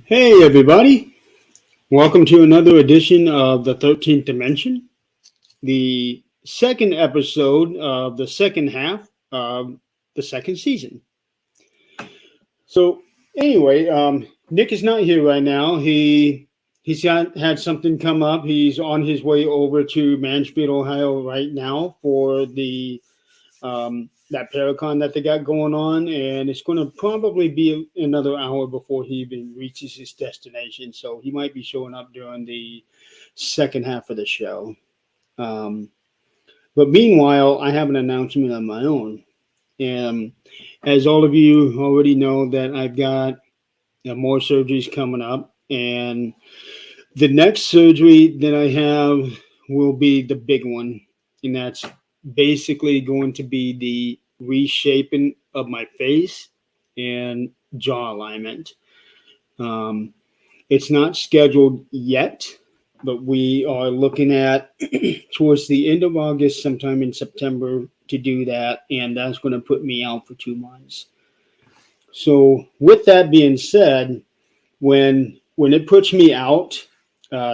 Hey, everybody. Welcome to another edition of the 13th Dimension, the second episode of the second half of the second season. So, anyway, Nick is not here right now. He's had something come up. He's on his way over to Mansfield, Ohio, right now for the that Paracon that they got going on, and it's going to probably be another hour before he even reaches his destination. So he might be showing up during the second half of the show. Um, but meanwhile, I have an announcement of my own. And as all of you already know, that I've got more surgeries coming up, and the next surgery that I have will be the big one, and that's basically going to be the reshaping of my face and jaw alignment. Um, it's not scheduled yet, but we are looking at towards the end of August, sometime in September, to do that, and that's going to put me out for 2 months. So, with that being said, when it puts me out,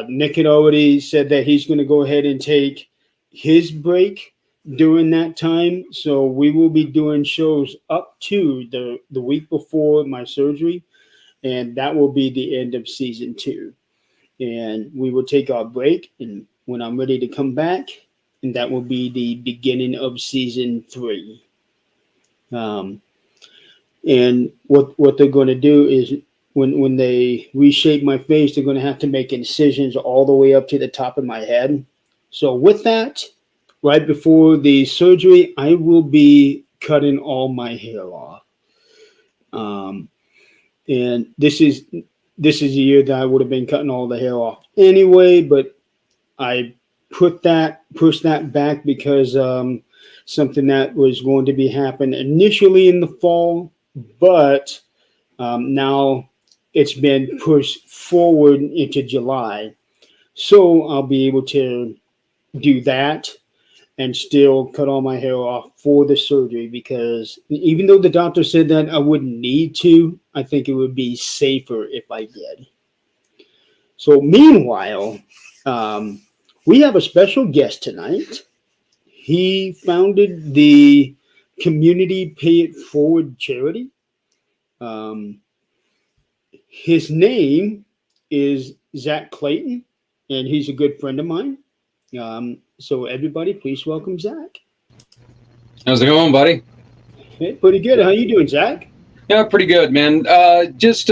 Nick had already said that he's going to go ahead and take his break during that time. So we will be doing shows up to the week before my surgery, and that will be the end of season two. And we will take our break, and when I'm ready to come back, and that will be the beginning of season three. Um, and what they're going to do is when they reshape my face, they're going to have to make incisions all the way up to the top of my head. So with that, right before the surgery, I will be cutting all my hair off. Um, and this is a year that I would have been cutting all the hair off anyway, but I pushed that back because something that was going to be happening initially in the fall, but now it's been pushed forward into July. So I'll be able to do that and still cut all my hair off for the surgery, because even though the doctor said that I wouldn't need to, I think it would be safer if I did. So, meanwhile, um, we have a special guest tonight. He founded the Community Pay It Forward charity. Um, His name is Zak Clayton, and he's a good friend of mine. So everybody, please welcome Zak. How's it going, buddy? Hey, pretty good. How you doing, Zak? Yeah, pretty good, man. Just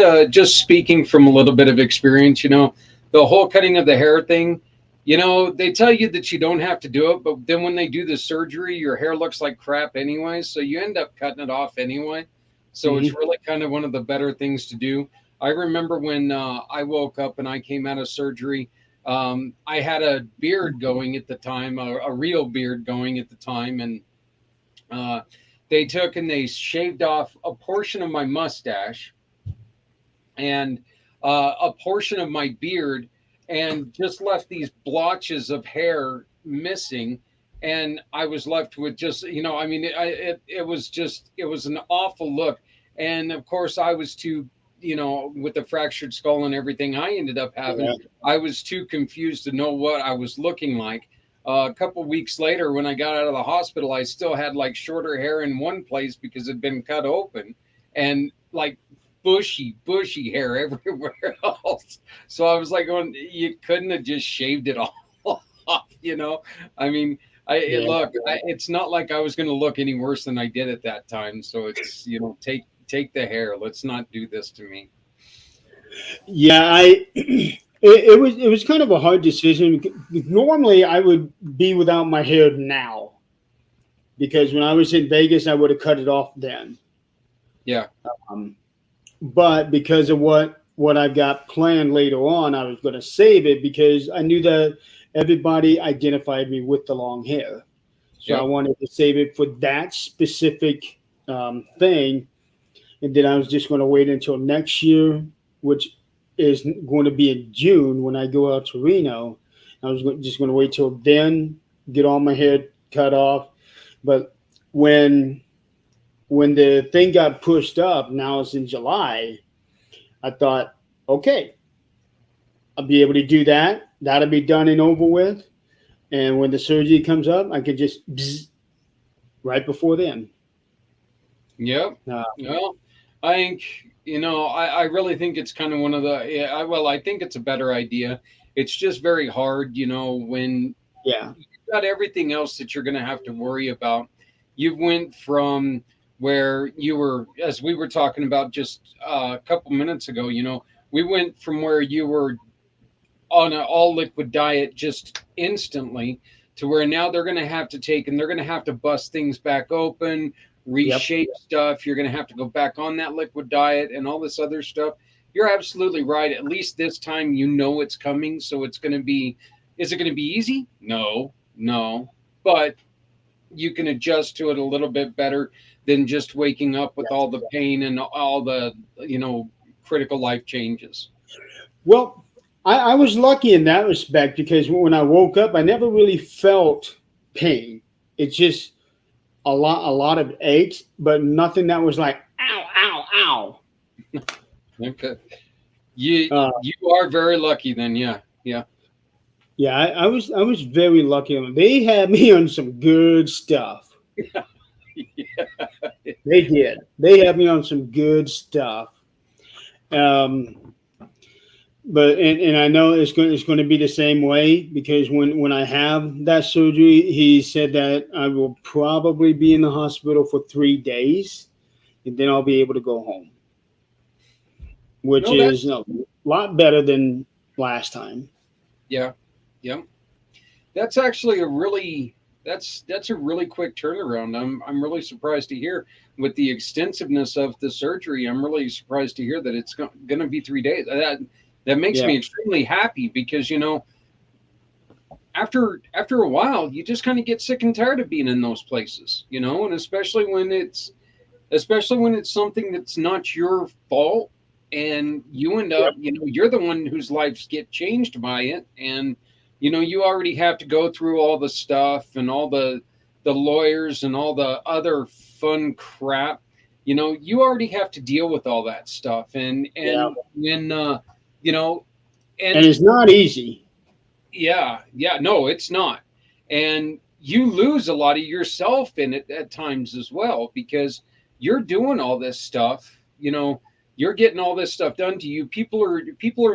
speaking from a little bit of experience, the whole cutting of the hair thing. They tell you that you don't have to do it, but then when they do the surgery, your hair looks like crap anyway, so you end up cutting it off anyway. So it's Hmm. really kind of one of the better things to do. I remember when I woke up and I came out of surgery. I had a beard going at the time, a real beard going at the time, and uh, they took and they shaved off a portion of my mustache and a portion of my beard and just left these blotches of hair missing. And I was left with just, I mean, it was an awful look. And of course, I was too, with the fractured skull and everything I ended up having, Yeah. I was too confused to know what I was looking like. A couple weeks later, when I got out of the hospital, I still had like shorter hair in one place because it had been cut open, and like bushy hair everywhere else. So I was like, going, you couldn't have just shaved it all off. I mean, Yeah. it's not like I was going to look any worse than I did at that time. So it's, take the hair. Let's not do this to me. Yeah. It was kind of a hard decision. Normally, I would be without my hair now, because when I was in Vegas, I would have cut it off then. Yeah. Um, but because of what I've got planned later on, I was going to save it because I knew that everybody identified me with the long hair. So I Yep. wanted to save it for that specific thing, and then I was just going to wait until next year, which is going to be in June when I go out to Reno. I was just going to wait till then, get all my hair cut off. But when when the thing got pushed up, now it's in July. I thought, Okay, I'll be able to do that. That'll be done and over with. And when the surgery comes up, I could just bzz, right before then. Yep. Uh, Well, I think, I really think it's kind of one of the, yeah, well, I think it's a better idea. It's just very hard, when yeah, you've got everything else that you're going to have to worry about. You went from where you were, as we were talking about just a couple minutes ago, we went from where you were on an all liquid diet just instantly to where now they're going to have to take and they're going to have to bust things back open, yep, reshape stuff. You're going to have to go back on that liquid diet and all this other stuff. You're absolutely right. At least this time it's coming. So it's going to be, is it going to be easy? No, no. But you can adjust to it a little bit better than just waking up with all the pain and all the, critical life changes. well, I was lucky in that respect because when I woke up, I never really felt pain. It's just a lot of aches, but nothing that was like ow, ow, Okay. You ow. you are very lucky then. Yeah. Yeah. Yeah, I was very lucky. They had me on some good stuff. They did. They had me on some good stuff. Um, but and I know it's going to be the same way because when I have that surgery, he said that I will probably be in the hospital for 3 days, and then I'll be able to go home, which No, is that's a lot better than last time. yeah. Yeah. That's actually a really that's a really quick turnaround. I'm really surprised to hear with the extensiveness of the surgery. I'm really surprised to hear that it's going to be 3 days. That makes Yeah, me extremely happy because after a while you just kind of get sick and tired of being in those places, and especially when it's something that's not your fault and you end yep, up, you're the one whose lives get changed by it. And, you already have to go through all the stuff and all the lawyers and all the other fun crap. You already have to deal with all that stuff. And, yeah, and when, you know, and and it's not easy. yeah, yeah, no, it's not. And you lose a lot of yourself in it at times as well because you're doing all this stuff, you're getting all this stuff done to you. People are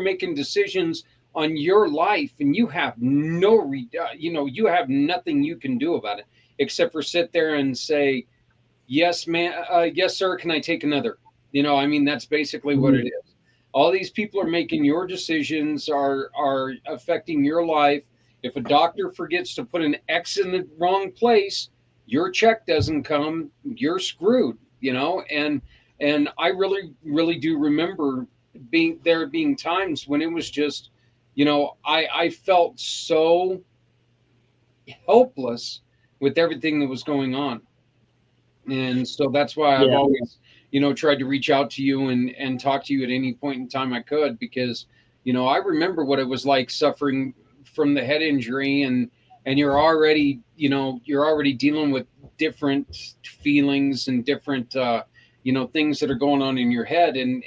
making decisions on your life and you have you have nothing you can do about it except for sit there and say, "Yes, man, yes sir, can I take another?" I mean that's basically what it Mhm. is. All these people are making your decisions, are affecting your life. If a doctor forgets to put an X in the wrong place, your check doesn't come, you're screwed, and I really really do remember being times when it was just, I felt so helpless with everything that was going on. And so that's why I've Yeah, always, tried to reach out to you and talk to you at any point in time I could because, I remember what it was like suffering from the head injury and you're already dealing with different feelings and different things that are going on in your head and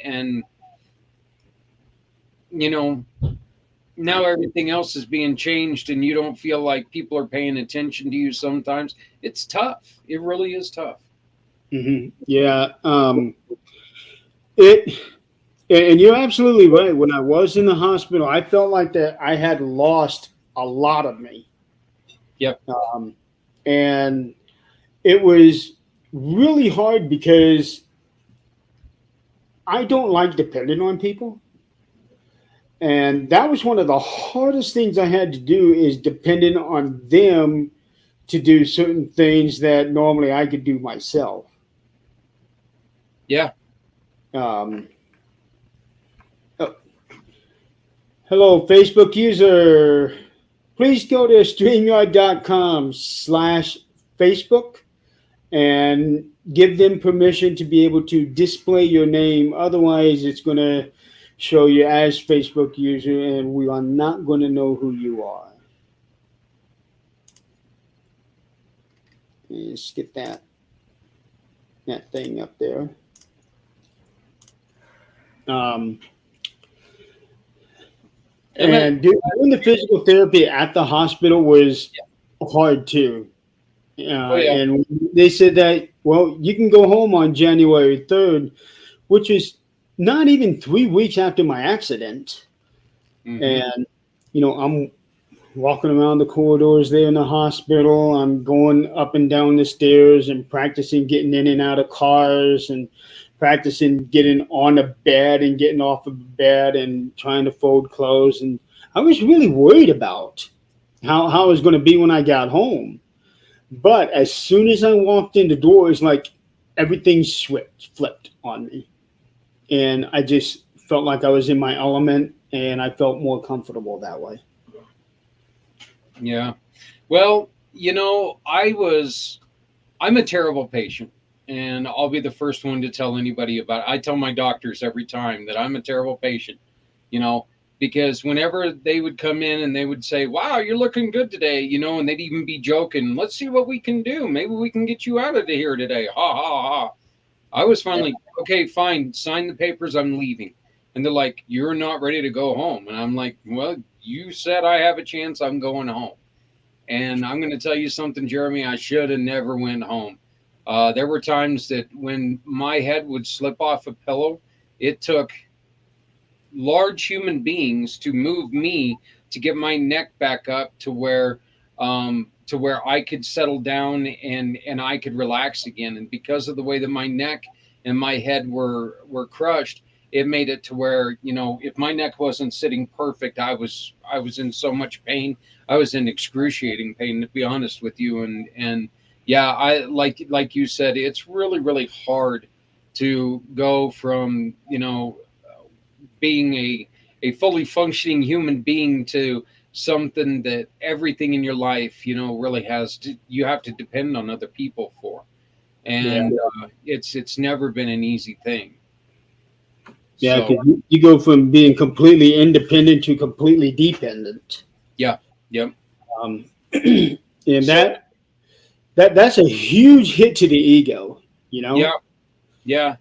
you know now everything else is being changed and you don't feel like people are paying attention to you sometimes. It's tough. It really is tough. yeah. It and you're absolutely right. When I was in the hospital, I felt like that I had lost a lot of me, Yep. um, and it was really hard because I don't like depending on people, and that was one of the hardest things I had to do is depending on them to do certain things that normally I could do myself. Yeah. Um, oh, hello, Facebook user. Please go to StreamYard.com/Facebook and give them permission to be able to display your name. Otherwise, it's going to show you as Facebook user, and we are not going to know who you are. Let's get that thing up there. Um, And that, And doing the physical therapy at the hospital was hard too. oh yeah. And they said that, well, you can go home on January 3rd, which is not even 3 weeks after my accident. Hmm. And, I'm walking around the corridors there in the hospital. I'm going up and down the stairs and practicing getting in and out of cars and practicing getting on a bed and getting off of the bed and trying to fold clothes. And I was really worried about how it was going to be when I got home. But as soon as I walked in the door, it's like everything flipped on me. And I just felt like I was in my element and I felt more comfortable that way. Yeah. Well, I'm a terrible patient, and I'll be the first one to tell anybody about it. I tell my doctors every time that I'm a terrible patient, you know, because whenever they would come in and they would say, "Wow, you're looking good today," and they'd even be joking, "Let's see what we can do. Maybe we can get you out of here today." Ha ha ha. I was Yeah. finally, okay, fine, sign the papers, I'm leaving. And they're like, "You're not ready to go home." And I'm like, "Well, you said I have a chance, I'm going home." And I'm going to tell you something, Jeremy. I should have never went home. There were times that when my head would slip off a pillow, it took large human beings to move me to get my neck back up to where I could settle down and I could relax again. And because of the way that my neck and my head were crushed, it made it to where, if my neck wasn't sitting perfect, I was in so much pain. I was in excruciating pain, to be honest with you. And yeah, I like you said, it's really hard to go from being a fully functioning human being to something that everything in your life really you have to depend on other people for. Yeah. And it's never been an easy thing. Yeah. So Because you go from being completely independent to completely dependent. yeah. Yep. Um, and So that's a huge hit to the ego, you yeah. know? Yeah.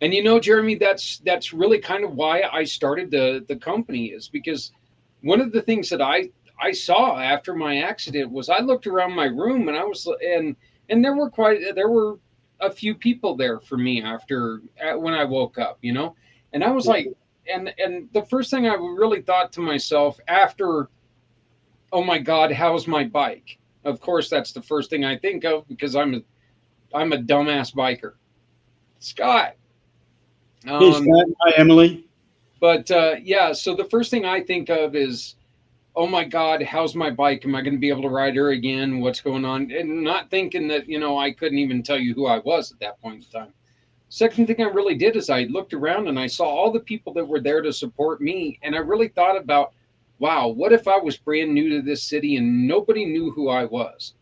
And Jeremy, that's really kind of why I started the company, is because one of the things that I saw after my accident was I looked around my room, and I was and there were a few people there for me when I woke up, and I was like, and the first thing I really thought to myself after, "Oh my God, how's my bike?" Of course, that's the first thing I think of, because I'm a dumbass biker, Scott. Hey, Um, Scott. Hi, Emily. But yeah, so the first thing I think of is, "Oh my God, how's my bike? Am I going to be able to ride her again? What's going on?" And not thinking that, I couldn't even tell you who I was at that point in time. Second thing I really did is I looked around and I saw all the people that were there to support me. And I really thought about, wow, what if I was brand new to this city and nobody knew who I was?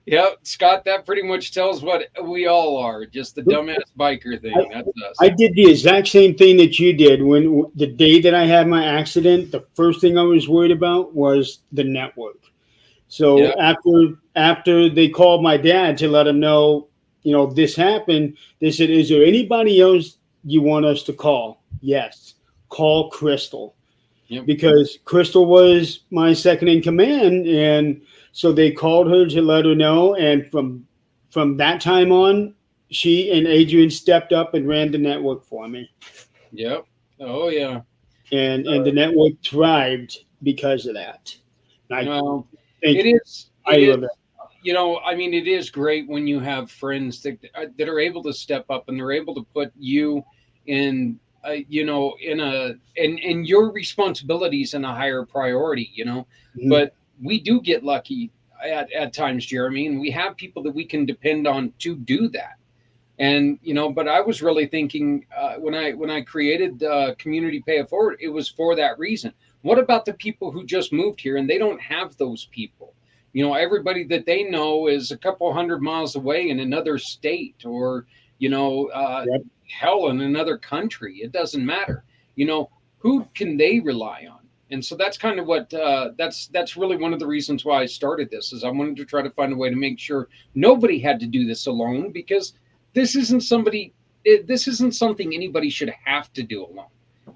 Yeah, Scott, that pretty much tells what we all are. Just the dumbass biker I, thing. That's I us. did the exact same thing that you did when the day that I had my accident. The first thing I was worried about was the network. Yeah. So after they called my dad to let him know, this happened, they said, "Is there anybody else you want us to call?" Yes, call Crystal, Yep. because Crystal was my second in command, and so they called her to let her know. And from that time on, she and Adrian stepped up and ran the network for me, Yep. Oh yeah. and the network thrived because of that. And I Well, think it is. I It is. love it. I mean, it is great when you have friends that are able to step up and they're able to put you in, in your responsibilities in a higher priority. Mhm. But we do get lucky at times, Jeremy, and we have people that we can depend on to do that. And but I was really thinking, when I created Community Pay It Forward, it was for that reason. What about the people who just moved here and they don't have those people? Everybody that they know is a couple hundred miles away in another state, or you know uh, Yep. hell, in another country. It doesn't matter. Who can they rely on? And so that's kind of what that's really one of the reasons why I started this, is I wanted to try to find a way to make sure nobody had to do this alone, because this isn't something anybody should have to do alone.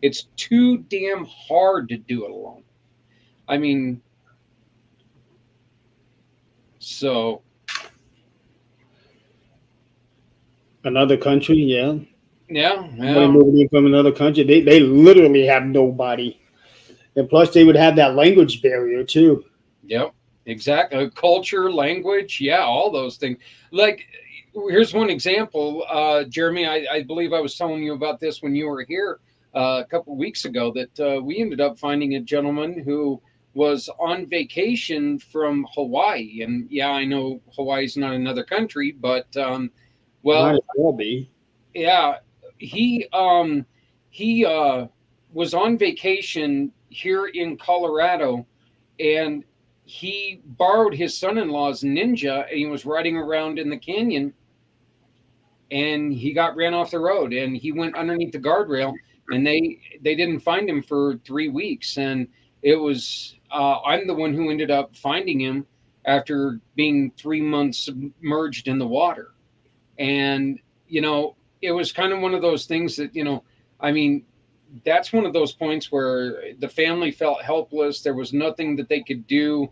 It's too damn hard to do it alone. I mean, so Another country, yeah. yeah, Somebody yeah, moving in from another country, they literally have nobody. And plus, they would have that language barrier too. yep, exactly. Culture, language, yeah, all those things. Like, here's one example, Jeremy. I believe I was telling you about this when you were here a couple of weeks ago. That we ended up finding a gentleman who was on vacation from Hawaii, and yeah, I know Hawaii's not another country, but Might well, as well be. yeah, he was on vacation here in Colorado, and he borrowed his son-in-law's Ninja, and he was riding around in the canyon, and he got ran off the road, and he went underneath the guardrail, and they didn't find him for 3 weeks, and it was I'm the one who ended up finding him after being 3 months submerged in the water. And it was kind of one of those things that, I mean, that's one of those points where the family felt helpless. There was nothing that they could do,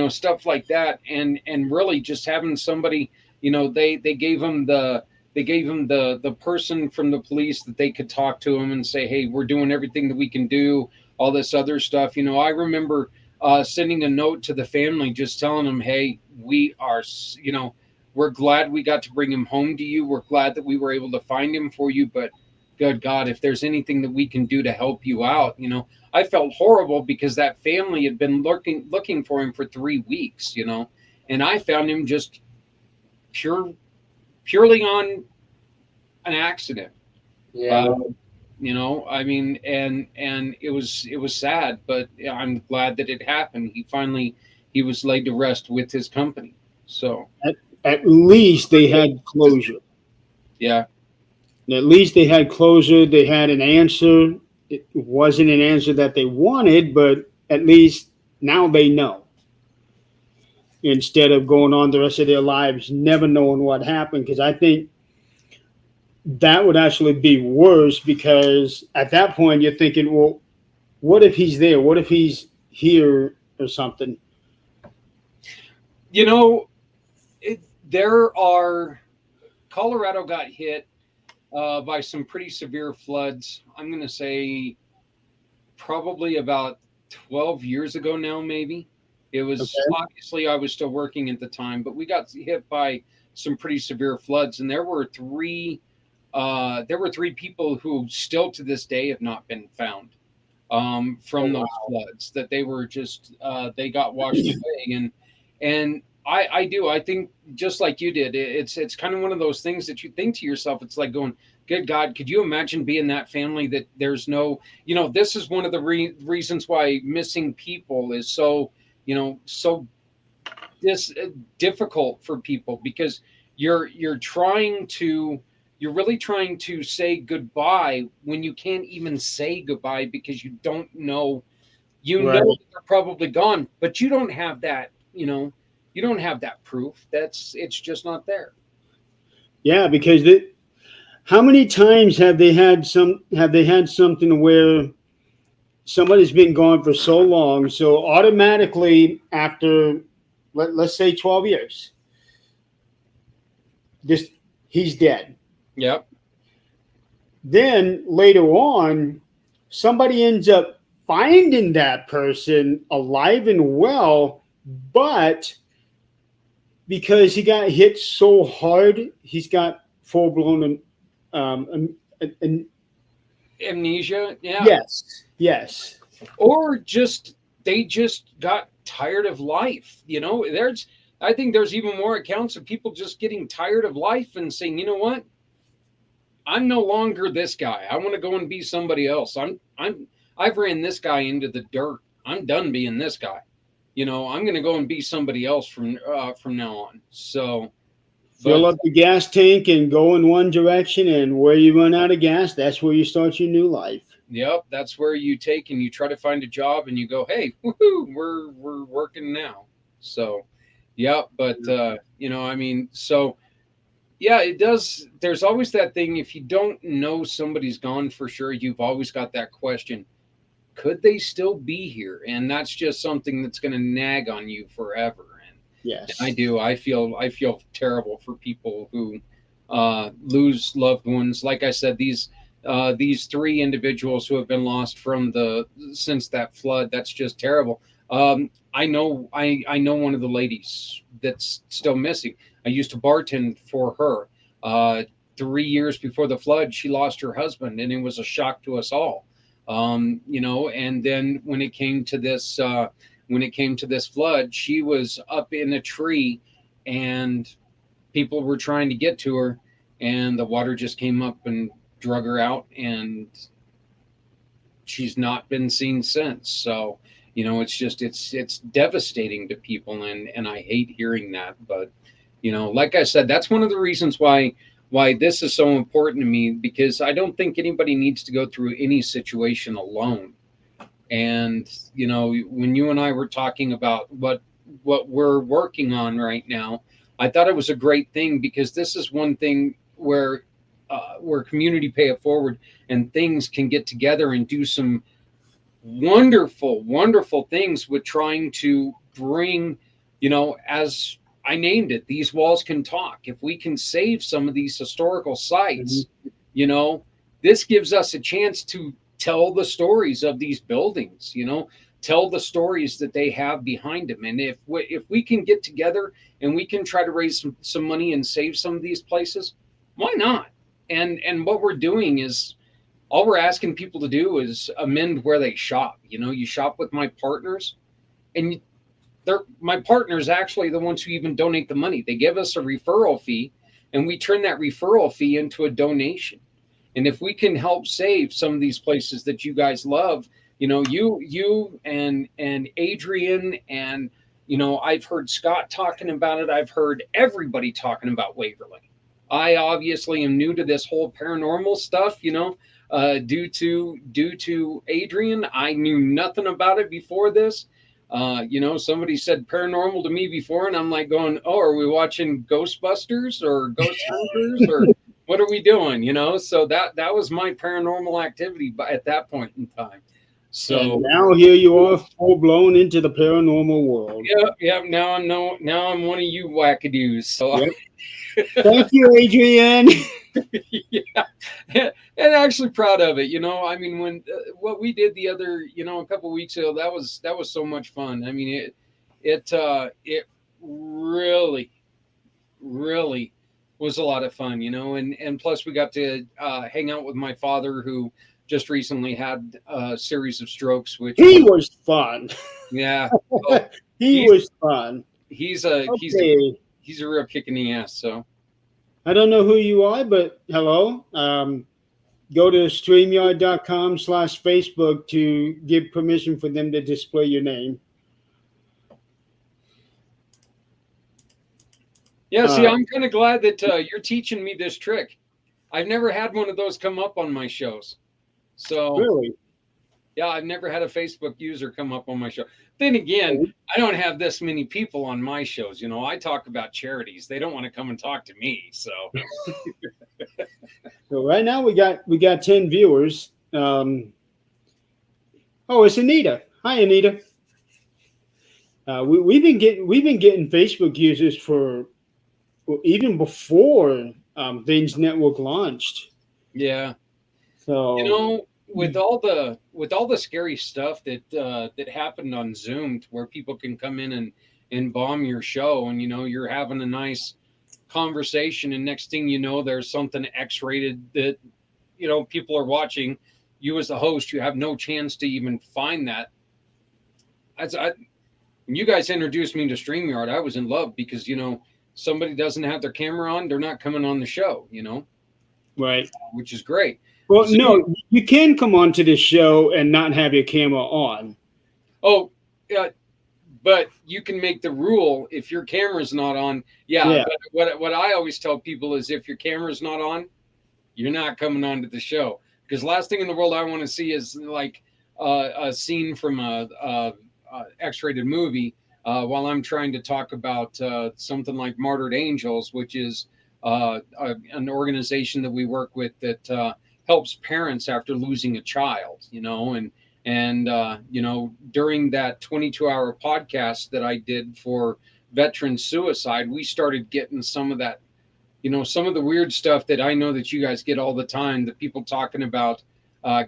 stuff like that. And really just having somebody, they gave him the person from the police that they could talk to him and say, hey, we're doing everything that we can do, all this other stuff. I remember sending a note to the family just telling them, hey, we are, we're glad we got to bring him home to you. We're glad that we were able to find him for you, but good God, if there's anything that we can do to help you out, I felt horrible because that family had been looking for him for 3 weeks, and I found him just pure purely on an accident. Yeah. Uh, I mean, and it was sad, but I'm glad that it happened. He was laid to rest with his company. So At least they had closure. yeah, At least they had closure. They had an answer. It wasn't an answer that they wanted, but at least now they know. Instead of going on the rest of their lives never knowing what happened, because I think that would actually be worse. Because at that point you're thinking, well, what if he's there? What if he's here or something? you know, there are Colorado got hit by some pretty severe floods. I'm going to say probably about 12 years ago now, maybe. It was Okay. obviously I was still working at the time, but we got hit by some pretty severe floods, and there were three people who still to this day have not been found Oh from those wow. floods. That they were just they got washed away, and I think just like you did, it's kind of one of those things that you think to yourself. It's like going, good God, could you imagine being that family that there's no, this is one of the reasons why missing people is so this difficult for people, because you're trying to you're really trying to say goodbye when you can't even say goodbye because you don't know, Right. that they're probably gone, but you don't have that, you don't have that proof. It's just not there. Yeah, because how many times have they had something where somebody's been gone for so long, so automatically after let's say 12 years, this he's dead. Yep. Then later on, somebody ends up finding that person alive and well, but because he got hit so hard, he's got full blown Amnesia, yeah. yes, yes, Or just they just got tired of life. I think there's even more accounts of people just getting tired of life and saying, you know what, I'm no longer this guy. I want to go and be somebody else. I've ran this guy into the dirt. I'm done being this guy. I'm going to go and be somebody else from now on. So, fill but up the gas tank and go in one direction, and where you run out of gas, that's where you start your new life. yep, that's where you take and you try to find a job and you go, hey, woohoo, we're working now. So, yep, but I mean, so Yeah, it does. There's always that thing. If you don't know somebody's gone for sure, you've always got that question, could they still be here? And that's just something that's going to nag on you forever. And I Yes. do. I feel terrible for people who lose loved ones. Like I said, these three individuals who have been lost from the since that flood. That's just terrible. I know one of the ladies that's still missing. I used to bartend for her. 3 years before the flood, she lost her husband, and it was a shock to us all. And then when it came to this flood, she was up in a tree, and people were trying to get to her, and the water just came up and drug her out, and she's not been seen since. So, it's just it's devastating to people, and I hate hearing that. But, like I said, that's one of the reasons why this is so important to me, because I don't think anybody needs to go through any situation alone. And when you and I were talking about what we're working on right now, I thought it was a great thing, because this is one thing where community pay it forward, and things can get together and do some wonderful, wonderful things with trying to bring, as I named it, these walls can talk. If we can save some of these historical Mhm. sites, you know, this gives us a chance to tell the stories of these buildings, tell the stories that they have behind them. And if we can get together and we can try to raise some money and save some of these places, why not? And what we're doing is, all we're asking people to do is amend where they shop. You shop with my partners, and they're my partners actually the ones who even donate the money. They give us a referral fee, and we turn that referral fee into a donation. And if we can help save some of these places that you guys love, you and Adrian, and I've heard Scott talking about it. I've heard everybody talking about Waverly. I obviously am new to this whole paranormal stuff, due to Adrian. I knew nothing about it before this. Somebody said paranormal to me before, and I'm like going, "Oh, are we watching Ghostbusters or Ghost Hunters or what are we doing?" So that was my paranormal activity at that point in time. And So now here you are, full blown into the paranormal world. yeah, yeah. Now I'm one of you wackadoos. So Yep. Thank you, Adrian. yeah, and actually proud of it. I mean, when what we did the other, a couple weeks ago, that was so much fun. I mean, it really, really was a lot of fun. And plus we got to hang out with my father, who just recently had a series of strokes, which He was, was fun. yeah. Oh, He he's was fun. he's a he's a Okay. he's a real kick in the ass. So I don't know who you are, but hello. Go to streamyard.com/Facebook to give permission for them to display your name. yeah, see, Uh, I'm kind of glad that you're teaching me this trick. I've never had one of those come up on my shows. So, really? yeah, I've never had a Facebook user come up on my show. Then again, I don't have this many people on my shows. I talk about charities. They don't want to come and talk to me. So, So right now we got 10 viewers. Oh, it's Anita. Hi, Anita. We've been getting Facebook users for, well, even before Things Network launched. yeah, So with all the scary stuff that happened on Zoom, to where people can come in and bomb your show, and you're having a nice conversation, and next thing you know, there's something X-rated that people are watching. You as the host, you have no chance to even find that. When you guys introduced me to StreamYard, I was in love, because somebody doesn't have their camera on, they're not coming on the show, right. which is great. Well, Zoom. no, you can come onto this show and not have your camera on. Oh, yeah, but you can make the rule if your camera's not on. Yeah, Yeah. but what I always tell people is, if your camera's not on, you're not coming onto the show, because last thing in the world I want to see is like a scene from a X-rated movie while I'm trying to talk about something like Martyred Angels, which is an organization that we work with that helps parents after losing a child, and during that 22-hour podcast that I did for veteran suicide, we started getting some of that, some of the weird stuff that I know that you guys get all the time, the people talking about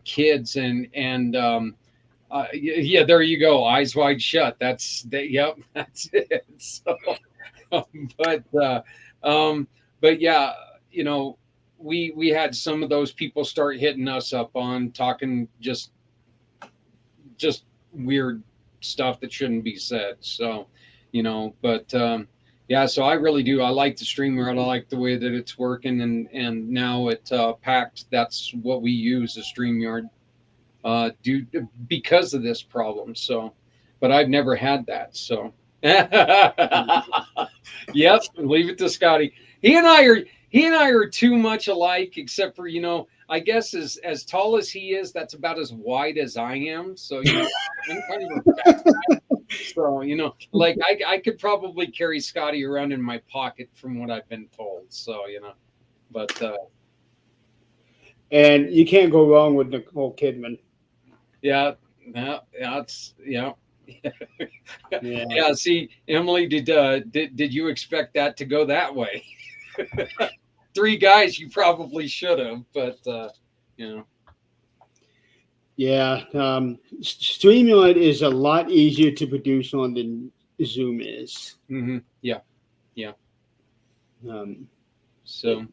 kids yeah, there you go, eyes wide shut. That's that. Yep, that's it. So, but um, but yeah, you know, we had some of those people start hitting us up on talking just weird stuff that shouldn't be said. So, but yeah, so I really do. I like the StreamYard. I like the way that it's working, and now at Pact, that's what we use, the StreamYard, due because of this problem. So, but I've never had that. So, yep, leave it to Scotty. He and I are too much alike, except for I guess as tall as he is, that's about as wide as I am. So I'm kind of a fat guy. So like I could probably carry Scotty around in my pocket from what I've been told. So but And you can't go wrong with Nicole Kidman. yeah, it's yeah. Yeah. Yeah, see, Emily, did you expect that to go that way? Three guys, you probably should have, but Yeah. StreamYard is a lot easier to produce on than Zoom is. Yeah. Um, So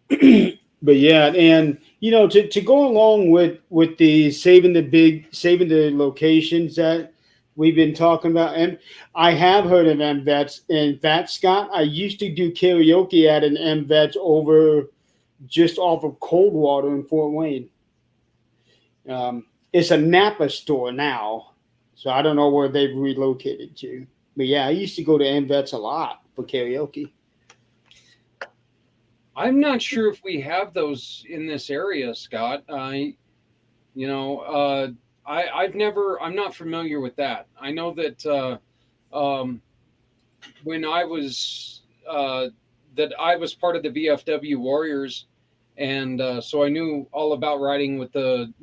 but yeah, and to go along with the saving the locations that we've been talking about, and I have heard of MVets. In fact, Scott, I used to do karaoke at an MVets over just off of Coldwater in Fort Wayne. It's a Napa store now, so I don't know where they've relocated to. But yeah, I used to go to MVets a lot for karaoke. I'm not sure if we have those in this area, Scott. You know, I'm not familiar with that. I know that um, when I was part of the VFW Warriors, and so I knew all about riding with, doing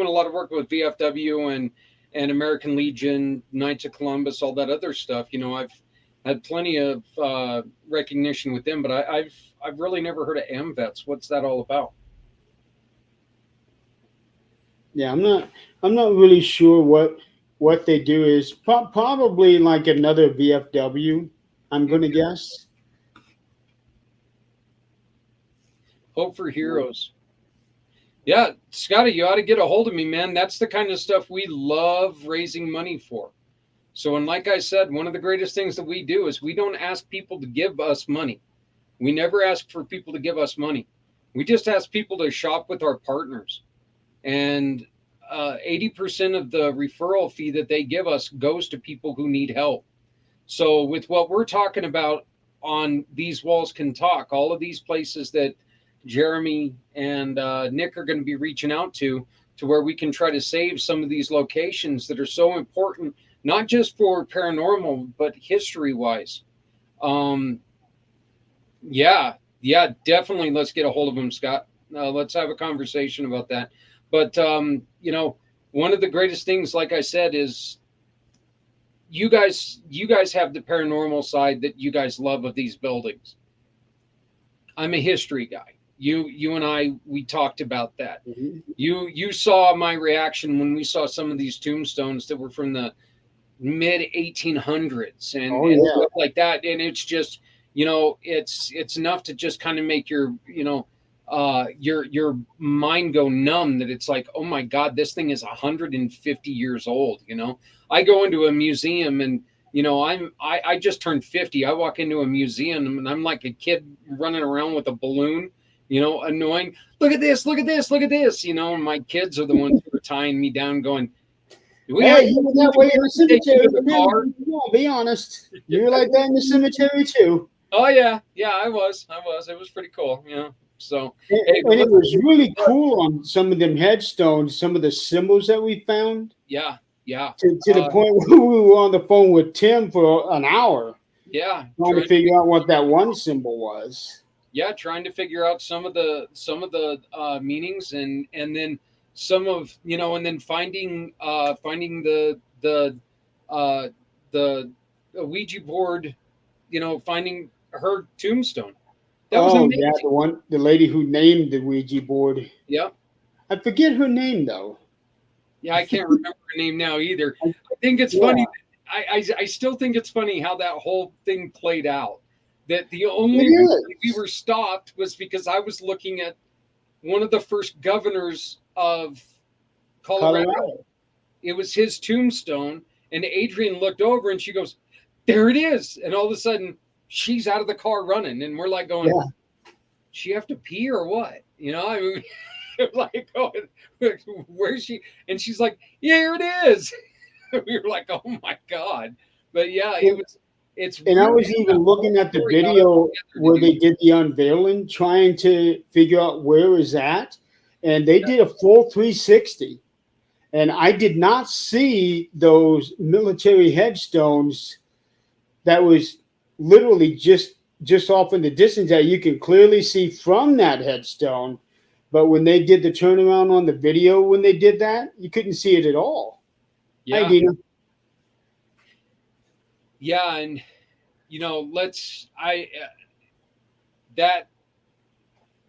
a lot of work with VFW and American Legion, Knights of Columbus, all that other stuff. I've had plenty of recognition with them, but I've really never heard of AMVETS. What's that all about? Yeah, I'm not really sure what they do is probably like another VFW. I'm gonna guess. Hope for Heroes. Yeah, Scotty, you ought to get a hold of me, man. That's the kind of stuff we love raising money for. So, and like I said, one of the greatest things that we do is we don't ask people to give us money. We never ask for people to give us money. We just ask people to shop with our partners. And 80% of the referral fee that they give us goes to people who need help. So, with what we're talking about on These Walls Can Talk, all of these places that Jeremy and Nick are going to be reaching out to where we can try to save some of these locations that are so important, not just for paranormal, but history wise. Um, yeah, definitely. Let's get a hold of them, Scott. Let's have a conversation about that. But one of the greatest things, like I said, is you guys have the paranormal side that you guys love of these buildings. I'm a history guy. You and I, we talked about that. Mhm. You saw my reaction when we saw some of these tombstones that were from the mid 1800s Oh and yeah. stuff like that, and it's just it's enough to just kind of make your mind go numb, that it's like, oh my god, this thing is 150 years old. I go into a museum and I just turned 50. I walk into a museum and I'm like a kid running around with a balloon, annoying. Look at this, look at this, look at this. And my kids are the ones who are tying me down, going, do we have Hey, you were that way in the take you cemetery. to the car? No, be honest. You were like that in the cemetery too. Oh yeah, I was. It was pretty cool. So hey, but And it was really cool on some of them headstones, some of the symbols that we found, yeah. to the point where we were on the phone with Tim for an hour. Yeah, trying to figure out what that one symbol was. yeah, trying to figure out some of the meanings, and then some of and then finding uh the Ouija board, finding her tombstone. That was Oh yeah, amazing. the lady who named the Ouija board. Yeah. I forget her name though. Yeah, I can't remember her name now either. I think it's Yeah, funny. I still think it's funny how that whole thing played out. That the it only reason we is. were stopped was because I was looking at one of the first governors of Colorado. Colorado. It was his tombstone, and Adrian looked over and she goes, "There it is!" And all of a sudden, she's out of the car running, and we're like going, Yeah. "She have to pee or what?" I mean, like going, "Where's she?" And she's like, "Yeah, here it is." We were like, "Oh my god!" But yeah, it was. It's And I weird was how even that whole looking at the story got us video together where to do. they did the unveiling, trying to figure out where is that. And they did a full 360. And I did not see those military headstones that was literally just off in the distance that you can clearly see from that headstone. But when they did the turnaround on the video, when they did that, you couldn't see it at all. Hi, Yeah, Dina. yeah, and let's I that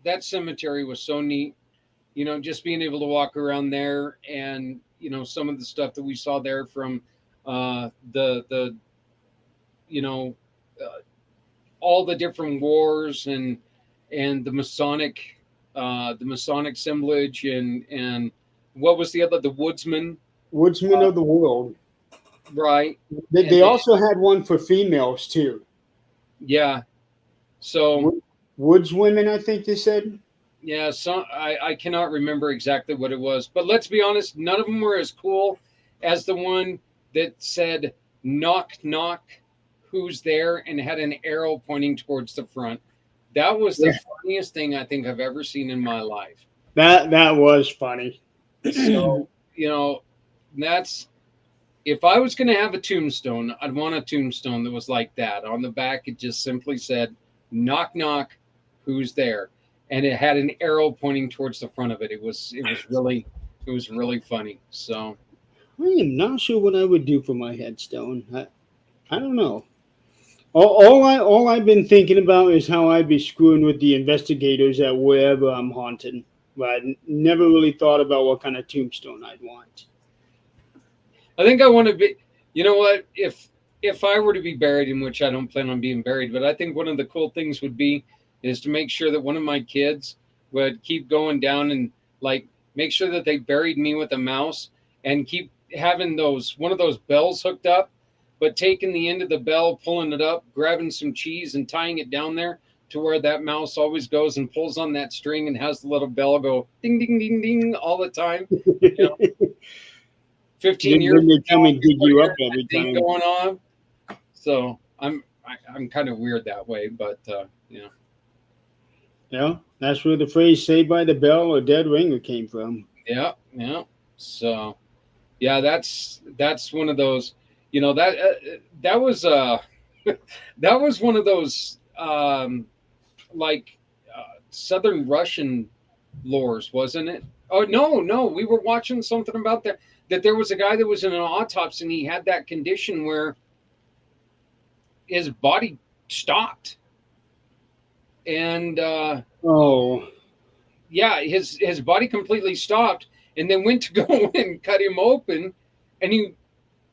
that cemetery was so neat. Just being able to walk around there, and some of the stuff that we saw there from the you know uh, all the different wars, and the Masonic assemblage, and what was the other, the woodsman, Woodsman of the World. right? And They then, also had one for females too. yeah, so Woods women, I think they said. yeah, so I cannot remember exactly what it was, but let's be honest, none of them were as cool as the one that said "knock knock, who's there?" and had an arrow pointing towards the front. That was the Yeah, funniest thing I think I've ever seen in my life. that was funny. So that's, if I was going to have a tombstone, I'd want a tombstone that was like that. On the back, it just simply said "knock knock, who's there?" and it had an arrow pointing towards the front of it. It was really funny. So I am not sure what I would do for my headstone. I don't know. All I've been thinking about is how I'd be screwing with the investigators at wherever I'm haunting. But I never really thought about what kind of tombstone I'd want. I think I want to be. You know what? If I were to be buried, in which I don't plan on being buried, but I think one of the cool things would be is to make sure that one of my kids would keep going down and, like, make sure that they buried me with a mouse, and keep having those one of those bells hooked up, but taking the end of the bell, pulling it up, grabbing some cheese and tying it down there to where that mouse always goes and pulls on that string and has the little bell go ding ding ding ding all the time. You know, 15 years Then they from come now, and dig people are you up hearing every that thing time. going on. So I'm kind of weird that way, but Yeah, that's where the phrase "saved by the bell" or "dead ringer" came from. yeah, yeah. So yeah, that's one of those. That was that was one of those, like, Southern Russian lores, wasn't it? Oh no, no, we were watching something about that there was a guy that was in an autopsy, and he had that condition where his body stopped, and Oh, yeah, his body completely stopped, and then went to go and cut him open, and he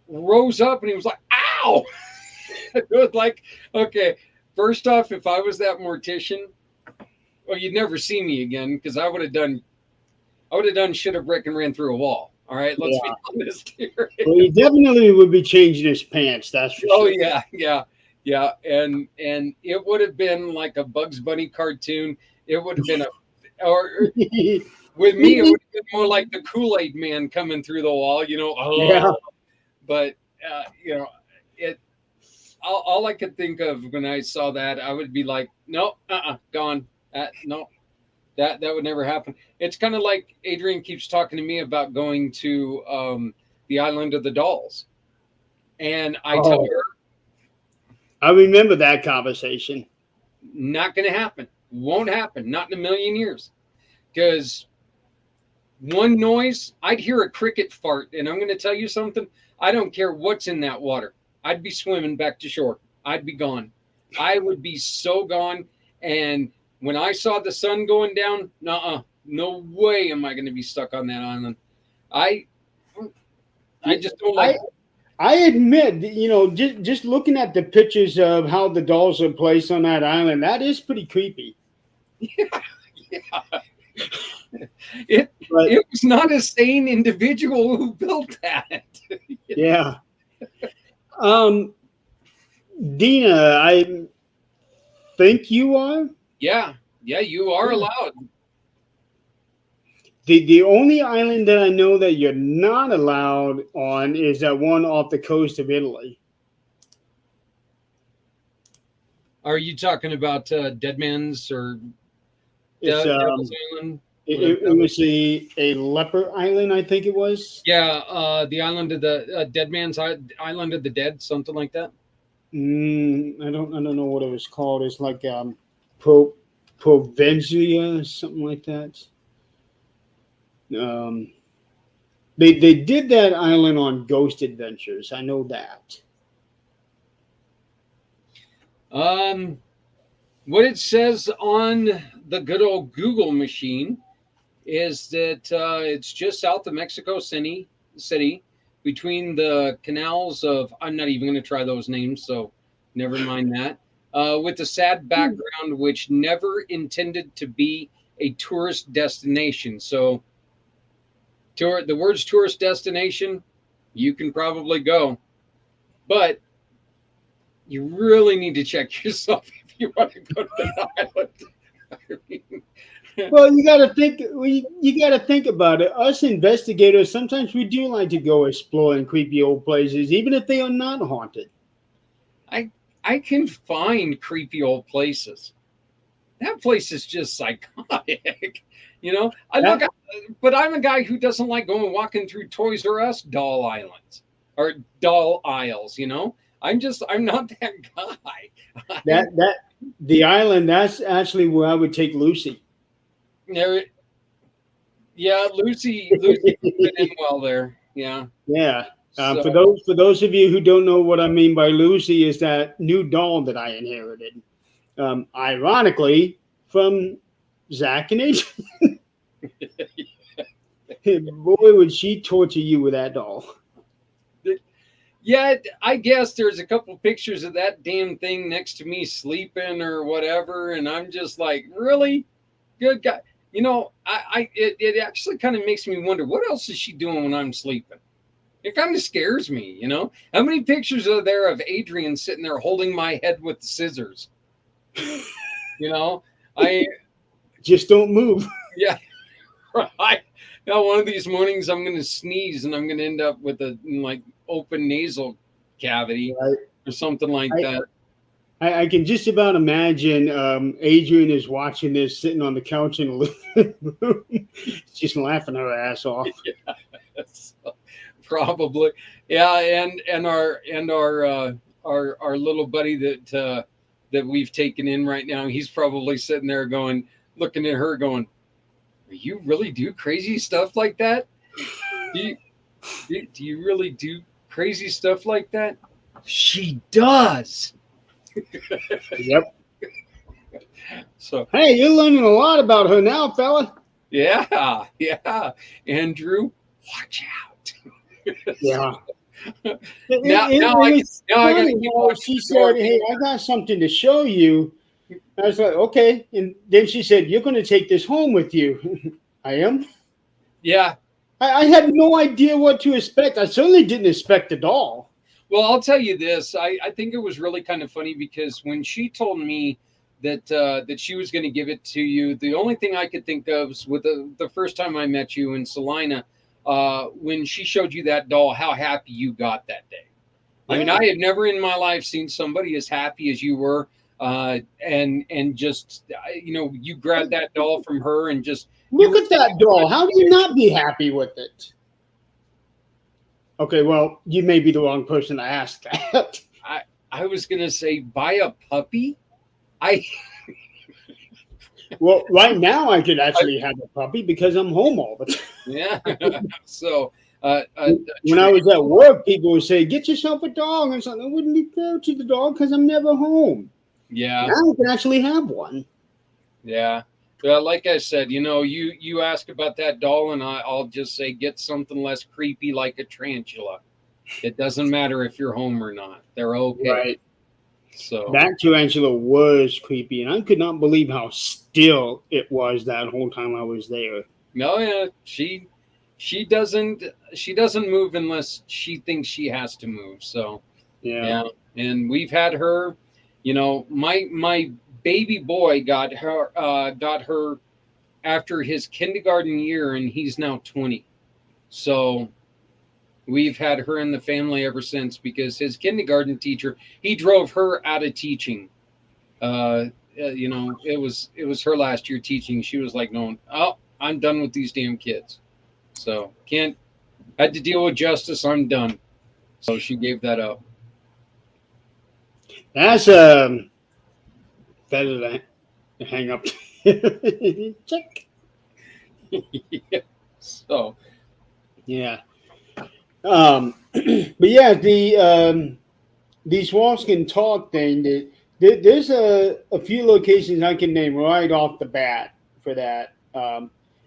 rose up and he was like, "Ow!" It was like, okay, first off, if I was that mortician, well, you'd never see me again, because I would have done shit a brick and ran through a wall. All right, let's be yeah. honest here. Well, he definitely would be changing his pants. That's for Oh sure. yeah, yeah, yeah, and it would have been like a Bugs Bunny cartoon. It would have been or with me, it would have been more like the Kool-Aid Man coming through the wall. Yeah. Oh, but it. All I could think of when I saw that, I would be like, no, gone. No, that would never happen. It's kind of like Adrian keeps talking to me about going to, the Island of the Dolls, and I tell Oh, her, I remember that conversation. Not going to happen. Won't happen. Not in a million years. Because one noise, I'd hear a cricket fart, and I'm going to tell you something. I don't care what's in that water. I'd be swimming back to shore. I'd be gone. I would be so gone. And when I saw the sun going down, no way am I going to be stuck on that island. I just don't like. I admit, just looking at the pictures of how the dolls are placed on that island, that is pretty creepy. Yeah. It was not a sane individual who built that. Yeah. Dina, I think you are. Yeah, you are allowed. The only island that I know that you're not allowed on is that one off the coast of Italy. Are you talking about Dead Man's or It's Devil's Island? it was a leper island, I think it was. Yeah, the island of the Dead Man's Island of the Dead, something like that. I don't know what it was called. It's like Provincia, something like that. They did that island on Ghost Adventures. I know that. What it says on the good old Google machine is that it's just south of Mexico City, between the canals of, I'm not even going to try those names, so never mind that. With a sad background, which never intended to be a tourist destination. So, the words tourist destination, you can probably go, but you really need to check yourself if you want to go to the island. I mean, well, you got to think. You got to think about it. Us investigators, sometimes we do like to go explore in creepy old places, even if they are not haunted. I can find creepy old places. That place is just psychotic. But I'm a guy who doesn't like going walking through Toys R Us doll islands or doll aisles. I'm not that guy. The island. That's actually where I would take Lucy. Yeah, Lucy fit in well there. Yeah. Yeah. So, For those of you who don't know what I mean by Lucy, is that new doll that I inherited, ironically from Zach and Adrian. Boy, would she torture you with that doll. Yeah, I guess there's a couple pictures of that damn thing next to me sleeping or whatever, and I'm just like, really? Good guy. It actually kind of makes me wonder, what else is she doing when I'm sleeping? It kind of scares me, How many pictures are there of Adrian sitting there holding my head with the scissors? I just don't move. Yeah, right. Now, one of these mornings, I'm going to sneeze and I'm going to end up with a open nasal cavity, right, or something like that. I can just about imagine Adrian is watching this, sitting on the couch in the living room, just laughing her ass off. Yeah, probably, yeah, and our little buddy that we've taken in right now, he's probably sitting there looking at her, going, "You really do crazy stuff like that? Do you really do crazy stuff like that?" She does. Yep. So, hey, you're learning a lot about her now, fella. Yeah. Andrew, watch out. Yeah. Now I got to keep watching. She said, "Hey, I got something to show you." I was like, "Okay," and then she said, "You're going to take this home with you." I am. Yeah. I had no idea what to expect. I certainly didn't expect a doll. Well, I'll tell you this. I think it was really kind of funny because when she told me that she was going to give it to you, the only thing I could think of was with the first time I met you in Salina, when she showed you that doll, how happy you got that day. Yeah. I mean, I had never in my life seen somebody as happy as you were, and just you grabbed that doll from her and just look at that doll. How do you not be happy with it? Okay, well, you may be the wrong person to ask that. I was gonna say buy a puppy. I, Well, right now I could I actually have a puppy because I'm home all the time. yeah. So a When I treat. was at work, people would say, "Get yourself a dog," and something. I wouldn't be fair to the dog because I'm never home. Yeah, Now I can actually have one. yeah. Like I said, you ask about that doll, and I'll just say get something less creepy like a tarantula. It doesn't matter if you're home or not; they're okay. Right. So That tarantula was creepy, and I could not believe how still it was that whole time I was there. no, yeah, she doesn't she doesn't move unless she thinks she has to move. So Yeah. yeah, and we've had her. My baby boy got her after his kindergarten year, and he's now 20. So we've had her in the family ever since because his kindergarten teacher he drove her out of teaching. It was her last year teaching. She was like, "No, oh, I'm done with these damn kids." So can't had to deal with justice. I'm done. So she gave that up. That's better to hang up. Check. Yeah. So Yeah. But yeah, these walls can talk thing. There's a few locations I can name right off the bat for that.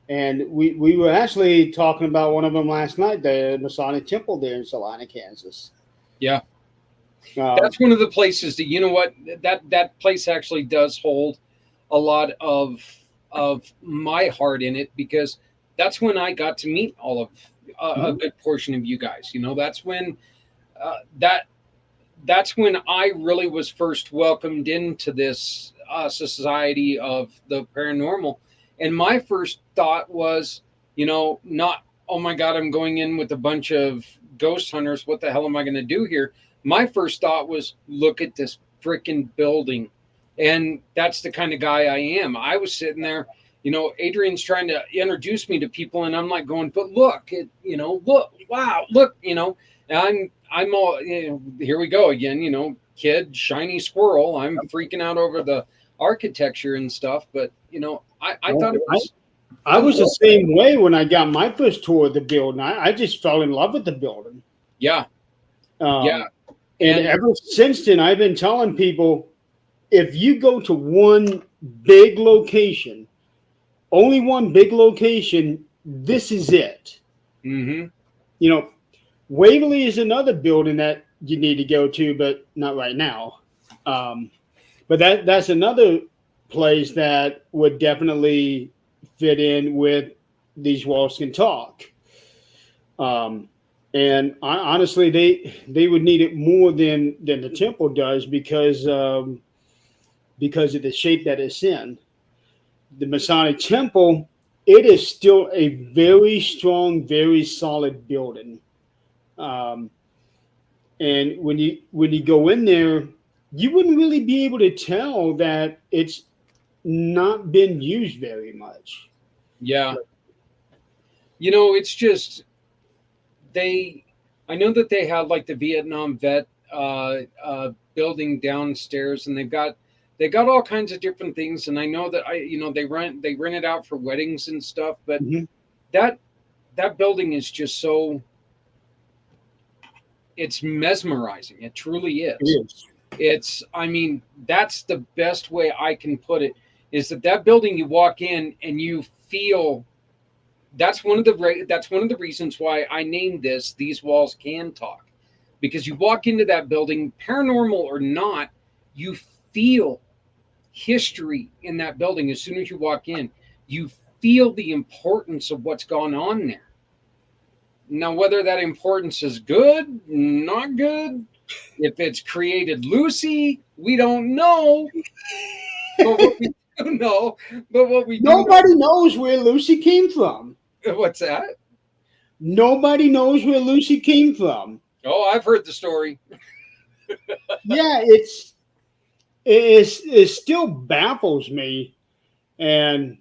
And we were actually talking about one of them last night, the Masonic Temple there in Salina, Kansas. yeah, Um, that's one of the places that that place actually does hold a lot of my heart in it because that's when I got to meet all of a mhm. good portion of you guys. That's when uh, that that's when I really was first welcomed into this society of the paranormal. And my first thought was, not, oh my God, I'm going in with a bunch of ghost hunters. What the hell am I going to do here? My first thought was, look at this freaking building. And that's the kind of guy I am. I was sitting there, Adrian's trying to introduce me to people, and I'm like going, but look, look, wow, look, and I'm all, here we go again, kid, shiny squirrel. I'm freaking out over the architecture and stuff, but I thought it I, was, I I was the love it. same way when I got my first tour of the building. I just fell in love with the building. Yeah, yeah, Um, and and ever since then, I've been telling people if you go to one big location, only one big location, this is it. mm-hmm, You know, Waverly is another building that you need to go to, but not right now. Um, but that's another place that would definitely fit in with these walls can talk. Um, and honestly, they would need it more than the temple does because of the shape that it's in. The Masonic Temple, it is still a very strong, very solid building. Um, and when you go in there, you wouldn't really be able to tell that it's not been used very much. yeah, it's just they. I know that they have like the Vietnam vet building downstairs, and they got all kinds of different things. And I know that they rent it out for weddings and stuff, but Mhm. that that building is just so it's mesmerizing. It truly It is. is. I mean, that's the best way I can put it is that building you walk in and you feel that's one of the reasons why I named this These Walls Can Talk, because you walk into that building, paranormal or not, you feel history in that building as soon as you walk in. You feel the importance of what's gone on there. Now, whether that importance is good, not good, if it's created Lucy, we don't know. But what we do know, but what we do know, Nobody knows where Lucy came from. what's that? Nobody knows where Lucy came from. Oh, I've heard the story. Yeah, it still baffles me, and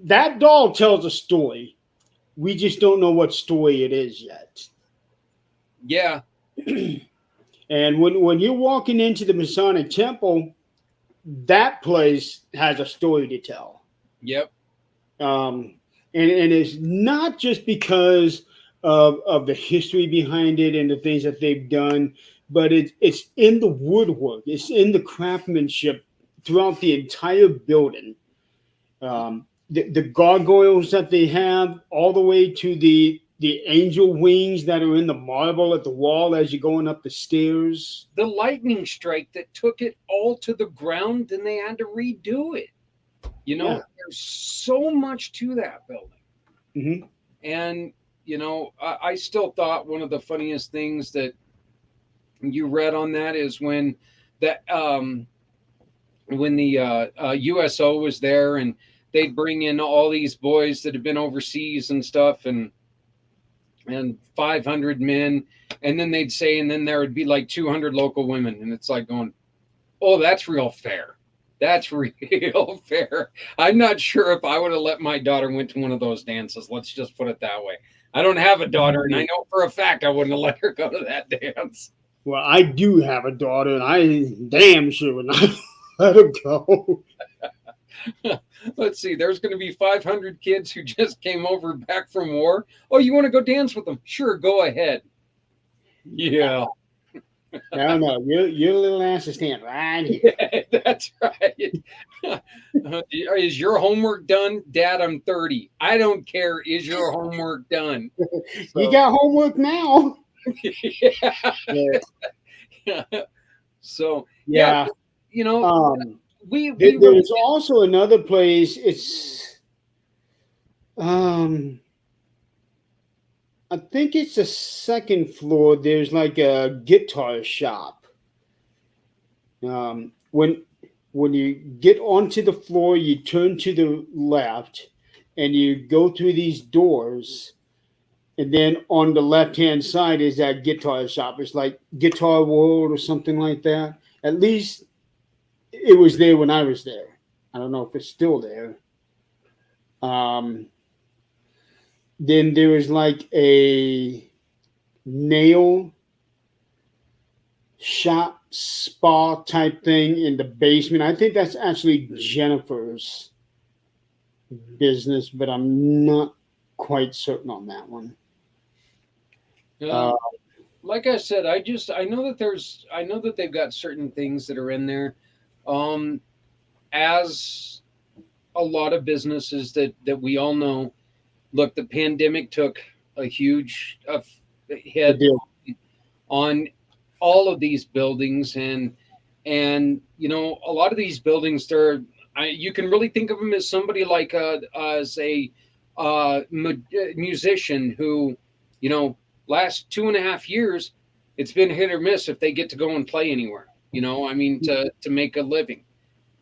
that doll tells a story. We just don't know what story it is yet. Yeah, And when you're walking into the Masonic Temple, that place has a story to tell. Yep. Um, and it's not just because of the history behind it and the things that they've done, but it's in the woodwork, it's in the craftsmanship throughout the entire building. The gargoyles that they have, all the way to the angel wings that are in the marble at the wall as you're going up the stairs. The lightning strike that took it all to the ground, and they had to redo it. Yeah. There's so much to that building. Hmm. And, I still thought one of the funniest things that you read on that is that, when the USO was there, and they'd bring in all these boys that had been overseas and stuff, and 500 men, and then they'd say, and then there would be like 200 local women, and it's like going, oh, that's real fair. That's real fair. I'm not sure if I would have let my daughter went to one of those dances. Let's just put it that way. I don't have a daughter, and I know for a fact I wouldn't have let her go to that dance. Well, I do have a daughter, and I damn sure would not let her go. Let's see. There's going to be 500 kids who just came over back from war. Oh, you want to go dance with them? Sure, go ahead. Yeah. No, no, your little ass is standing right here. That's right. Is your homework done? Dad, I'm 30. I don't care. Is your homework done? You got homework now. Yeah. Yeah. So, Yeah. we There's also another place. It's I think it's the second floor. There's like a guitar shop. When you get onto the floor, you turn to the left, and you go through these doors, and then on the left hand side is that guitar shop. It's like Guitar World or something like that. At least it was there when I was there. I don't know if it's still there. Um, then there is like a nail shop spa type thing in the basement. I think that's actually Jennifer's business, but I'm not quite certain on that one. Uh, like I said, I know that they've got certain things that are in there. Um, as a lot of businesses that we all know, look, the pandemic took a huge the hit deal. on all of these buildings, and a lot of these buildings, you can really think of them as somebody like as a musician who, last 2.5 years, it's been hit or miss if they get to go and play anywhere. I mean, to make a living.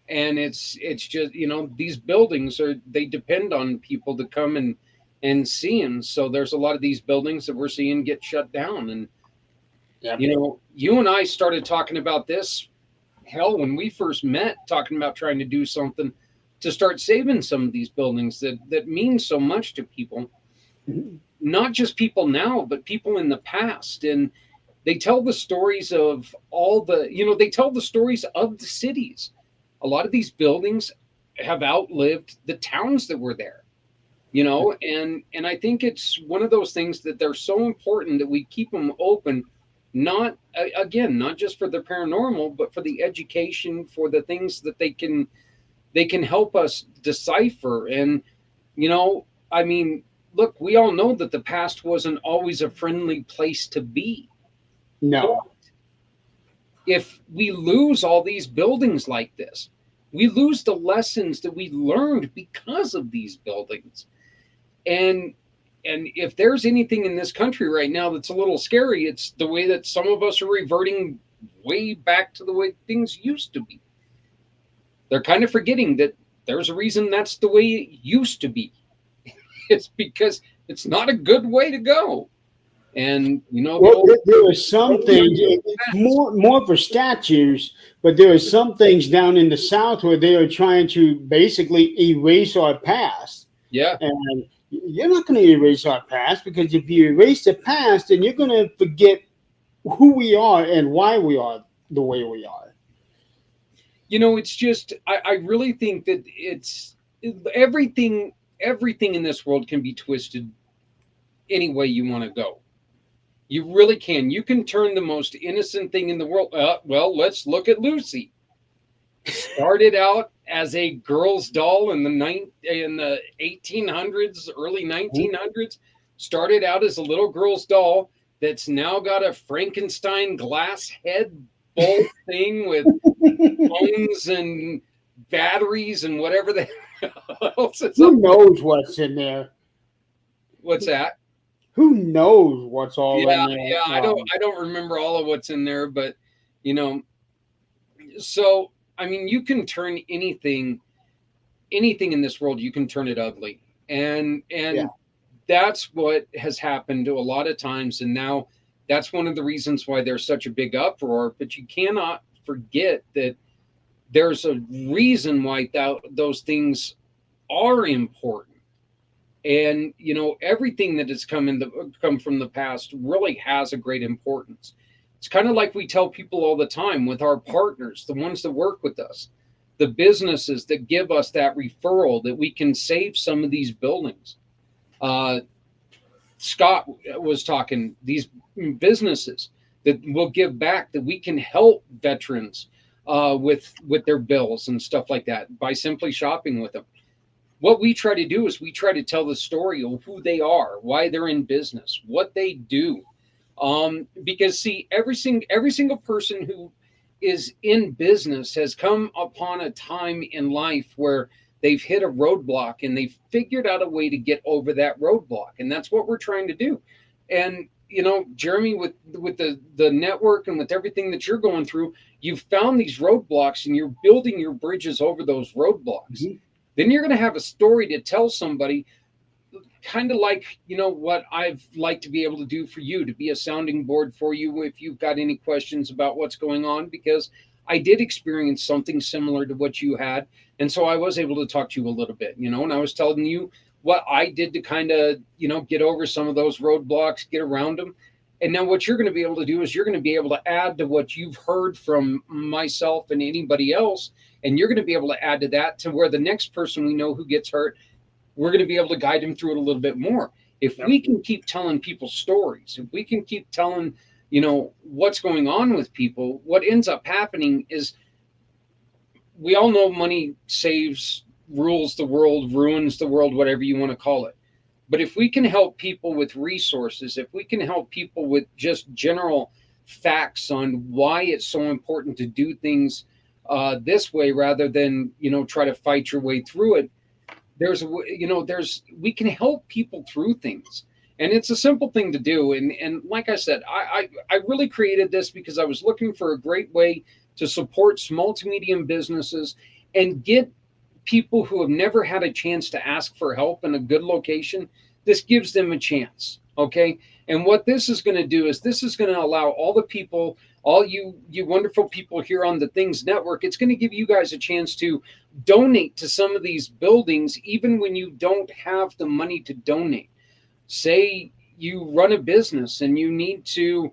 And it's just, these buildings they depend on people to come and see them. So there's a lot of these buildings that we're seeing get shut down. And Yeah. you and I started talking about this, hell, when we first met, talking about trying to do something to start saving some of these buildings that mean so much to people, not just people now, but people in the past. And they tell the stories of they tell the stories of the cities. A lot of these buildings have outlived the towns that were there, and I think it's one of those things that they're so important that we keep them open, not just for the paranormal, but for the education, for the things that they can help us decipher. And I mean, look, we all know that the past wasn't always a friendly place to be. No. If we lose all these buildings like this, we lose the lessons that we learned because of these buildings. And if there's anything in this country right now that's a little scary, it's the way that some of us are reverting way back to the way things used to be. They're kind of forgetting that there's a reason that's the way it used to be. It's because it's not a good way to go. And Well, there are some things. It's more for statues, but there are some things down in the South where they are trying to basically erase our past. yeah, And you're not going to erase our past, because if you erase the past, then you're going to forget who we are and why we are the way we are. It's just I really think that it's everything. Everything in this world can be twisted any way you want to go. You really can. You can turn the most innocent thing in the world. Well, let's look at Lucy. Started out as a girl's doll in the 1800s, early 1900s. Started out as a little girl's doll that's now got a Frankenstein glass head bowl thing with phones and batteries and whatever the hell else is up Who there. knows what's in there? What's that? Who knows what's all in Yeah, there? yeah. I don't remember all of what's in there, but you know, so I mean, you can turn anything in this world, you can turn it ugly, Yeah, and that's what has happened to a lot of times, and now that's one of the reasons why there's such a big uproar. But you cannot forget that there's a reason why those things are important. And everything that has come from the past really has a great importance. It's kind of like we tell people all the time with our partners, the ones that work with us, the businesses that give us that referral, that we can save some of these buildings. uh, Scott was talking, these businesses that will give back, that we can help veterans with their bills and stuff like that by simply shopping with them. What we try to do is we try to tell the story of who they are, why they're in business, what they do. Because see, every single person who is in business has come upon a time in life where they've hit a roadblock and they've figured out a way to get over that roadblock, and that's what we're trying to do. And Jeremy, with the network and with everything that you're going through, you've found these roadblocks and you're building your bridges over those roadblocks. mhm. Then you're going to have a story to tell somebody, kind of like what I've like to be able to do for you, to be a sounding board for you if you've got any questions about what's going on, because I did experience something similar to what you had, and so I was able to talk to you a little bit, and I was telling you what I did to kind of get over some of those roadblocks, get around them. And now what you're going to be able to do is you're going to be able to add to what you've heard from myself and anybody else, and you're going to be able to add to that, to where the next person we know who gets hurt, we're going to be able to guide them through it a little bit more. If Yep. we can keep telling people stories, if we can keep telling, what's going on with people, what ends up happening is, we all know money saves, rules the world, ruins the world, whatever you want to call it. But if we can help people with resources, if we can help people with just general facts on why it's so important to do things this way, rather than try to fight your way through it, there's we can help people through things. And it's a simple thing to do. And like I said, I really created this because I was looking for a great way to support small to medium businesses and get people who have never had a chance to ask for help in a good location. This gives them a chance. Okay. And what this is going to do is this is going to allow all the people, all you wonderful people here on the Things Network, it's going to give you guys a chance to donate to some of these buildings, even when you don't have the money to donate. Say you run a business and you need to,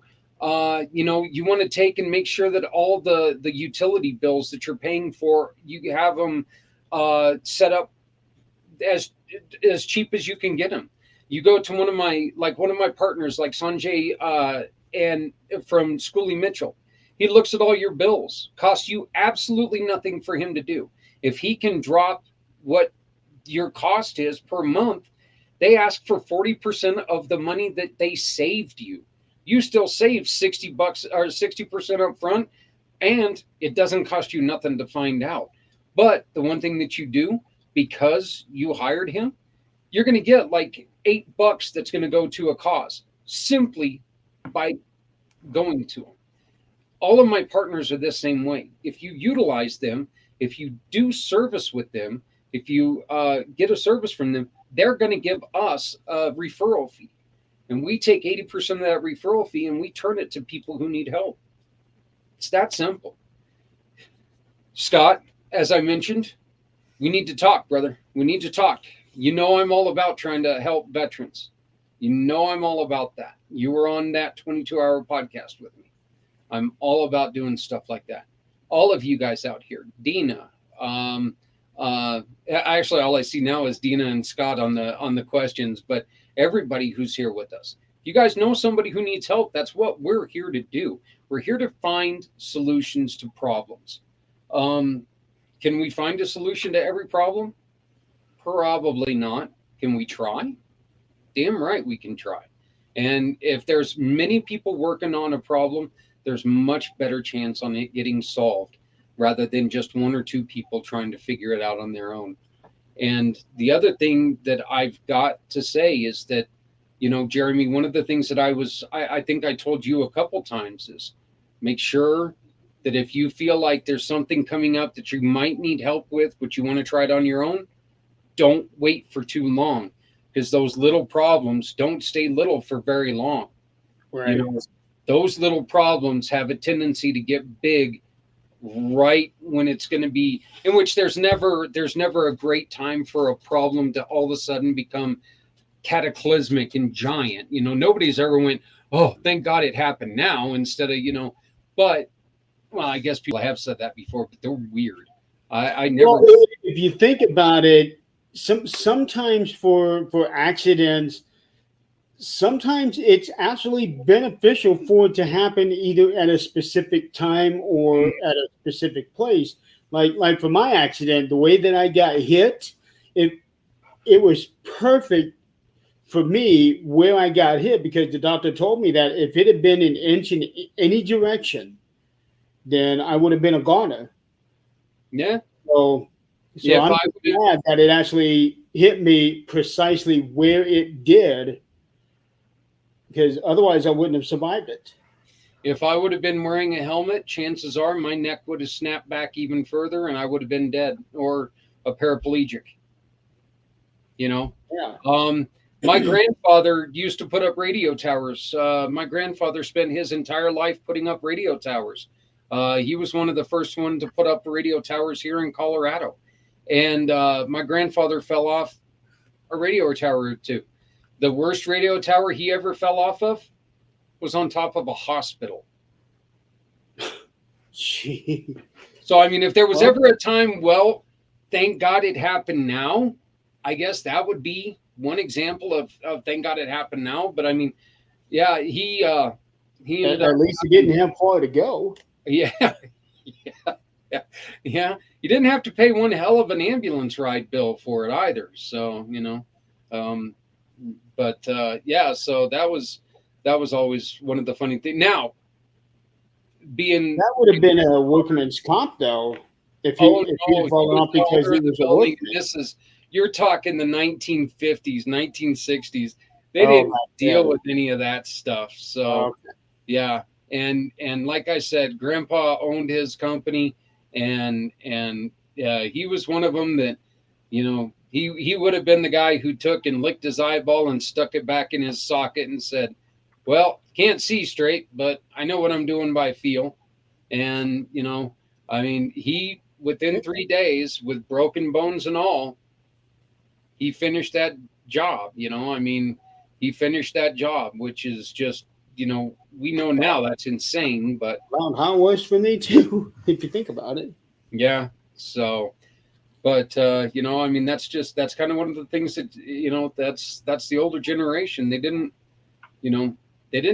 you want to take and make sure that all the utility bills that you're paying for, you have them set up as as cheap as you can get them. You go to one of my partners, like Sanjay, and from Schoolie Mitchell. He looks at all your bills. Costs you absolutely nothing for him to do. If he can drop what your cost is per month, they ask for 40% of the money that they saved you. You still save $60 or 60% up front, and it doesn't cost you nothing to find out. But the one thing that you do, because you hired him, you're going to get like $8 that's going to go to a cause, simply by going to them. All of my partners are the same way. If you utilize them, if you do service with them, if you get a service from them, they're going to give us a referral fee. And we take 80% of that referral fee and we turn it to people who need help. It's that simple. Scott, as I mentioned, we need to talk, brother. We need to talk. I'm all about trying to help veterans. You know I'm all about that. You were on that 22-hour podcast with me. I'm all about doing stuff like that. All of you guys out here, Dina. Um, Actually, all I see now is Dina and Scott on the questions, but everybody who's here with us. If you guys know somebody who needs help, that's what we're here to do. We're here to find solutions to problems. Um, can we find a solution to every problem? Probably not. Can we try? Damn right we can try. And if there's many people working on a problem, there's much better chance on it getting solved rather than just one or two people trying to figure it out on their own. And the other thing that I've got to say is that, Jeremy, one of the things that I think I told you a couple times is make sure that if you feel like there's something coming up that you might need help with, but you want to try it on your own, don't wait for too long, because those little problems don't stay little for very long. Right. Those little problems have a tendency to get big right when it's going to be, in which there's never a great time for a problem to all of a sudden become cataclysmic and giant. Nobody's ever went, oh, thank God it happened now, instead of, but well, I guess people have said that before, but they're weird. I never. Well, if you think about it, sometimes for accidents, sometimes it's actually beneficial for it to happen either at a specific time or at a specific place. Like for my accident, the way that I got hit, it was perfect for me where I got hit, because the doctor told me that if it had been an inch in any direction, then I would have been a goner. Yeah. So Yeah. I'm glad that it actually hit me precisely where it did, because otherwise I wouldn't have survived it. If I would have been wearing a helmet, chances are my neck would have snapped back even further and I would have been dead or a paraplegic. Yeah. My grandfather used to put up radio towers. My grandfather spent his entire life putting up radio towers. He was one of the first ones to put up radio towers here in Colorado. And my grandfather fell off a radio tower or two. The worst radio tower he ever fell off of was on top of a hospital. Gee. So, I mean, if there was ever a time, well, thank God it happened now, I guess that would be one example of thank God it happened now. But I mean, yeah, he ended up, at least he didn't have far to go. yeah, yeah. You didn't have to pay one hell of an ambulance ride bill for it either. So, yeah, so that was always one of the funny things. Now, that would have been a workman's comp, though, if he had fallen off because he was a workman. You're talking the 1950s, 1960s. They didn't deal with any of that stuff. So, yeah. And like I said, Grandpa owned his company, and he was one of them that, he would have been the guy who took and licked his eyeball and stuck it back in his socket and said, well, can't see straight, but I know what I'm doing by feel. And, I mean, he, within 3 days, with broken bones and all, he finished that job. I mean, he finished that job, which is just, we know now that's insane, but how it was for me too, if you think about it. Yeah. So, but I mean, that's kind of one of the things that, that's the older generation. They didn't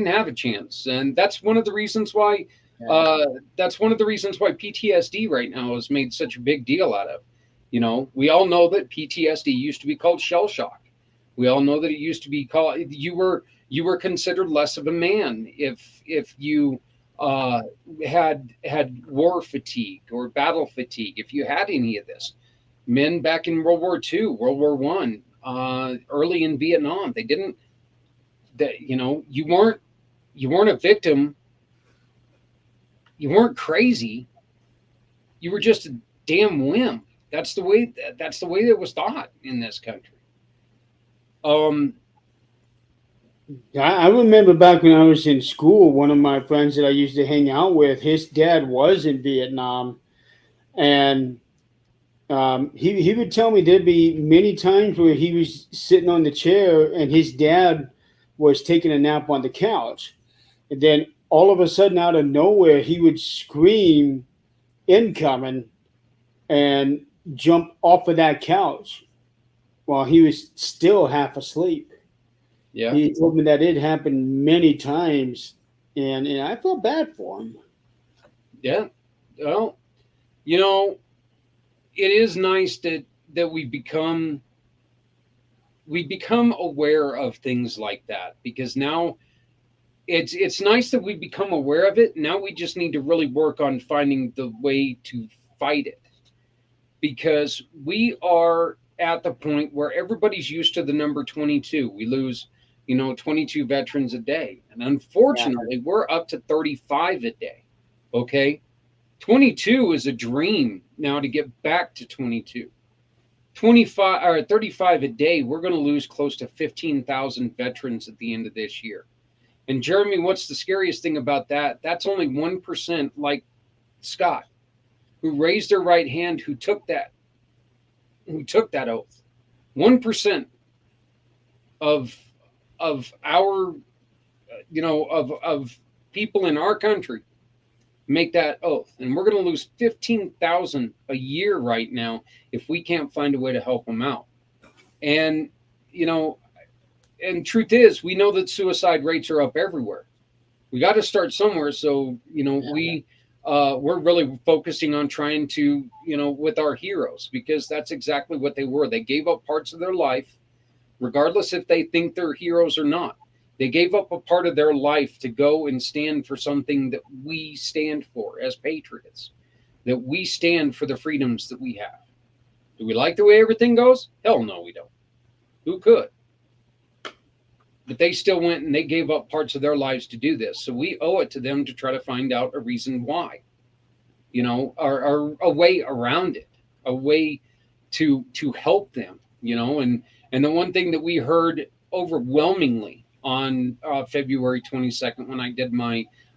have a chance. And that's one of the reasons why, PTSD right now is made such a big deal out of. We all know that PTSD used to be called shell shock. We all know that it used to be called, you were considered less of a man if you had war fatigue or battle fatigue, if you had any of this. Men back in World War II, World War I, early in Vietnam, they didn't, you weren't a victim. You weren't crazy. You were just a damn wimp. That's the way it was thought in this country. I remember back when I was in school, one of my friends that I used to hang out with, his dad was in Vietnam, and he would tell me there'd be many times where he was sitting on the chair and his dad was taking a nap on the couch. And then all of a sudden, out of nowhere, he would scream, incoming, and jump off of that couch while he was still half asleep. Yeah. He told me that it happened many times, and I felt bad for him. Yeah. Well, you know, it is nice that we become aware of things like that, because now it's nice that we become aware of it. Now we just need to really work on finding the way to fight it, because we are at the point where everybody's used to the number 22. We lose, 22 veterans a day. And Yeah. unfortunately, we're up to 35 a day. Okay. 22 is a dream now to get back to 22. 25 or 35 a day, we're going to lose close to 15,000 veterans at the end of this year. And Jeremy, what's the scariest thing about that? That's only 1%, like Scott, who raised their right hand, who took that oath. 1% of our of people in our country make that oath, and we're going to lose 15,000 a year right now if we can't find a way to help them out. And you know, and truth is, we know that suicide rates are up everywhere. We got to start somewhere. So we're really focusing on trying to, with our heroes, because that's exactly what they were. They gave up parts of their life, regardless if they think they're heroes or not. They gave up a part of their life to go and stand for something that we stand for as patriots, that we stand for the freedoms that we have. Do we like the way everything goes? Hell no, we don't. Who could? But they still went and they gave up parts of their lives to do this. So we owe it to them to try to find out a reason why, or a way around it, a way to help them, and the one thing that we heard overwhelmingly on February 22nd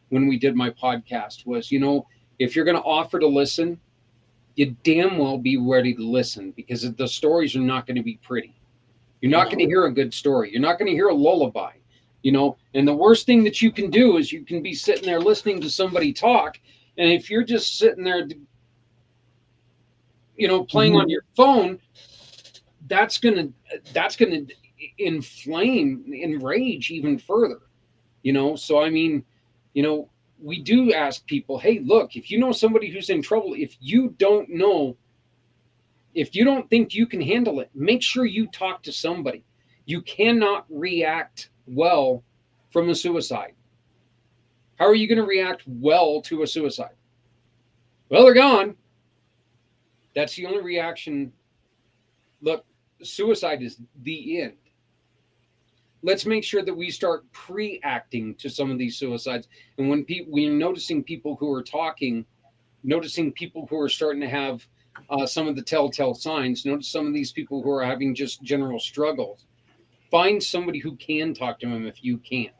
when we did my podcast was, if you're going to offer to listen, you damn well be ready to listen, because the stories are not going to be pretty. You're not going to hear a good story. You're not going to hear a lullaby, And the worst thing that you can do is you can be sitting there listening to somebody talk, and if you're just sitting there, playing on your phone, that's gonna enrage even further. So I mean, we do ask people, hey, look, if you know somebody who's in trouble, if you don't think you can handle it, make sure you talk to somebody. You cannot react well from a suicide. How are you going to react well to a suicide? Well, they're gone. That's the only reaction. Look, suicide is the end. Let's make sure that we start pre-acting to some of these suicides. And when we're noticing people who are talking, noticing people who are starting to have some of the telltale signs, notice some of these people who are having just general struggles, find somebody who can talk to them if you can't.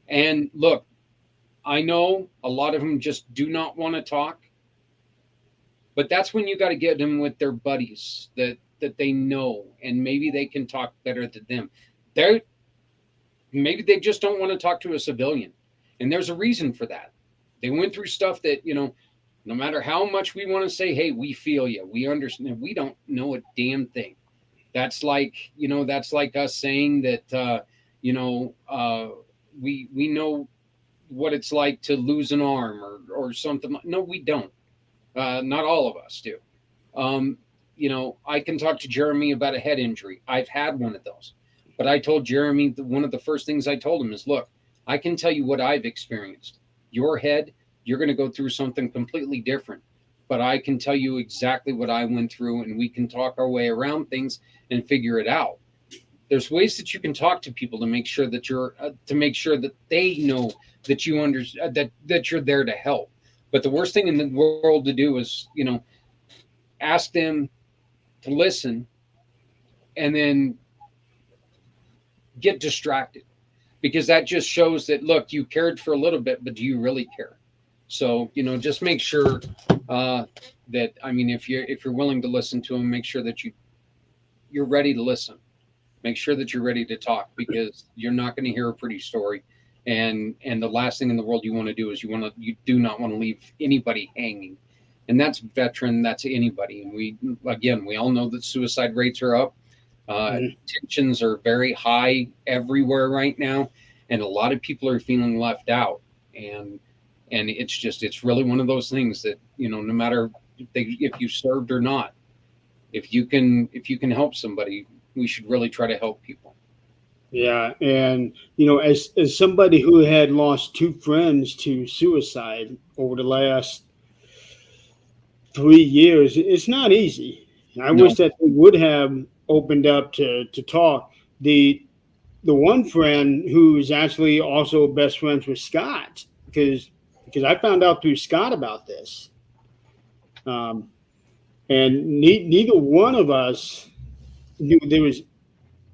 And look, I know a lot of them just do not want to talk, but that's when you got to get them with their buddies that they know, and maybe they can talk better than them. Maybe they just don't want to talk to a civilian, and there's a reason for that. They went through stuff that, no matter how much we want to say, hey, we feel you, we understand, we don't know a damn thing. That's like us saying that, we know what it's like to lose an arm or something. No, we don't. Not all of us do. I can talk to Jeremy about a head injury. I've had one of those. But I told Jeremy that one of the first things I told him is, look, I can tell you what I've experienced. Your head, you're going to go through something completely different. But I can tell you exactly what I went through, and we can talk our way around things and figure it out. There's ways that you can talk to people to make sure that they know that you understand, that you're there to help. But the worst thing in the world to do is, ask them to listen and then get distracted, because that just shows that, look, you cared for a little bit, but do you really care? So, just make sure that, I mean, if you're willing to listen to them, make sure that you're ready to listen. make sure that you're ready to talk, because you're not going to hear a pretty story. And the last thing in the world you want to do is you do not want to leave anybody hanging. And that's veteran, that's anybody. And we all know that suicide rates are up. Mhm. Tensions are very high everywhere right now, and a lot of people are feeling left out. And it's really one of those things that, no matter if you served or not, if you can help somebody, we should really try to help people. Yeah, and as somebody who had lost two friends to suicide over the last 3 years, it's not easy. I No. wish that they would have opened up to talk. The one friend who's actually also best friends with Scott, because I found out through Scott about this, um, and neither one of us knew there was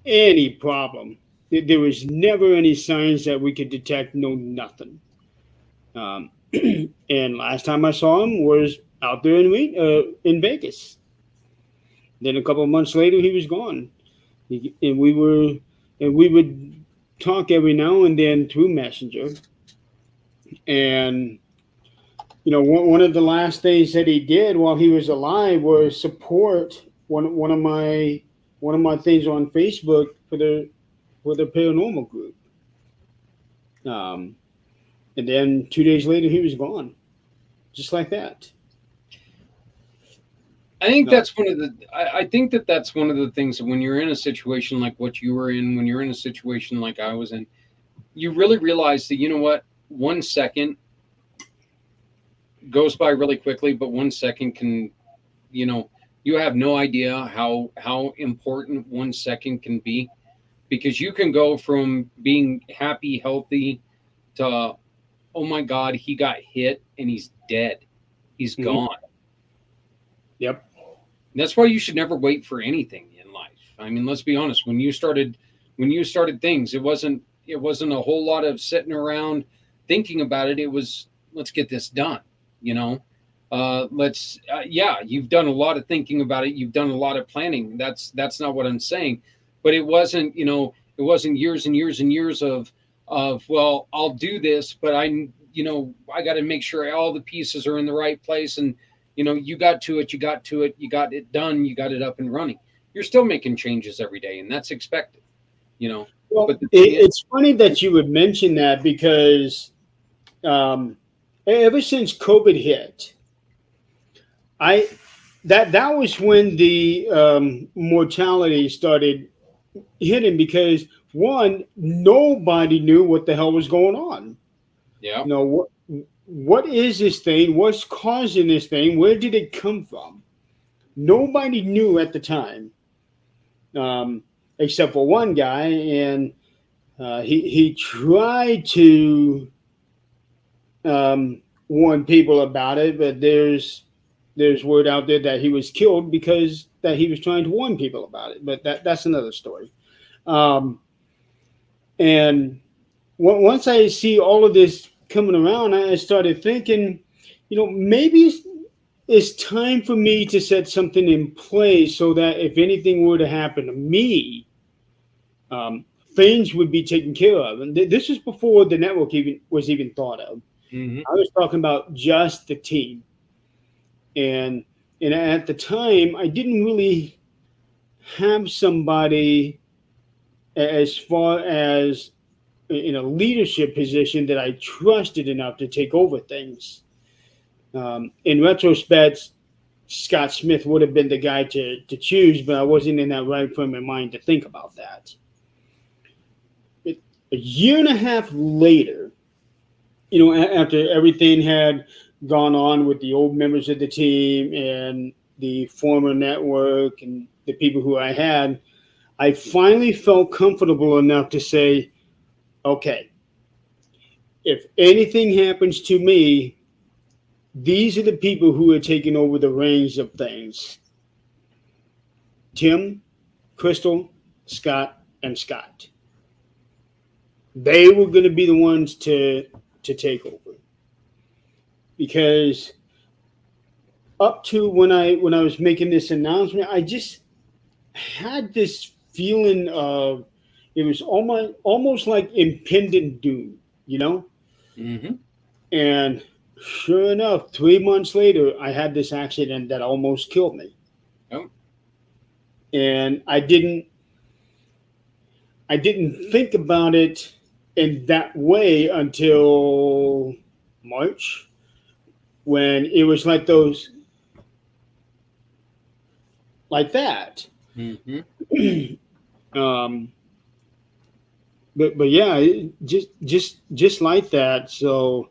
any problem. There was never any signs that we could detect. No, nothing. Um, and last time I saw him was out there in Vegas. Then a couple of months later, he was gone. And we would talk every now and then through Messenger. And one of the last things that he did while he was alive was support one of my things on Facebook for the paranormal group. Um, and then 2 days later, he was gone, just like that. Uh, I think that that's one of the things that when you're in a situation like what you were in, when you're in a situation like I was in, you really realize that, 1 second goes by really quickly, but 1 second can, you know, you have no idea how important 1 second can be, because you can go from being happy, healthy, to, oh my God, he got hit and he's dead. He's mhm. gone. Yep. That's why you should never wait for anything in life. I mean, let's be honest. When you started things, it wasn't a whole lot of sitting around thinking about it. It was, let's get this done. You know, let's yeah. You've done a lot of thinking about it. You've done a lot of planning. That's not what I'm saying, but it wasn't years and years and years of, well, I'll do this, but I got to make sure all the pieces are in the right place. And you you got it done, you got it up and running. You're still making changes every day, and that's expected. you know Well, but the thing is, it's funny that you would mention that because um, ever since COVID hit, I that was when the mortality started hitting because one, nobody knew what the hell was going on. yeah, What is this thing? What's causing this thing? Where did it come from? Nobody knew at the time, except for one guy, and he tried to warn people about it, but there's word out there that he was killed because that he was trying to warn people about it. But that's another story. Um, and once I see all of this coming around, I started thinking, maybe it's time for me to set something in place so that if anything were to happen to me, um, things would be taken care of. And this is before the network even thought of. hmm I was talking about just the team, and at the time, I didn't really have somebody as far as in a leadership position that I trusted enough to take over things. In retrospect, Scott Smith would have been the guy to choose, but I wasn't in that right frame of mind to think about that. It, a year and a half later, after everything had gone on with the old members of the team and the former network and the people who I had, I finally felt comfortable enough to say, okay, if anything happens to me, these are the people who are taking over the reins of things: Tim, Crystal, Scott, and Scott. They were going to be the ones to take over because up to when I was making this announcement, I just had this feeling of it was almost like impending doom, you know. Mm-hmm. And sure enough, 3 months later, I had this accident that almost killed me, Oh, and I didn't think about it in that way until March, when it was like those like that. mm-hmm. um, but yeah, just like that. So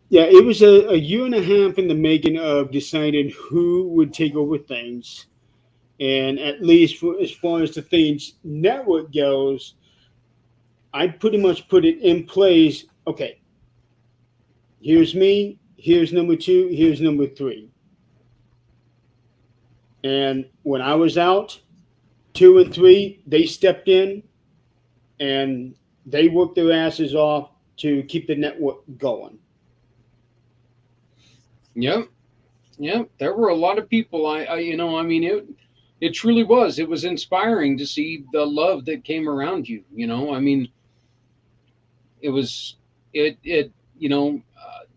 yeah, it was a year and a half in the making of deciding who would take over things, and at least as far as the things network goes, I pretty much put it in place. Okay, here's me. Here's number two. Here's number three. And when I was out, two and three, they stepped in and they worked their asses off to keep the network going. Yep. Yep. There were a lot of people. I mean, it truly was. It was inspiring to see the love that came around you. I mean, it was it.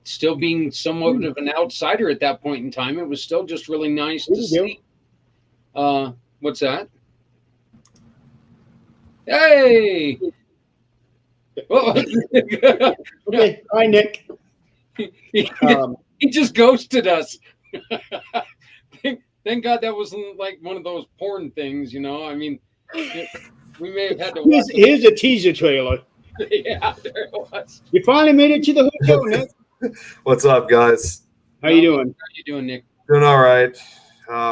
Still being somewhat There of an outsider at that point in time, it was still just really nice to you go. see. What's that? Hey. Oh. Okay, hi Nick. he, Um, he just ghosted us. Thank God that wasn't like one of those porn things. I mean, we may have had to watch here's a teaser trailer. Yeah, there it was. You finally made it to the hotel, Nick. What's up, guys? How you How doing? you doing, Nick? Doing all right.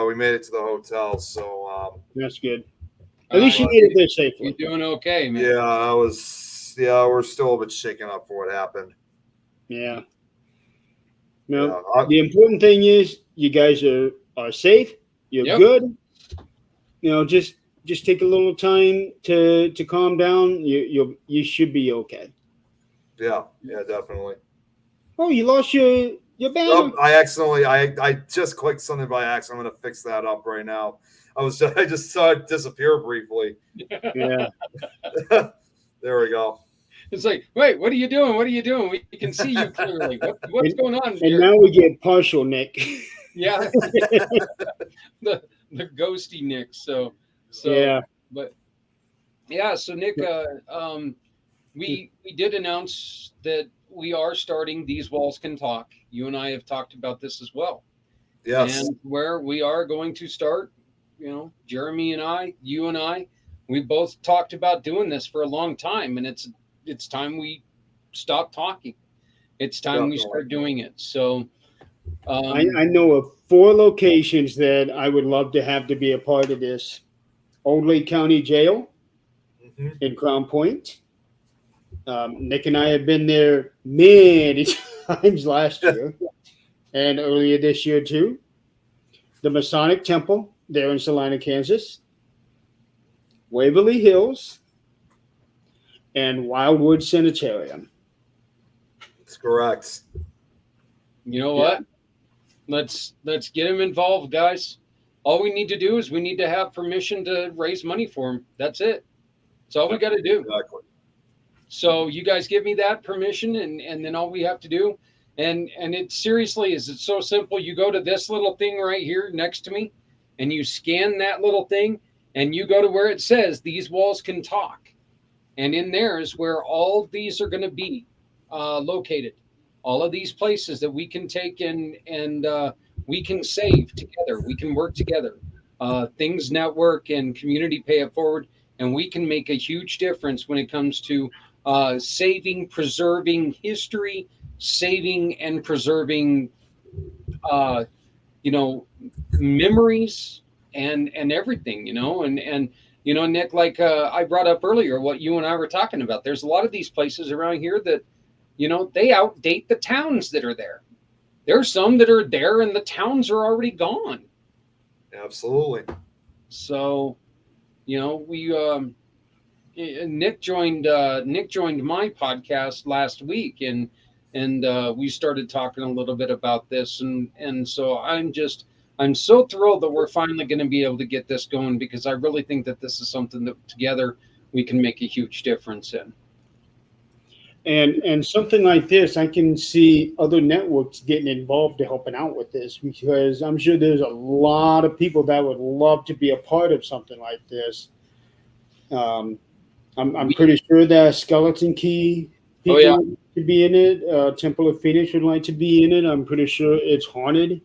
We made it to the hotel, so That's good. At least you Uh, made it there you safely. doing okay, man? yeah, we're still a bit shaken up for what happened. Yeah. Yeah, No, the important thing is you guys are safe. You're Yep. good. Just take a little time to calm down. You should be okay. yeah, definitely. Oh, you lost your banner. I accidentally, I just clicked something by accident. I'm gonna fix that up right now. I just saw it disappear briefly. Yeah. There we go. It's like, wait, what are you doing? What are you doing? We can see you clearly. What's And, going on and here? now we get partial, Nick. Yeah, the ghosty Nick. So, Yeah. but yeah. So Nick, we did announce that we are starting These Walls Can Talk. You and I have talked about this as well, Yes. and where we are going to start. Jeremy and I, you and I, we both talked about doing this for a long time, and it's time we stop talking. It's time we Definitely. start doing it. So, I know of 4 locations that I would love to have to be a part of this. Old Lake County Jail hmm in Crown Point. Nick and I have been there many times last year and earlier this year too. The Masonic Temple there in Salina, Kansas. Waverly Hills and Wildwood Sanitarium. That's correct. you know Yeah. what? Let's get him involved, guys. All we need to do is we need to have permission to raise money for him. That's it. That's all we got to do. Exactly. So you guys give me that permission, and then all we have to do, and it seriously is, it's so simple. You go to this little thing right here next to me, and you scan that little thing, and you go to where it says These Walls Can Talk, and in there is where all of these are going to be located. All of these places that we can take and we can save together. We can work together. Things Network and Community Pay It Forward, and we can make a huge difference when it comes to saving, preserving history, saving and preserving, uh, memories and everything, and Nick, like I brought up earlier, what you and I were talking about. There's a lot of these places around here that, they outdate the towns that are there. There's some that are there and the towns are already gone. Absolutely. So, we Nick joined my podcast last week, and we started talking a little bit about this, and so I'm so thrilled that we're finally going to be able to get this going, because I really think that this is something that together we can make a huge difference in. And something like this, I can see other networks getting involved to helping out with this, because I'm sure there's a lot of people that would love to be a part of something like this. Um, I'm pretty sure that Skeleton Key Oh yeah, people could be in it. Temple of Phoenix would like to be in it. I'm pretty sure it's Haunted.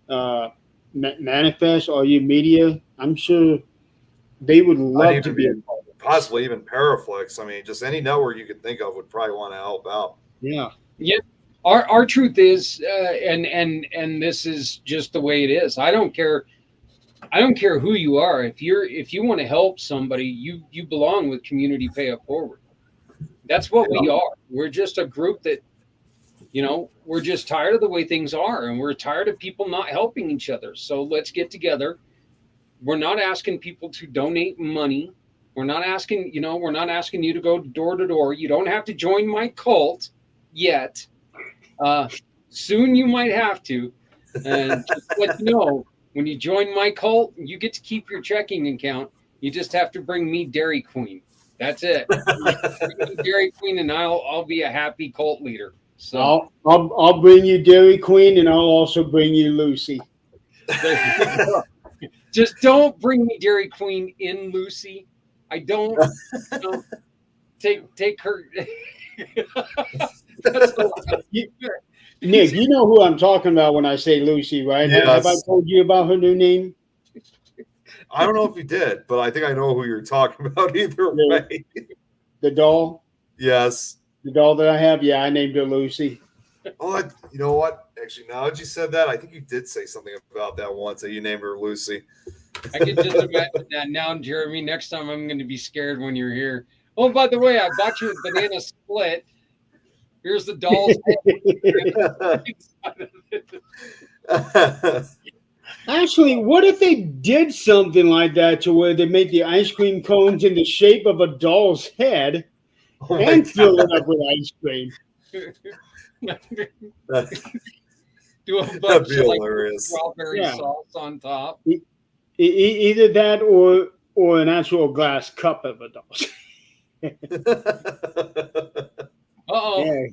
Uh, Manifest, All You Media. I'm sure they would I'd love to even be a be part of this. possibly even Paraflix. I mean, just any network you could think of would probably want to help out. Yeah. yeah. Our truth is, and this is just the way it is. I don't care. I don't care who you are. If you want to help somebody, you belong with Community Pay It Forward. That's what we are. We're just a group that, we're just tired of the way things are, and we're tired of people not helping each other. So let's get together. We're not asking people to donate money. We're not asking you to go door to door. You don't have to join my cult yet. Soon you might have to. And just to let you know, when you join my cult, you get to keep your checking account. You just have to bring me Dairy Queen. That's it. Bring me Dairy Queen, and I'll be a happy cult leader. So I'll bring you Dairy Queen, and I'll also bring you Lucy. just don't bring me Dairy Queen in Lucy. I don't, take her. That's the Nick, you know who I'm talking about when I say Lucy, right? Have I Yes. told you about her new name? I don't know if you did, but I think I know who you're talking about either Yeah. way. The doll? Yes. The doll that I have? Yeah, I named her Lucy. Oh, you know what? Actually, now that you said that, I think you did say something about that once, that you named her Lucy. I can just imagine that now, Jeremy. Next time I'm going to be scared when you're here. Oh, by the way, I bought you a banana split. Here's the doll's head. Actually, what if they did something like that to where they make the ice cream cones in the shape of a doll's head Oh my and fill it God. up with ice cream? Do a That'd bunch be of like hilarious. strawberry Yeah. sauce on top. Either that or an actual glass cup of a doll's. Uh-oh. Yeah.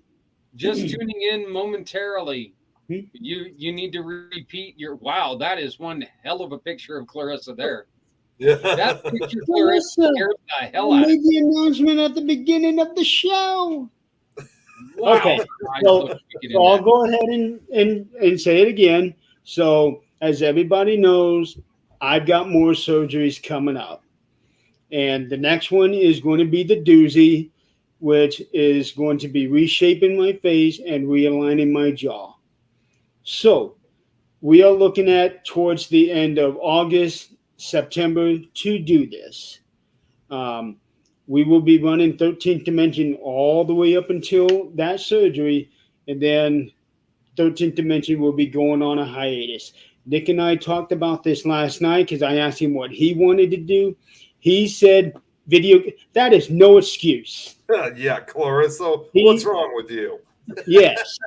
Just tuning in momentarily. Hmm? You need to repeat your wow, that is one hell of a picture of Clarissa there. Yeah. That picture of Clarissa Clarissa, scared the I hell out of me. made the announcement at the beginning of the show. Wow. Okay, Her eyes so, look wicked in so I'll that. go ahead and say it again. So, as everybody knows, I've got more surgeries coming up. And the next one is going to be the doozy, which is going to be reshaping my face and realigning my jaw. So, we are looking at towards the end of August, September to do this. Um, we will be running 13th Dimension all the way up until that surgery, and then 13th Dimension will be going on a hiatus. Nick and I talked about this last night because I asked him what he wanted to do. He said, "Video, that is no excuse." Yeah, Clarissa, He- what's wrong with you? Yes.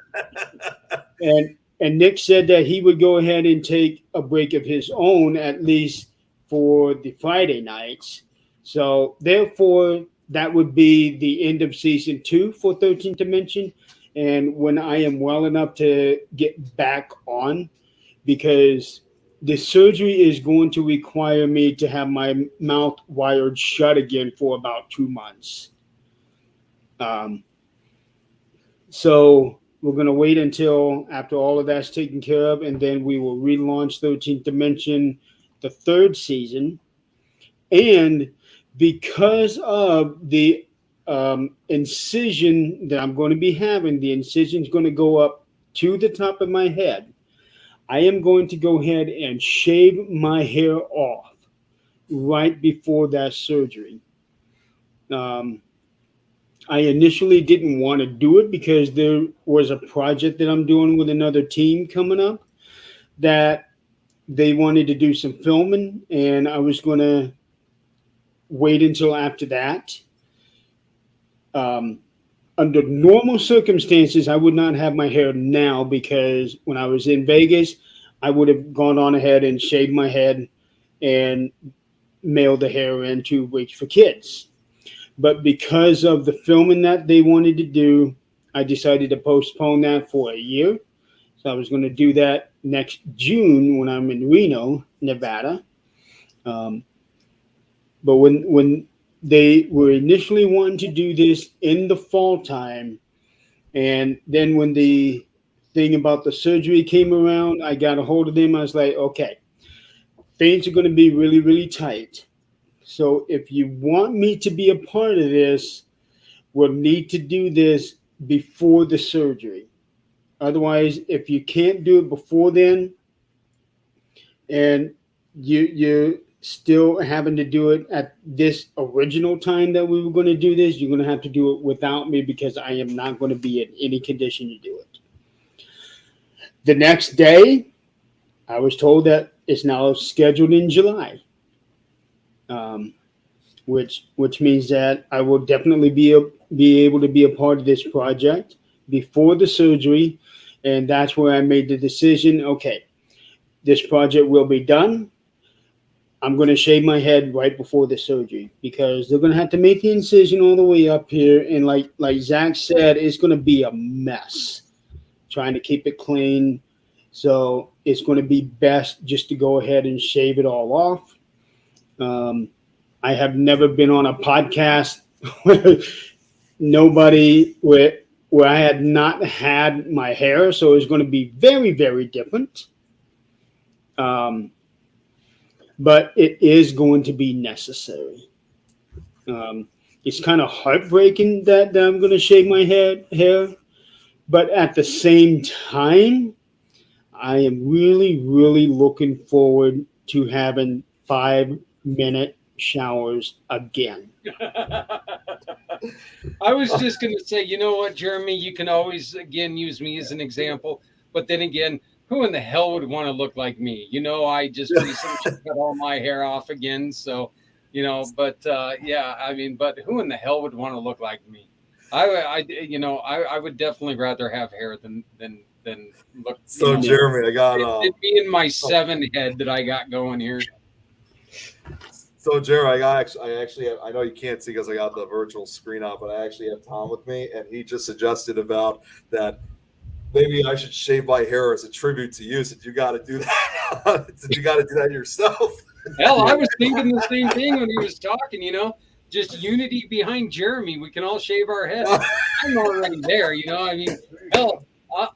And Nick said that he would go ahead and take a break of his own, at least for the Friday nights. So therefore, that would be the end of season 2 for 13th Dimension. And when I am well enough to get back on, because the surgery is going to require me to have my mouth wired shut again for about 2 months. So we're going to wait until after all of that's taken care of, and then we will relaunch 13th Dimension, the 3rd season. And because of the incision that I'm going to be having, the incision is going to go up to the top of my head. I am going to go ahead and shave my hair off right before that surgery. I initially didn't want to do it because there was a project that I'm doing with another team coming up that they wanted to do some filming, and I was going to wait until after that. Under normal circumstances, I would not have my hair now because when I was in Vegas, I would have gone on ahead and shaved my head and mailed the hair in to Reach for Kids. But because of the filming that they wanted to do, I decided to postpone that for a year. So I was going to do that next June when I'm in Reno, Nevada. Um, but when they were initially wanting to do this in the fall time, and then when the thing about the surgery came around, I got a hold of them. I was like, okay, things are going to be really, really tight. So if you want me to be a part of this, we'll need to do this before the surgery. Otherwise, if you can't do it before then, and you're still having to do it at this original time that we were going to do this, you're going to have to do it without me because I am not going to be in any condition to do it. The next day, I was told that it's now scheduled in July, which means that I will definitely be able to be a part of this project before the surgery, and that's where I made the decision. Okay, this project will be done. I'm going to shave my head right before the surgery because they're going to have to make the incision all the way up here, and like Zach said, it's going to be a mess trying to keep it clean. So it's going to be best just to go ahead and shave it all off. I have never been on a podcast where where I had not had my hair, so it's going to be very, very different. But it is going to be necessary. It's kind of heartbreaking that I'm going to shave my hair, but at the same time, I am really, really looking forward to having 5-minute showers again. I was just going to say, you know what, Jeremy, you can always, again, use me as an example. But then again, who in the hell would want to look like me? I just recently cut all my hair off again. So, but yeah, I mean, but who in the hell would want to look like me? I would definitely rather have hair than look. So Jeremy, I got it'd be in my 7 head that I got going here. So Jeremy, I know you can't see because I got the virtual screen up, but I actually have Tom with me, and he just suggested about that. Maybe I should shave my hair as a tribute to you. Since you got to do that. Since you got to do that yourself. Hell, I was thinking the same thing when he was talking. Just unity behind Jeremy. We can all shave our heads. I'm already there. I mean, hell,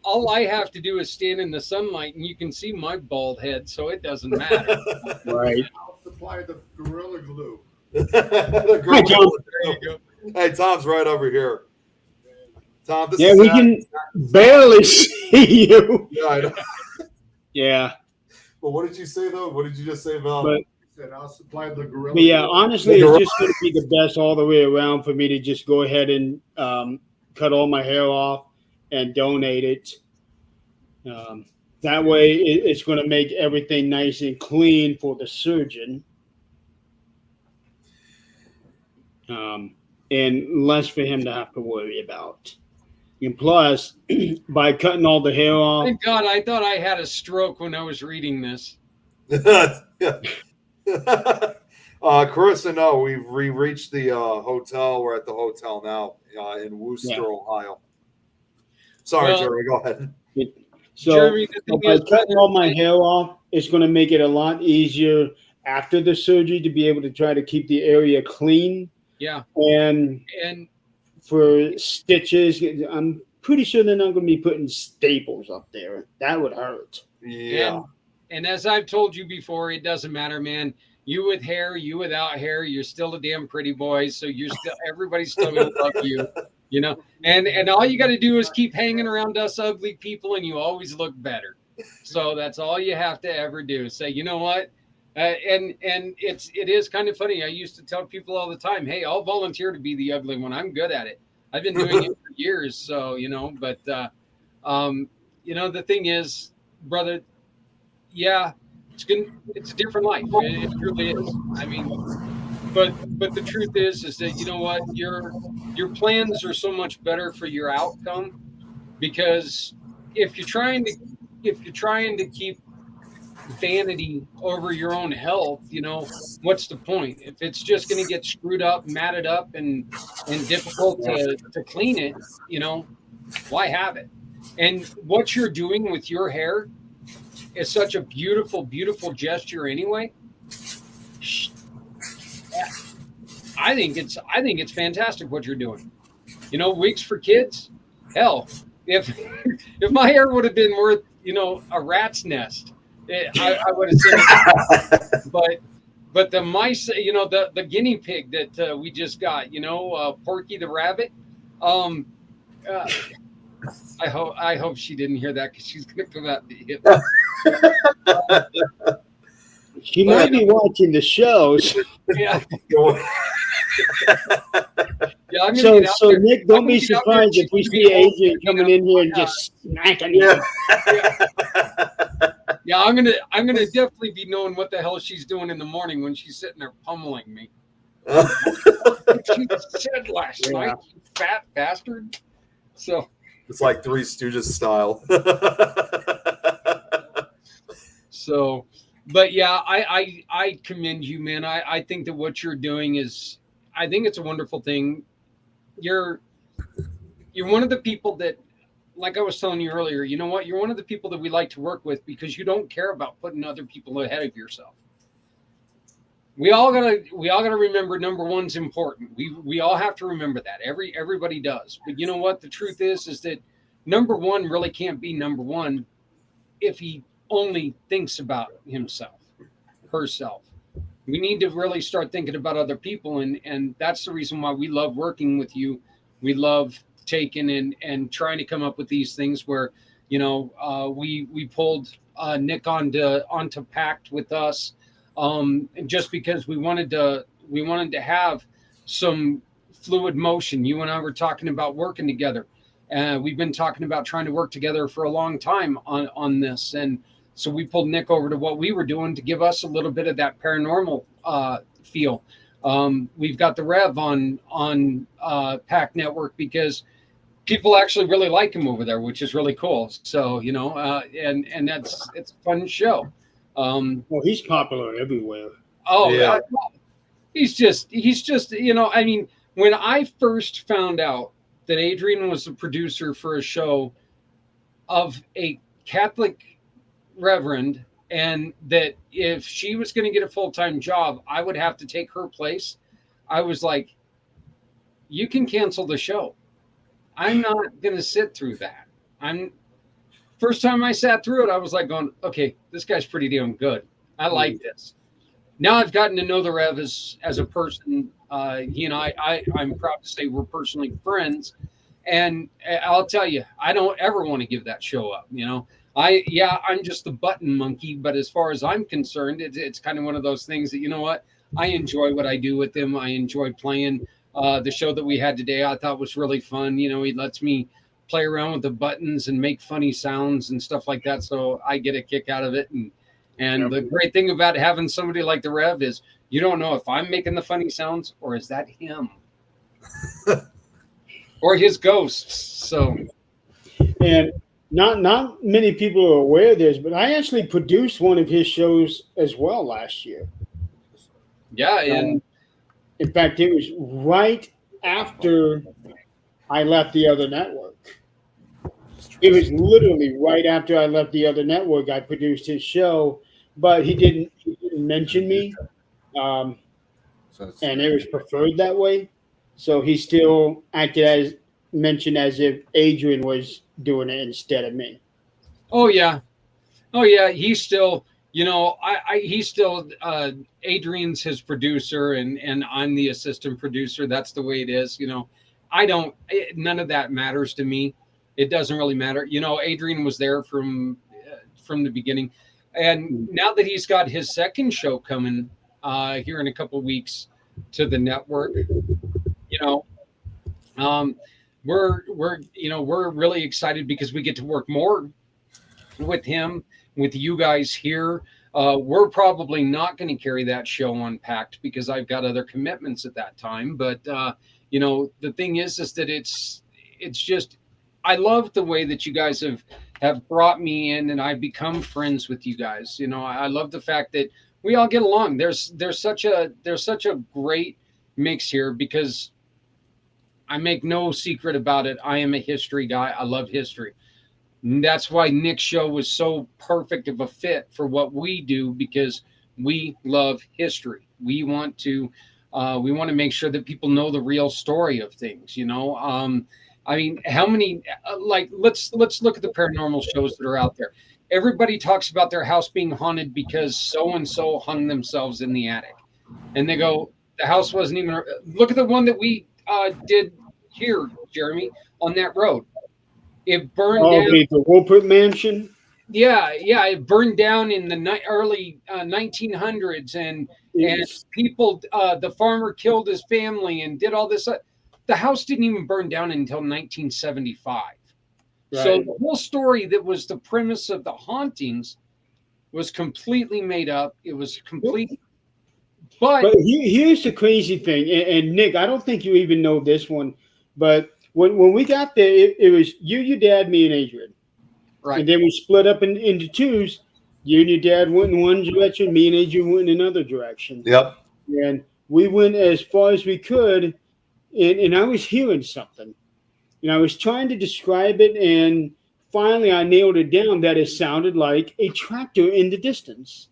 all I have to do is stand in the sunlight, and you can see my bald head, so it doesn't matter. Right. I'll supply the Gorilla Glue. Hi, Tom. There you go. Hey, Tom's right over here. Tom, this Yeah, is we Zach. can barely see you. Yeah, I know. Yeah. But what did you say though? What did you just say about? But, He said, I'll supply the Gorilla but yeah, Glue. honestly, it's just going to be the best all the way around for me to just go ahead and cut all my hair off and donate it. That way, it's going to make everything nice and clean for the surgeon. And less for him to have to worry about. And plus, by cutting all the hair off, Thank God, I thought I had a stroke when I was reading this. Carissa, no, we've reached the hotel. We're at the hotel now in Worcester, Ohio. Sorry, Well, Jeremy, go ahead. so Jeremy, the thing by is, cutting all my hair off, it's going to make it a lot easier after the surgery to be able to try to keep the area clean. Yeah. And for stitches, I'm pretty sure they're not going to be putting staples up there. That would hurt. Yeah. And as I've told you before, it doesn't matter, man. You with hair, you without hair, you're still a damn pretty boy. So everybody's still gonna love you, And all you got to do is keep hanging around us ugly people, and you always look better. So that's all you have to ever do. Say, you know what? And it is kind of funny. I used to tell people all the time, hey, I'll volunteer to be the ugly one. I'm good at it. I've been doing it for years. So, but, the thing is, brother, yeah, it's a different life. It really is. I mean, but the truth is that, you know what, your plans are so much better for your outcome, because if you're trying to keep vanity over your own health, what's the point? If it's just going to get screwed up, matted up, and difficult to clean it, why have it? And what you're doing with your hair is such a beautiful, beautiful gesture anyway. I think it's fantastic what you're doing. Wigs for kids. Hell, if my hair would have been worth a rat's nest, I would have said it. But the mice, the guinea pig that we just got, Porky the rabbit. I hope she didn't hear that because she's gonna come out and hit me. She might be watching the shows. Yeah. Yeah, I'm So there. Nick, don't be surprised if we see Adrian coming in here and just smacking you. Yeah, I'm gonna definitely be knowing what the hell she's doing in the morning when she's sitting there pummeling me. She said last night, you fat bastard. So it's like Three Stooges style. So, but yeah, I commend you, man. I think that what you're doing I think it's a wonderful thing. You're one of the people that, like I was telling you earlier, you know what? You're one of the people that we like to work with because you don't care about putting other people ahead of yourself. We all gotta remember number one's important. We all have to remember that. Everybody does. But you know what? The truth is that number one really can't be number one if he only thinks about himself, herself. We need to really start thinking about other people, and that's the reason why we love working with you. We love taking and trying to come up with these things where, we pulled Nick onto Pact with us, just because we wanted to have some fluid motion. You and I were talking about working together. We've been talking about trying to work together for a long time on this, and so we pulled Nick over to what we were doing to give us a little bit of that paranormal feel. We've got the Rev on Pack Network because people actually really like him over there, which is really cool. So and it's a fun show. Well, he's popular everywhere. Oh yeah, he's just I mean, when I first found out that Adrian was the producer for a show of a Catholic reverend, and that if she was going to get a full-time job, I would have to take her place, I was like, you can cancel the show. I'm not going to sit through that. First time I sat through it, I was like going, okay, this guy's pretty damn good. I like this. Now I've gotten to know the Rev as a person. He and I'm proud to say we're personally friends. And I'll tell you, I don't ever want to give that show up. I'm just the button monkey, but as far as I'm concerned, it's kind of one of those things that, I enjoy what I do with him. I enjoy playing. The show that we had today, I thought was really fun. He lets me play around with the buttons and make funny sounds and stuff like that. So I get a kick out of it. And the great thing about having somebody like the Rev is you don't know if I'm making the funny sounds or is that him or his ghosts. So, and not many people are aware of this, but I actually produced one of his shows as well last year. Yeah, and in fact, it was right after I left the other network. It was literally right after I left the other network. I produced his show, but he didn't mention me, and it was preferred that way. So he still mentioned as if Adrian was doing it instead of me. Oh yeah, he's still. He's still Adrian's his producer, and I'm the assistant producer. That's the way it is. None of that matters to me. It doesn't really matter. Adrian was there from the beginning, and now that he's got his second show coming here in a couple of weeks to the network, we're really excited because we get to work more with him, with you guys here. We're probably not going to carry that show on Pact because I've got other commitments at that time. But the thing is that I love the way that you guys have brought me in, and I've become friends with you guys. You know, I love the fact that we all get along. There's such a great mix here because I make no secret about it. I am a history guy. I love history. And that's why Nick's show was so perfect of a fit for what we do because we love history. We want to make sure that people know the real story of things. I mean, how many like let's look at the paranormal shows that are out there. Everybody talks about their house being haunted because so and so hung themselves in the attic, and they go, the house wasn't even. Look at the one that we did here, Jeremy, on that road. It burned Oh, down. the Wolpert Mansion. Yeah, yeah, it burned down in the early 1900s, and It's, people, the farmer killed his family and did all this. The house didn't even burn down until 1975. So right. the whole story that was the premise of the hauntings was completely made up. It was complete, but But here's the crazy thing, and Nick, I don't think you even know this one, but when we got there, it was you, your dad, me, and Adrian. right, And then we split up into twos. You and your dad went in one direction, me and Adrian went in another direction. Yep. And we went as far as we could, and I was hearing something. And I was trying to describe it, and finally I nailed it down that it sounded like a tractor in the distance.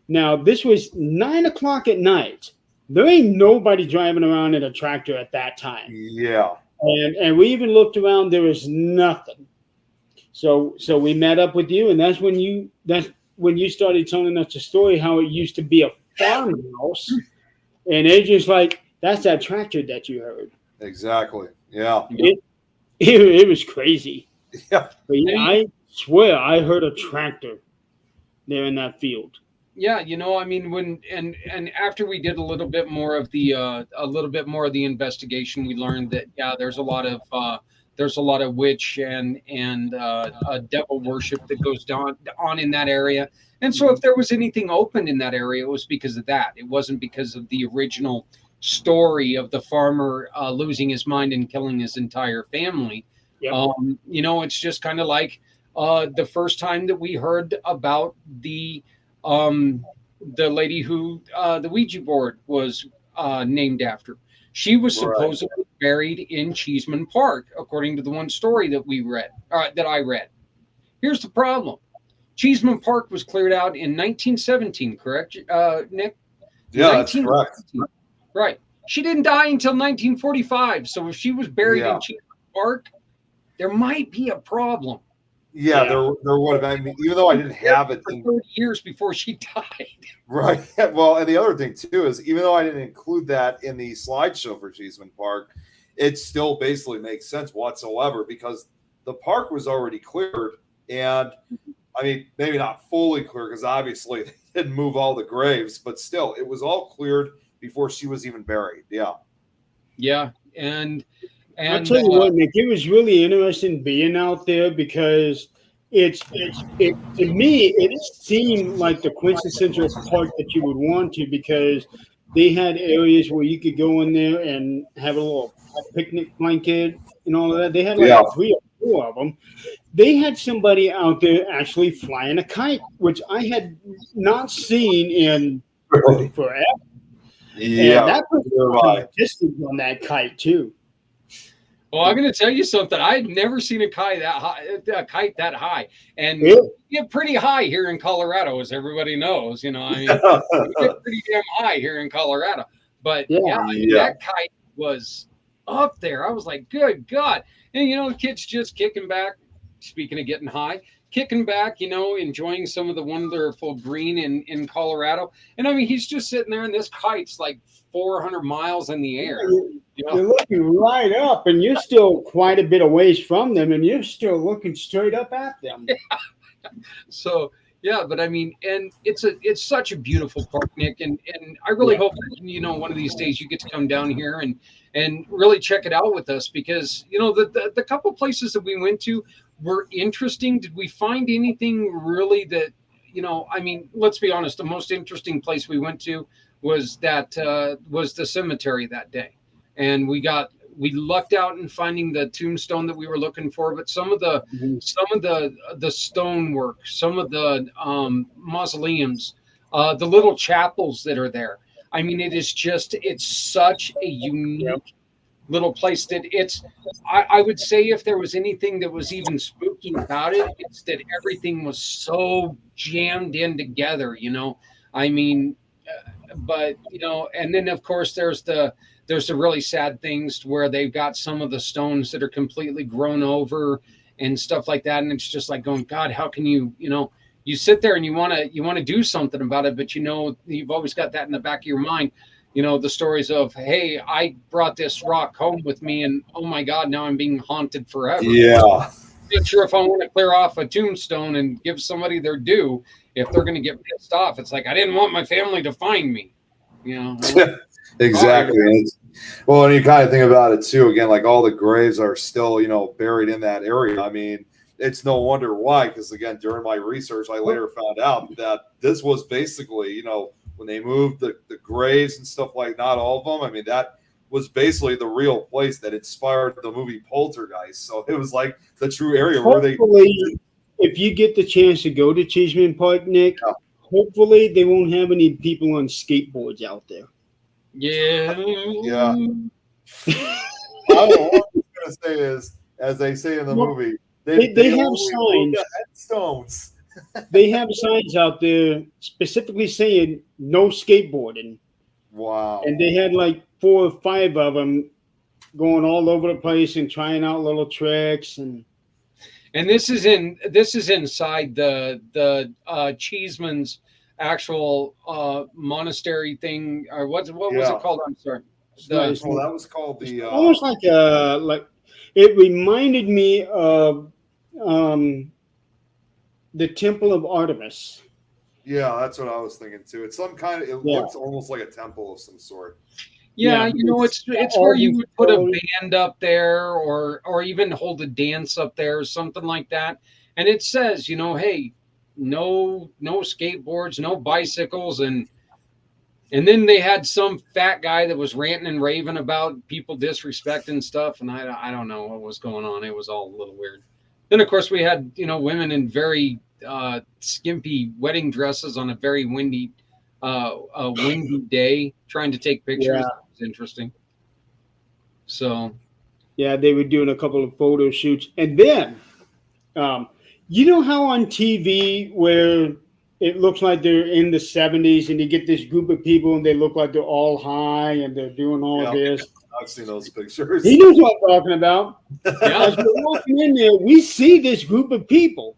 Now, this was 9 o'clock at night. There ain't nobody driving around in a tractor at that time. Yeah. And we even looked around, there was nothing. So we met up with you, and that's when you started telling us the story how it used to be a farmhouse, and it's just like that's that tractor that you heard. Exactly. Yeah. It was crazy. Yeah. But yeah, I swear I heard a tractor there in that field. yeah, I mean, when and after we did a little bit more of the investigation, we learned that yeah, there's a lot of witch and devil worship that goes on in that area. And so if there was anything open in that area, it was because of that. It wasn't because of the original story of the farmer losing his mind and killing his entire family. Yep. It's just kind of like the first time that we heard about um, the lady who the Ouija board was named after. She was Right. supposedly buried in Cheeseman Park, according to the one story that I read. Here's the problem: Cheeseman Park was cleared out in 1917, correct, Nick? Yeah, that's correct. 1917. Right. She didn't die until 1945. So if she was buried Yeah. in Cheeseman Park, there might be a problem. Yeah, Yeah. there would have been, I mean, even though I didn't have it For in 30 years before she died. right. Well, and the other thing too is even though I didn't include that in the slideshow for Cheeseman Park, it still basically makes sense whatsoever because the park was already cleared, and I mean maybe not fully clear because obviously they didn't move all the graves, but still it was all cleared before she was even buried. Yeah. Yeah. And I'll tell you what, Nick, it was really interesting being out there because it to me it seemed like the quintessential park that you would want to because they had areas where you could go in there and have a picnic blanket and all of that. They had like Yeah. 3 or 4 of them. They had somebody out there actually flying a kite, which I had not seen in forever. Yeah. And that was you're right. distance on that kite too. well, I'm going to tell you something. I'd never seen a kite that high, and Really? we get pretty high here in Colorado, as everybody knows. I mean, we get pretty damn high here in Colorado. But Yeah. I mean, Yeah. that kite was up there. I was like, good God. And, the kid's just kicking back, speaking of getting high, kicking back, enjoying some of the wonderful green in Colorado. And I mean, he's just sitting there and this kite's like 400 miles in the air. You're looking right up, and you're still quite a bit away from them, and you're still looking straight up at them. So yeah, but I mean, and it's such a beautiful park, Nick, and I really hope that, one of these days you get to come down here and really check it out with us because the couple places that we went to were interesting. Did we find anything really that I mean, let's be honest, the most interesting place we went to was the cemetery that day, and we got we lucked out in finding the tombstone that we were looking for, but some of the stonework, some of the mausoleums, the little chapels that are there. I mean, it's such a unique little place that I would say if there was anything that was even spooky about it, it's that everything was so jammed in together, I mean, but and then of course there's the really sad things where they've got some of the stones that are completely grown over and stuff like that, and it's just like going, God, how can you sit there and you want to do something about it, but you've always got that in the back of your mind, the stories of, hey, I brought this rock home with me and oh my God, now I'm being haunted forever. Yeah. I'm not sure if I want to clear off a tombstone and give somebody their due if they're going to get pissed off. It's like, I didn't want my family to find me, Exactly. Well, and you kind of think about it too, again, like all the graves are still, buried in that area. I mean, it's no wonder why, because again, during my research, I later found out that this was basically, when they moved the graves and stuff, like, not all of them. I mean, that was basically the real place that inspired the movie Poltergeist. So it was like the true area where if you get the chance to go to Cheeseman Park, Nick, hopefully they won't have any people on skateboards out there. Yeah. I don't know what I was going to say is, as they say in the movie, they have signs. Headstones. They have signs out there specifically saying no skateboarding. Wow. And they had like 4 or 5 of them going all over the place and trying out little tricks. And this is inside the Cheeseman's actual monastery thing, or what was it called? I'm sorry. That was called the almost like it reminded me of the Temple of Artemis. Yeah, that's what I was thinking too. It's some kind of, it looks almost like a temple of some sort. Yeah, it's where you would put a band up there or even hold a dance up there or something like that. And it says, hey, no skateboards, no bicycles, and then they had some fat guy that was ranting and raving about people disrespecting stuff, and I don't know what was going on. It was all a little weird. Then of course we had women in very skimpy wedding dresses on a very windy day trying to take pictures. Yeah. That was interesting. So yeah, they were doing a couple of photo shoots, and then how on TV where it looks like they're in the 70s and you get this group of people and they look like they're all high and they're doing all this. I've seen those pictures. He knows what I'm talking about. As we're walking in there, we see this group of people.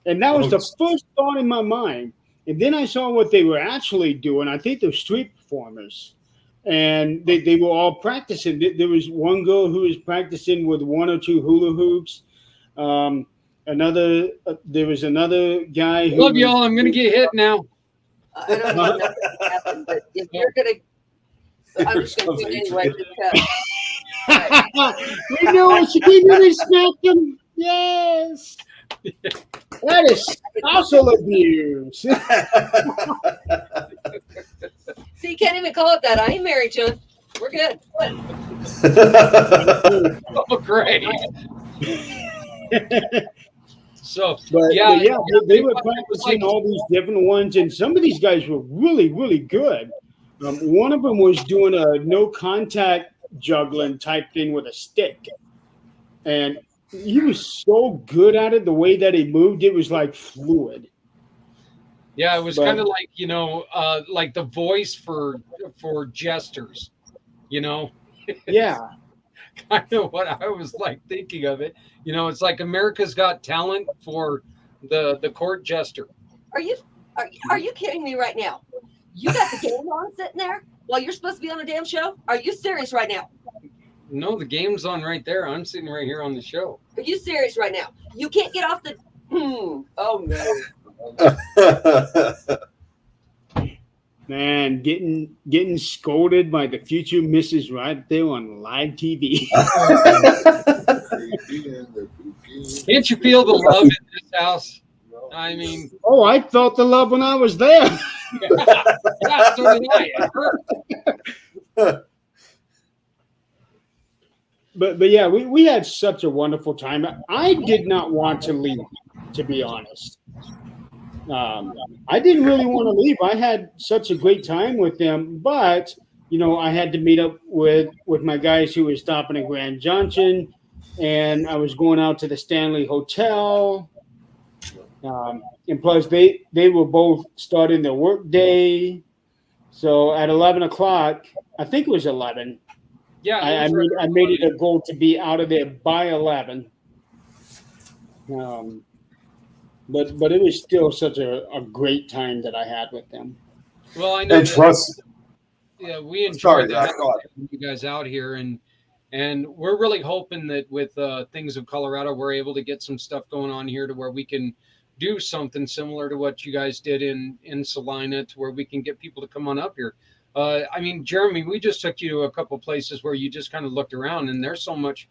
And that was the first thought in my mind. And then I saw what they were actually doing. I think they're street performers. And they were all practicing. There was one girl who was practicing with 1 or 2 hula hoops. There was another guy who love y'all. I'm gonna get hit now. I don't know nothing happened, but if you're gonna, I'm just gonna do it anyway because we know what you did when you smacked him. Yes. That is spousal abuse. see, you can't even call it that. I ain't married to him. We're good. Oh, great. So, they were practicing all these different ones, and some of these guys were really, really good. One of them was doing a no contact juggling type thing with a stick, and he was so good at it. The way that he moved, it was like fluid. Yeah, it was kind of like like the voice for jesters, Yeah. Kind of what I was like thinking of it. It's like America's Got Talent for the court jester. Are you kidding me right now? You got the game on sitting there while you're supposed to be on a damn show? Are you serious right now? No, the game's on right there. I'm sitting right here on the show. Are you serious right now? You can't get off the. Oh no. Man, getting scolded by the future missus right there on live TV. Can't you feel the love in this house? I mean, I felt the love when I was there. Yeah, so did I. It hurt. but yeah, we had such a wonderful time. I did not want to leave, to be honest. I didn't really want to leave. I had such a great time with them, but I had to meet up with my guys who were stopping in Grand Junction, and I was going out to the Stanley Hotel. And plus, they were both starting their work day. So at 11 o'clock, I think it was 11. Yeah, I made it a goal to be out of there by 11. But it was still such a great time that I had with them. Well, I know. And trust. Yeah, we Sorry, enjoyed Zach, go ahead. having you guys out here, and we're really hoping that with things of Colorado, we're able to get some stuff going on here to where we can do something similar to what you guys did in Salina, to where we can get people to come on up here. I mean, Jeremy, we just took you to a couple places where you just kind of looked around, and there's so much.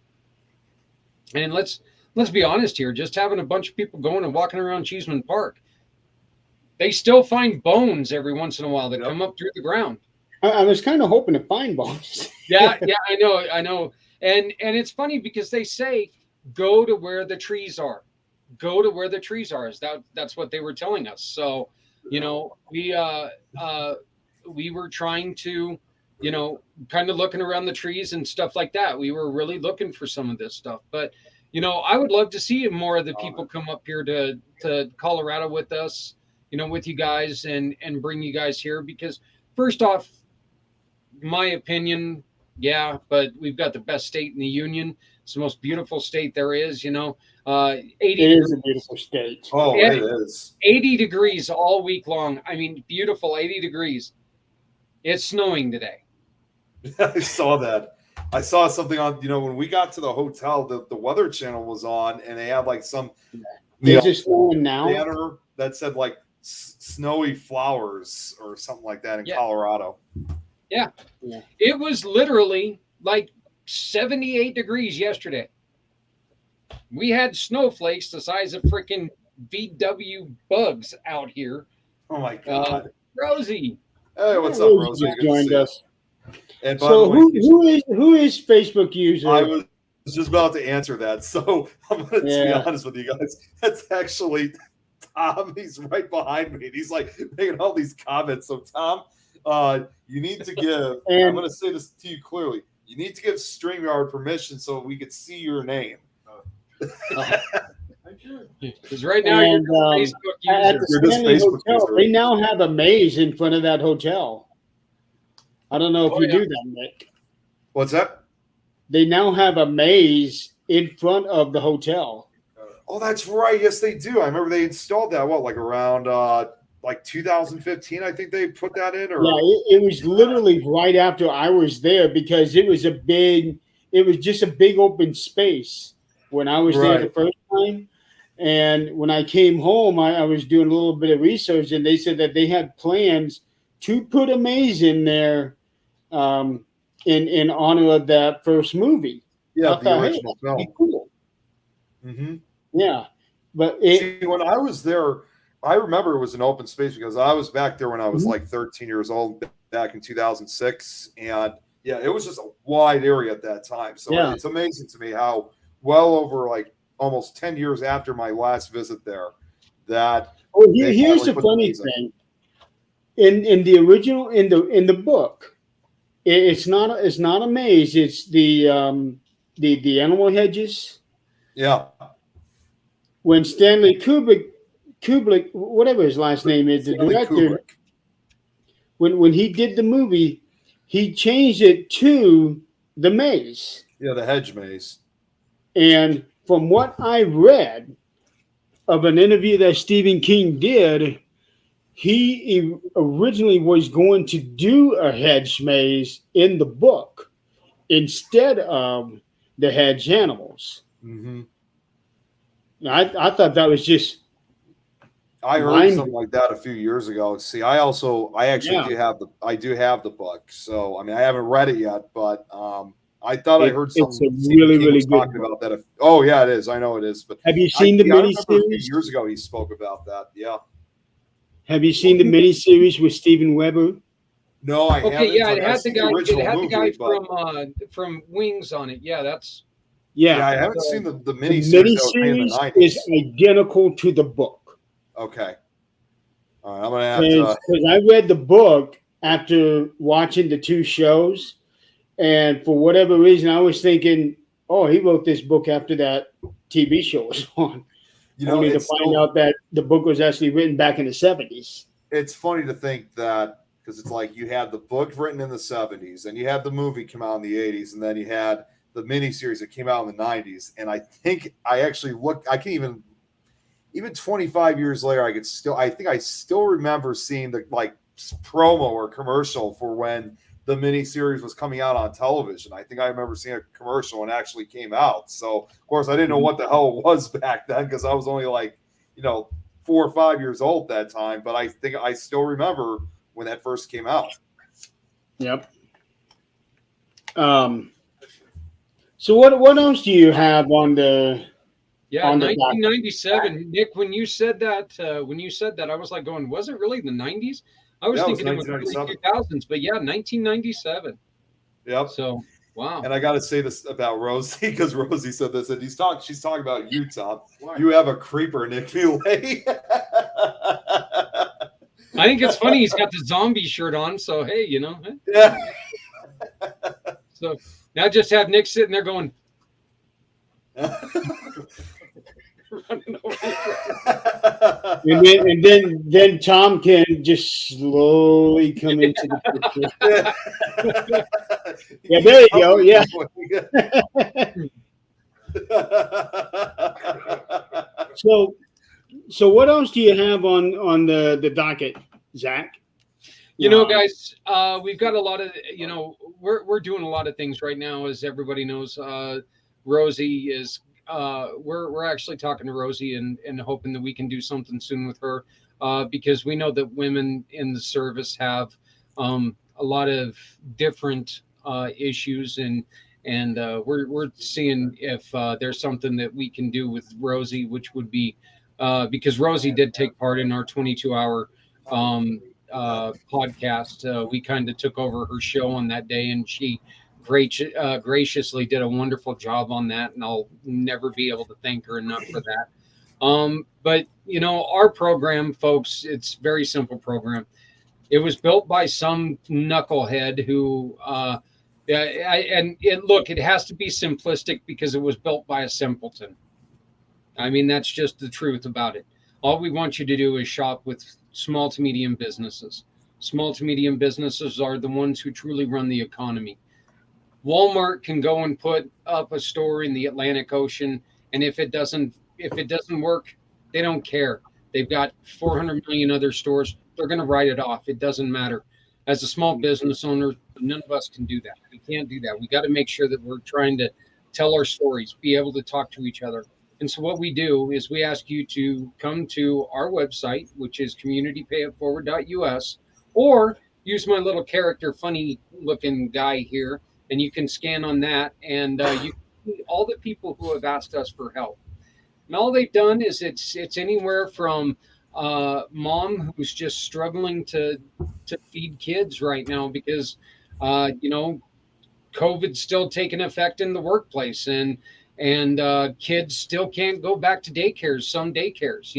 And let's be honest here, just having a bunch of people going and walking around Cheeseman Park, they still find bones every once in a while that come up through the ground. I was kind of hoping to find bones. Yeah, I know. And it's funny because they say, go to where the trees are. Go to where the trees are. That's what they were telling us. So, we were trying to, kind of looking around the trees and stuff like that. We were really looking for some of this stuff. But, I would love to see more of the people come up here to Colorado with us, with you guys and bring you guys here. Because first off, my opinion, yeah, but we've got the best state in the union. It's the most beautiful state there is, 80 It is a beautiful state. Oh, it is. 80 degrees all week long. I mean, beautiful 80 degrees. It's snowing today. I saw that. I saw something on, when we got to the hotel, the Weather Channel was on, and they had like some Is it snowing now? banner that said like snowy flowers or something like that in Colorado. Yeah. It was literally like 78 degrees yesterday. We had snowflakes the size of freaking VW bugs out here. Oh my God. Rosie. Hey, what's up, Rosie? Just joined us. And by So the way, who is Facebook user? I was just about to answer that. So I'm going to be honest with you guys. That's actually Tom. He's right behind me. And he's like making all these comments. So Tom, you need to give, I'm going to say this to you clearly. You need to give StreamYard permission so we could see your name. Because right now you're Facebook at user. the Stanley Hotel, they now have a maze in front of that hotel. I don't know if you do that, Nick. What's that? They now have a maze in front of the hotel. Oh, that's right. Yes, they do. I remember they installed that. What, like around like 2015? I think they put that in. Or yeah, it was literally right after I was there because it was just a big open space when I was there the first time. And when I came home, I was doing a little bit of research, and they said that they had plans to put a maze in there in honor of that first movie. Yeah, the original film. That'd be cool. Mm-hmm. Yeah, but see, when I was there, I remember it was an open space because I was back there when I was like 13 years old back in 2006, and yeah, it was just a wide area at that time. So it's amazing to me how well over like almost 10 years after my last visit there, that. Oh, here's the funny thing. In the original, in the book, it's not a maze. It's the animal hedges. Yeah. When Stanley Kubrick, whatever his last name is, the director, when he did the movie, he changed it to the maze. Yeah, the hedge maze. And from what I read of an interview that Stephen King did, he originally was going to do a hedge maze in the book instead of the hedge animals. Mm-hmm. I thought that was just. I heard something like that a few years ago. See, I actually do have the book. So I mean, I haven't read it yet, but I thought I heard something. It's a really good talking about that. Oh yeah, it is. I know it is. But have you seen the miniseries? A few years ago, he spoke about that. Yeah. Have you seen the miniseries with Steven Weber? No, I Okay, haven't. yeah, Like, it I've had the seen guy. It original had the guy movie, but from Wings on it. Yeah, that's yeah, I Yeah, haven't uh, seen the the miniseries that was made in the miniseries is 90s. identical to the book. Okay. All right, I'm gonna have Because to. I read the book after watching the two shows, and for whatever reason, I was thinking, oh, he wrote this book after that TV show was on, You know, only to it's find so out that the book was actually written back in the 70s. it's funny to think that because it's like you had the book written in the 70s, and you had the movie come out in the 80s, and then you had the miniseries that came out in the 90s. And I think I actually look. I can even 25 years later, I think I still remember seeing the like promo or commercial for when the miniseries was coming out on television. I think I remember seeing a commercial when it actually came out. So of course I didn't know what the hell it was back then because I was only like, 4 or 5 years old at that time. But I think I still remember when that first came out. Yep. Um, so what else do you have on the yeah, on the docket? 1997. Nick, when you said that, I was like going, was it really the 90s? I was Yeah, it was thinking it was early 1997. 2000s, but yeah, 1997. Yep. So wow. And I got to say this about Rosie because Rosie said this, and she's talking about you, Tom. Why? You have a creeper, Nick Muley. I think it's funny he's got the zombie shirt on, so hey, Yeah. So now just have Nick sitting there going, running over. And then Tom can just slowly come into the picture. Yeah, there you go. Yeah. So what else do you have on the docket, Zach? Guys, we've got a lot of, we're doing a lot of things right now, as everybody knows. Rosie is, we're actually talking to Rosie and hoping that we can do something soon with her, because we know that women in the service have a lot of different issues, and we're seeing if there's something that we can do with Rosie, which would be because Rosie did take part in our 22-hour podcast. We kind of took over her show on that day, and she graciously did a wonderful job on that, and I'll never be able to thank her enough for that. But our program, folks, it's a very simple program. It was built by some knucklehead who look, it has to be simplistic because it was built by a simpleton. I mean, that's just the truth about it. All we want you to do is shop with small to medium businesses. Small to medium businesses are the ones who truly run the economy. Walmart can go and put up a store in the Atlantic Ocean, and if it doesn't work, they don't care. They've got 400 million other stores. They're going to write it off. It doesn't matter. As a small business owner, none of us can do that. We can't do that. We got to make sure that we're trying to tell our stories, be able to talk to each other. And so what we do is we ask you to come to our website, which is communitypayitforward.us, or use my little character, funny looking guy here, and you can scan on that, and you can see all the people who have asked us for help. And all they've done is it's anywhere from mom who's just struggling to feed kids right now because COVID's still taking effect in the workplace, and kids still can't go back to daycares. Some daycares,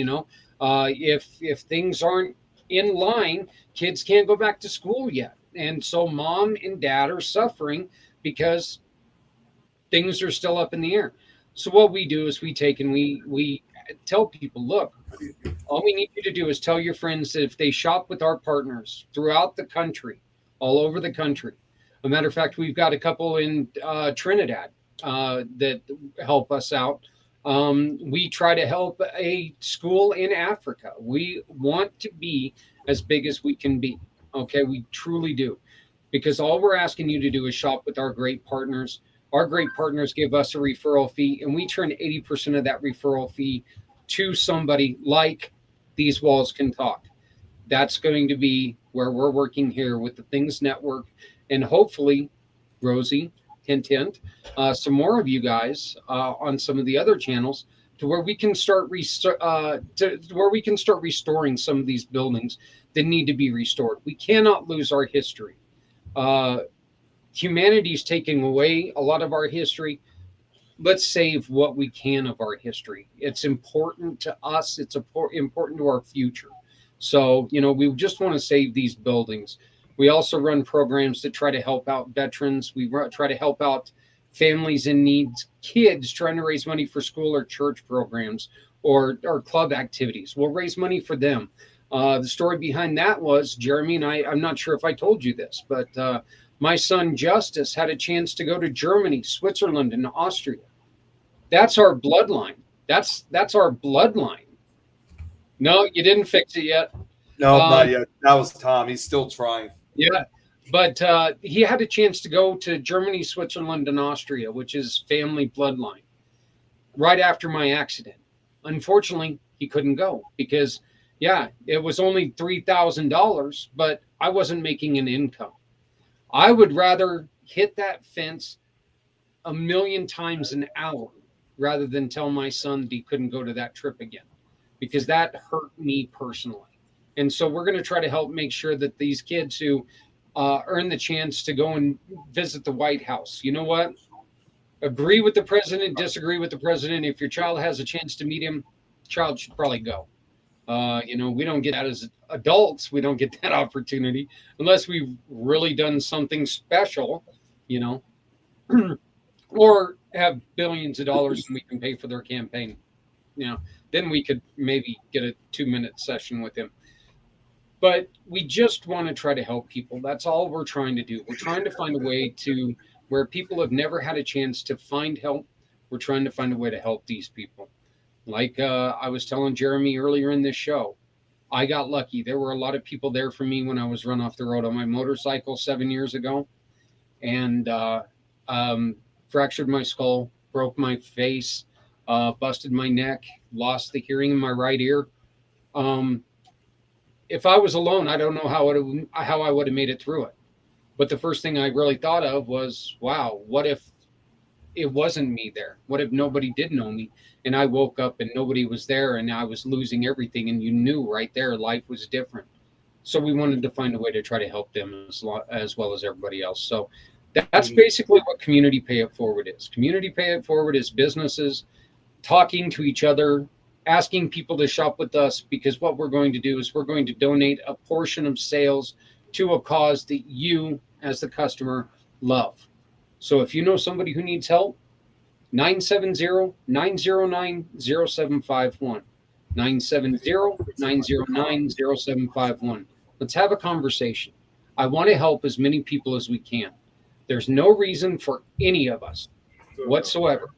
if things aren't in line, kids can't go back to school yet, and so mom and dad are suffering because things are still up in the air. So what we do is we take and we tell people, look, all we need you to do is tell your friends that if they shop with our partners throughout the country, all over the country. As a matter of fact, we've got a couple in Trinidad that help us out. We try to help a school in Africa. We want to be as big as we can be. Okay, we truly do. Because all we're asking you to do is shop with our great partners. Our great partners give us a referral fee, and we turn 80% of that referral fee to somebody like These Walls Can Talk. That's going to be where we're working here with the Things Network, and hopefully, Rosie, hint, hint, some more of you guys on some of the other channels, to where we can start restoring some of these buildings that need to be restored. We cannot lose our history. Humanity's taking away a lot of our history. Let's save what we can of our history. It's important to us. It's important to our future. So, we just want to save these buildings. We also run programs to try to help out veterans. We try to help out families in need, kids trying to raise money for school or church programs or club activities. We'll raise money for them. The story behind that was Jeremy and I'm not sure if I told you this, but my son Justice had a chance to go to Germany, Switzerland, and Austria. That's our bloodline. That's our bloodline. No, you didn't fix it yet. No, not yet. That was Tom. He's still trying. Yeah, but he had a chance to go to Germany, Switzerland, and Austria, which is family bloodline, right after my accident. Unfortunately, he couldn't go because, it was only $3,000, but I wasn't making an income. I would rather hit that fence 1,000,000 times an hour rather than tell my son that he couldn't go to that trip again, because that hurt me personally. And so we're going to try to help make sure that these kids who earn the chance to go and visit the White House, you know what? Agree with the president, disagree with the president. If your child has a chance to meet him, child should probably go. We don't get that as adults. We don't get that opportunity unless we've really done something special, or have billions of dollars and we can pay for their campaign. Then we could maybe get a 2-minute session with him. But we just want to try to help people. That's all we're trying to do. We're trying to find a way to where people have never had a chance to find help. We're trying to find a way to help these people. Like I was telling Jeremy earlier in this show, I got lucky. There were a lot of people there for me when I was run off the road on my motorcycle 7 years ago, and fractured my skull, broke my face, busted my neck, lost the hearing in my right ear. If I was alone, I don't know how I would have made it through it. But the first thing I really thought of was, wow, what if it wasn't me there? What if nobody did know me and I woke up and nobody was there and I was losing everything, and you knew right there life was different. So we wanted to find a way to try to help them as well as everybody else. So that's basically what Community Pay It Forward is. Community Pay It Forward is businesses talking to each other, asking people to shop with us, because what we're going to do is we're going to donate a portion of sales to a cause that you, as the customer, love. So if you know somebody who needs help, 970-909-0751. 970-909-0751. Let's have a conversation. I want to help as many people as we can. There's no reason for any of us whatsoever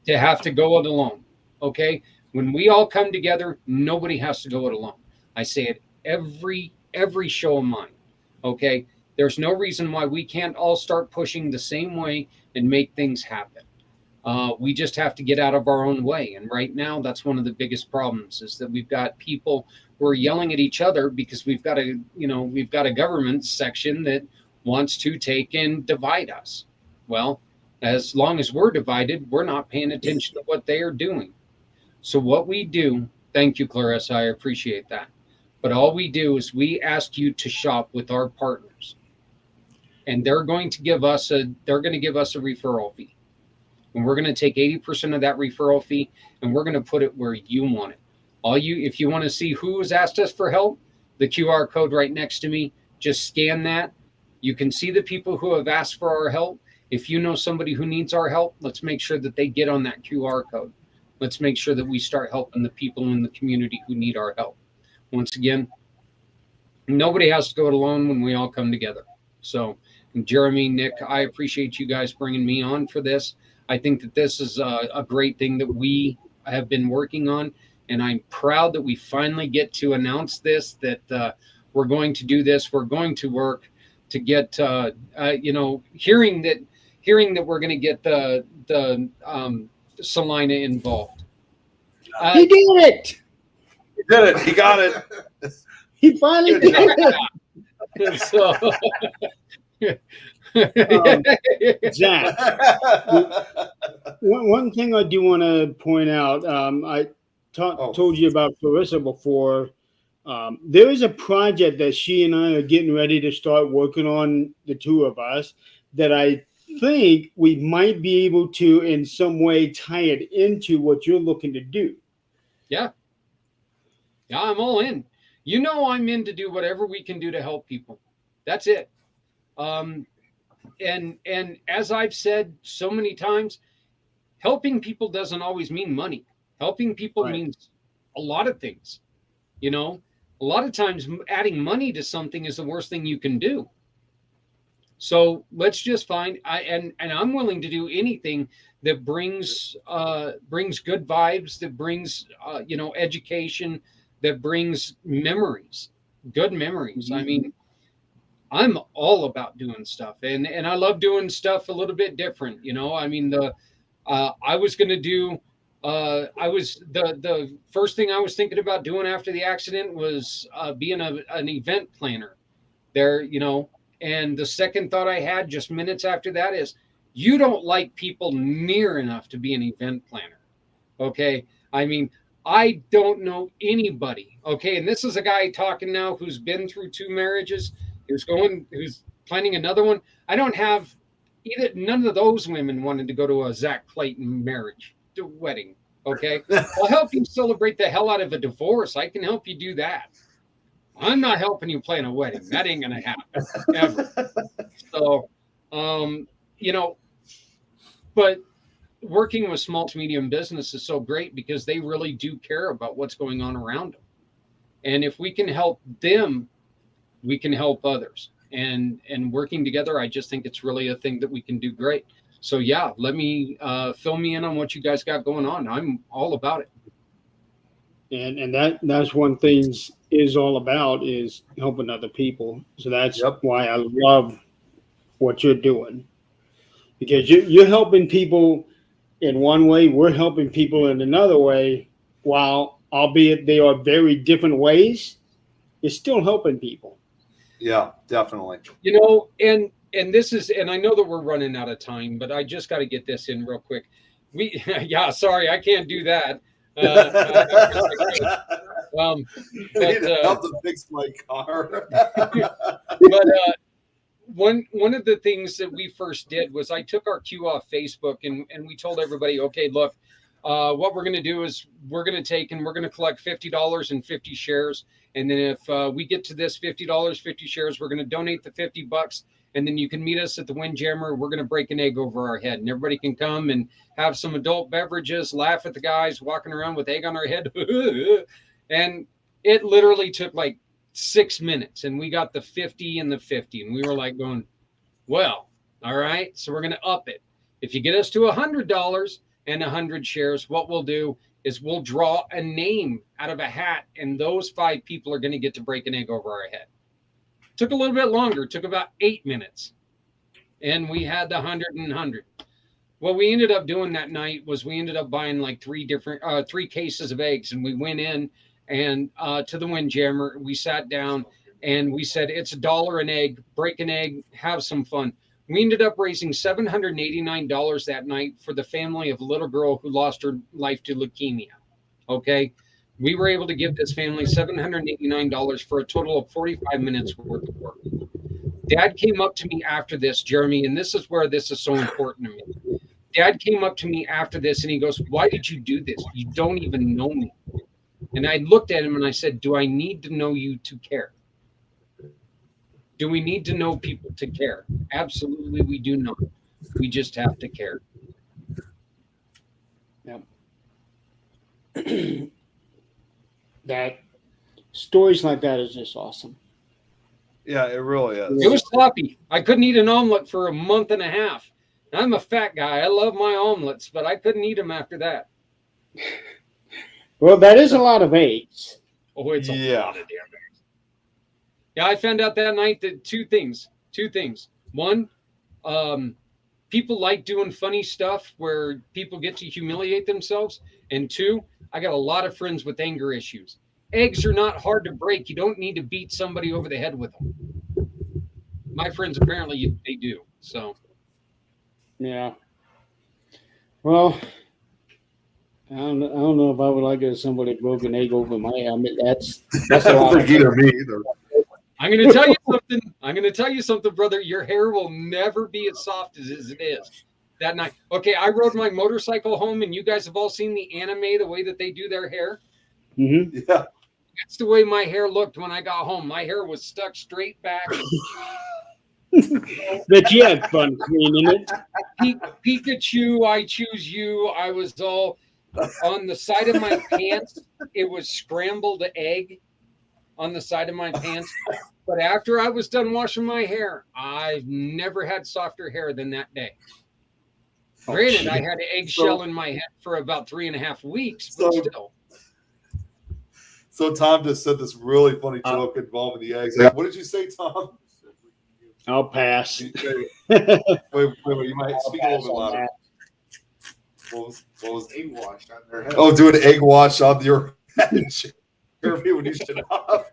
to have to go it alone. Okay? When we all come together, nobody has to go it alone. I say it every show of mine. Okay? There's no reason why we can't all start pushing the same way and make things happen. We just have to get out of our own way. And right now, that's one of the biggest problems, is that we've got people who are yelling at each other because we've got a government section that wants to take and divide us. Well, as long as we're divided, we're not paying attention to what they are doing. So what we do, thank you, Clarissa, I appreciate that. But all we do is we ask you to shop with our partners, and they're going to give us a referral fee. And we're going to take 80% of that referral fee, and we're going to put it where you want it. If you want to see who has asked us for help, the QR code right next to me, just scan that. You can see the people who have asked for our help. If you know somebody who needs our help, let's make sure that they get on that QR code. Let's make sure that we start helping the people in the community who need our help. Once again, nobody has to go it alone when we all come together. So, Jeremy, Nick, I appreciate you guys bringing me on for this. I think that this is a great thing that we have been working on, and I'm proud that we finally get to announce this, that we're going to do this. We're going to work to get, hearing that we're going to get the Salina involved. He did it. He did it. He got it. He finally did it. So, Zach, one thing I do want to point out, I told you about Clarissa before. There is a project that she and I are getting ready to start working on, the two of us, that I think we might be able to, in some way, tie it into what you're looking to do. Yeah. Yeah, I'm all in. You know, I'm in to do whatever we can do to help people. That's it. Um, and as I've said so many times, helping people doesn't always mean money. Helping people Right. means a lot of things. You know, a lot of times adding money to something is the worst thing you can do. So let's just find and I'm willing to do anything that brings good vibes, that brings education, that brings memories, good memories. I mean, I'm all about doing stuff, and I love doing stuff a little bit different. I mean, the I was going to do. I was the first thing I was thinking about doing after the accident was being an event planner. There, and the second thought I had just minutes after that is, you don't like people near enough to be an event planner. Okay, I mean, I don't know anybody. Okay, and this is a guy talking now who's been through two marriages, who's planning another one. I don't have either. None of those women wanted to go to a Zak Clayton wedding. Okay, I'll help you celebrate the hell out of a divorce. I can help you do that. I'm not helping you plan a wedding. That ain't gonna happen ever. So, um, you know, but working with small to medium business is so great because they really do care about what's going on around them. And if we can help them, we can help others. And working together, I just think it's really a thing that we can do great. So yeah, let me fill me in on what you guys got going on. I'm all about it. And that's one thing is all about, is helping other people. So that's Yep. why I love what you're doing, because you're helping people in one way, we're helping people in another way. While albeit they are very different ways, it's still helping people. Yeah, definitely. And this is, and I know that we're running out of time, but I just got to get this in real quick. Yeah, sorry, I can't do that. Um, I need but help to fix my car. but one of the things that we first did was I took our queue off Facebook, and we told everybody, okay, look, what we're going to do is we're going to take and we're going to collect $50 and 50 shares. And then if we get to this $50, 50 shares, we're going to donate the $50. And then you can meet us at the Windjammer. We're going to break an egg over our head, and everybody can come and have some adult beverages, laugh at the guys walking around with egg on our head. And it literally took like 6 minutes, and we got the 50 and the 50, and we were like going, well, all right, so we're going to up it. If you get us to $100 and 100 shares, what we'll do is we'll draw a name out of a hat, and those 5 people are going to get to break an egg over our head. Took a little bit longer, took about 8 minutes, and we had the 100 and 100. What we ended up doing that night was we ended up buying like 3 cases of eggs, and we went in and to the Windjammer. We sat down and we said, it's $1 an egg, break an egg, have some fun. We ended up raising $789 that night for the family of a little girl who lost her life to leukemia. Okay. We were able to give this family $789 for a total of 45 minutes worth of work. Dad came up to me after this, Jeremy, and this is where this is so important to me. Dad came up to me after this and he goes, why did you do this? You don't even know me. And I looked at him and I said, do I need to know you to care? Do we need to know people to care? Absolutely, we do not. We just have to care. Yeah. That stories like that is just awesome. Yeah, it really is. It was sloppy. I couldn't eat an omelet for a month and a half. I'm a fat guy. I love my omelets, but I couldn't eat them after that. Well, that is a lot of eggs. Oh, it's a lot of damn eggs. Yeah, I found out that night that two things. One, people like doing funny stuff where people get to humiliate themselves. And 2, I got a lot of friends with anger issues. Eggs are not hard to break. You don't need to beat somebody over the head with them. My friends, apparently, they do. So, yeah. Well, I don't know if I would like it if somebody broke an egg over my head. I mean, that's I a don't lot. think either me either. I'm going to tell you something. I'm going to tell you something, brother. Your hair will never be as soft as it is that night. Okay, I rode my motorcycle home, and you guys have all seen the anime, the way that they do their hair. Mm-hmm. Yeah. That's the way my hair looked when I got home. My hair was stuck straight back. But you had fun cleaning it. Pikachu, I choose you. I was all on the side of my pants. It was scrambled egg on the side of my pants. But after I was done washing my hair, I've never had softer hair than that day. Granted, I had an eggshell in my head for about 3.5 weeks, but still. So Tom just said this really funny joke involving the eggs. What did you say, Tom? I'll pass. Wait, you might speak a little bit louder. What was Egg wash on their head. Oh, do an egg wash on your head. Jeremy, when you shut off.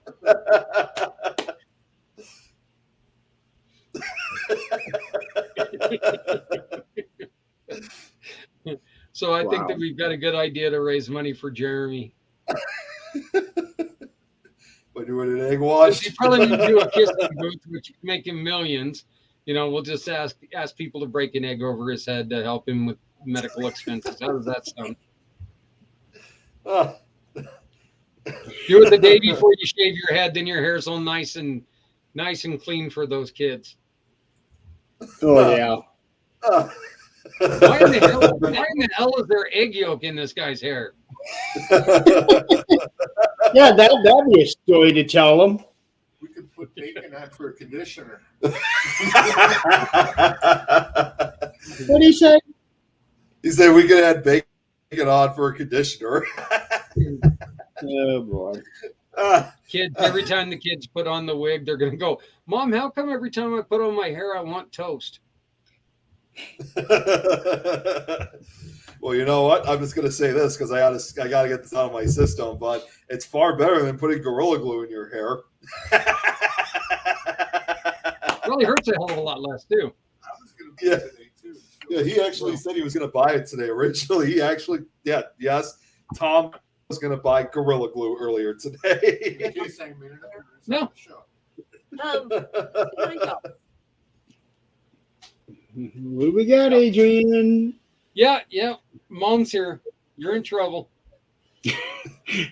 So I think that we've got a good idea to raise money for Jeremy. By doing an egg wash? You probably need to do a kissing booth, which could make him millions. You know, we'll just ask people to break an egg over his head to help him with medical expenses. How does that sound? Do it the day before you shave your head, then your hair's all nice and clean for those kids. Oh yeah. Why in the hell is there egg yolk in this guy's hair? Yeah, that'd be a story to tell them. We could put bacon on for a conditioner. What do you say? He said we could add bacon on for a conditioner. Oh boy. Kids, every time the kids put on the wig, they're gonna go, Mom, how come every time I put on my hair I want toast? Well, you know what? I'm just gonna say this because I gotta get this out of my system, but it's far better than putting Gorilla Glue in your hair. Really hurts a hell of a lot less too. I was going to Yeah. today too. Yeah, he actually said he was gonna buy it today. Originally, yes, Tom was gonna buy Gorilla Glue earlier today. In case I made it up, it's No. on the show. What do we got, Adrian? Yeah. Mom's here. You're in trouble.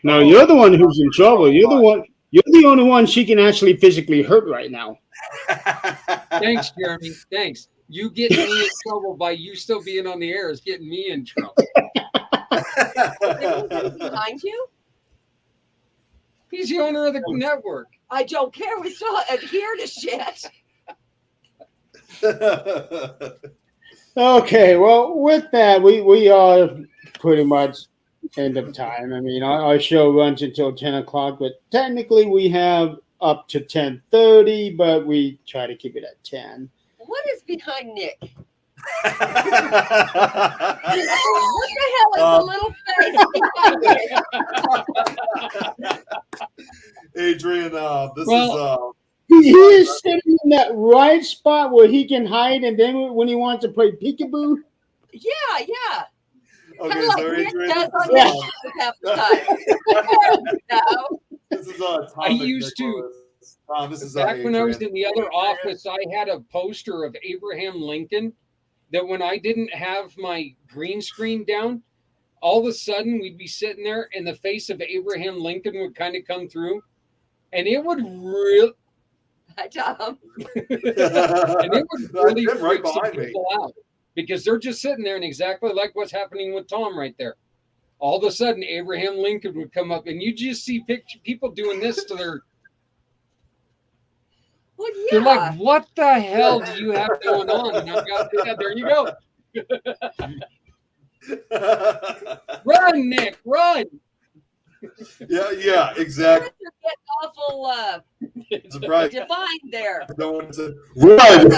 No, you're the one who's in trouble. You're the only one she can actually physically hurt right now. Thanks, Jeremy. Thanks. You getting me in trouble by you still being on the air is getting me in trouble. Behind you? He's the owner of the network. I don't care. We still adhere to shit. Okay, well, with that, we are pretty much end of time. I mean, our show runs until 10 o'clock, but technically we have up to 10:30, but we try to keep it at 10. What is behind Nick? What the hell is the little face behind Nick? Adrian, this He is sitting in that right spot where he can hide, and then when he wants to play peekaboo. Yeah. okay, Kind of like so Nick Adrian, does on Yeah. his show half the time. No. this is I Tom used to. McNicholas. Tom, this is Back when I was Adrian. in the other office, I had a poster of Abraham Lincoln that when I didn't have my green screen down, all of a sudden we'd be sitting there and the face of Abraham Lincoln would kind of come through, and it would really Hi, Tom. really Jim, right freak some behind me. people out because they're just sitting there and exactly like what's happening with Tom right there. All of a sudden, Abraham Lincoln would come up, and you just see people doing this to their. Well, They're yeah. like, what the hell do you have going on? And I've got, yeah, there you go. Run, Nick, run. yeah, exactly. You're getting awful Surprise. defined there. No one said, run.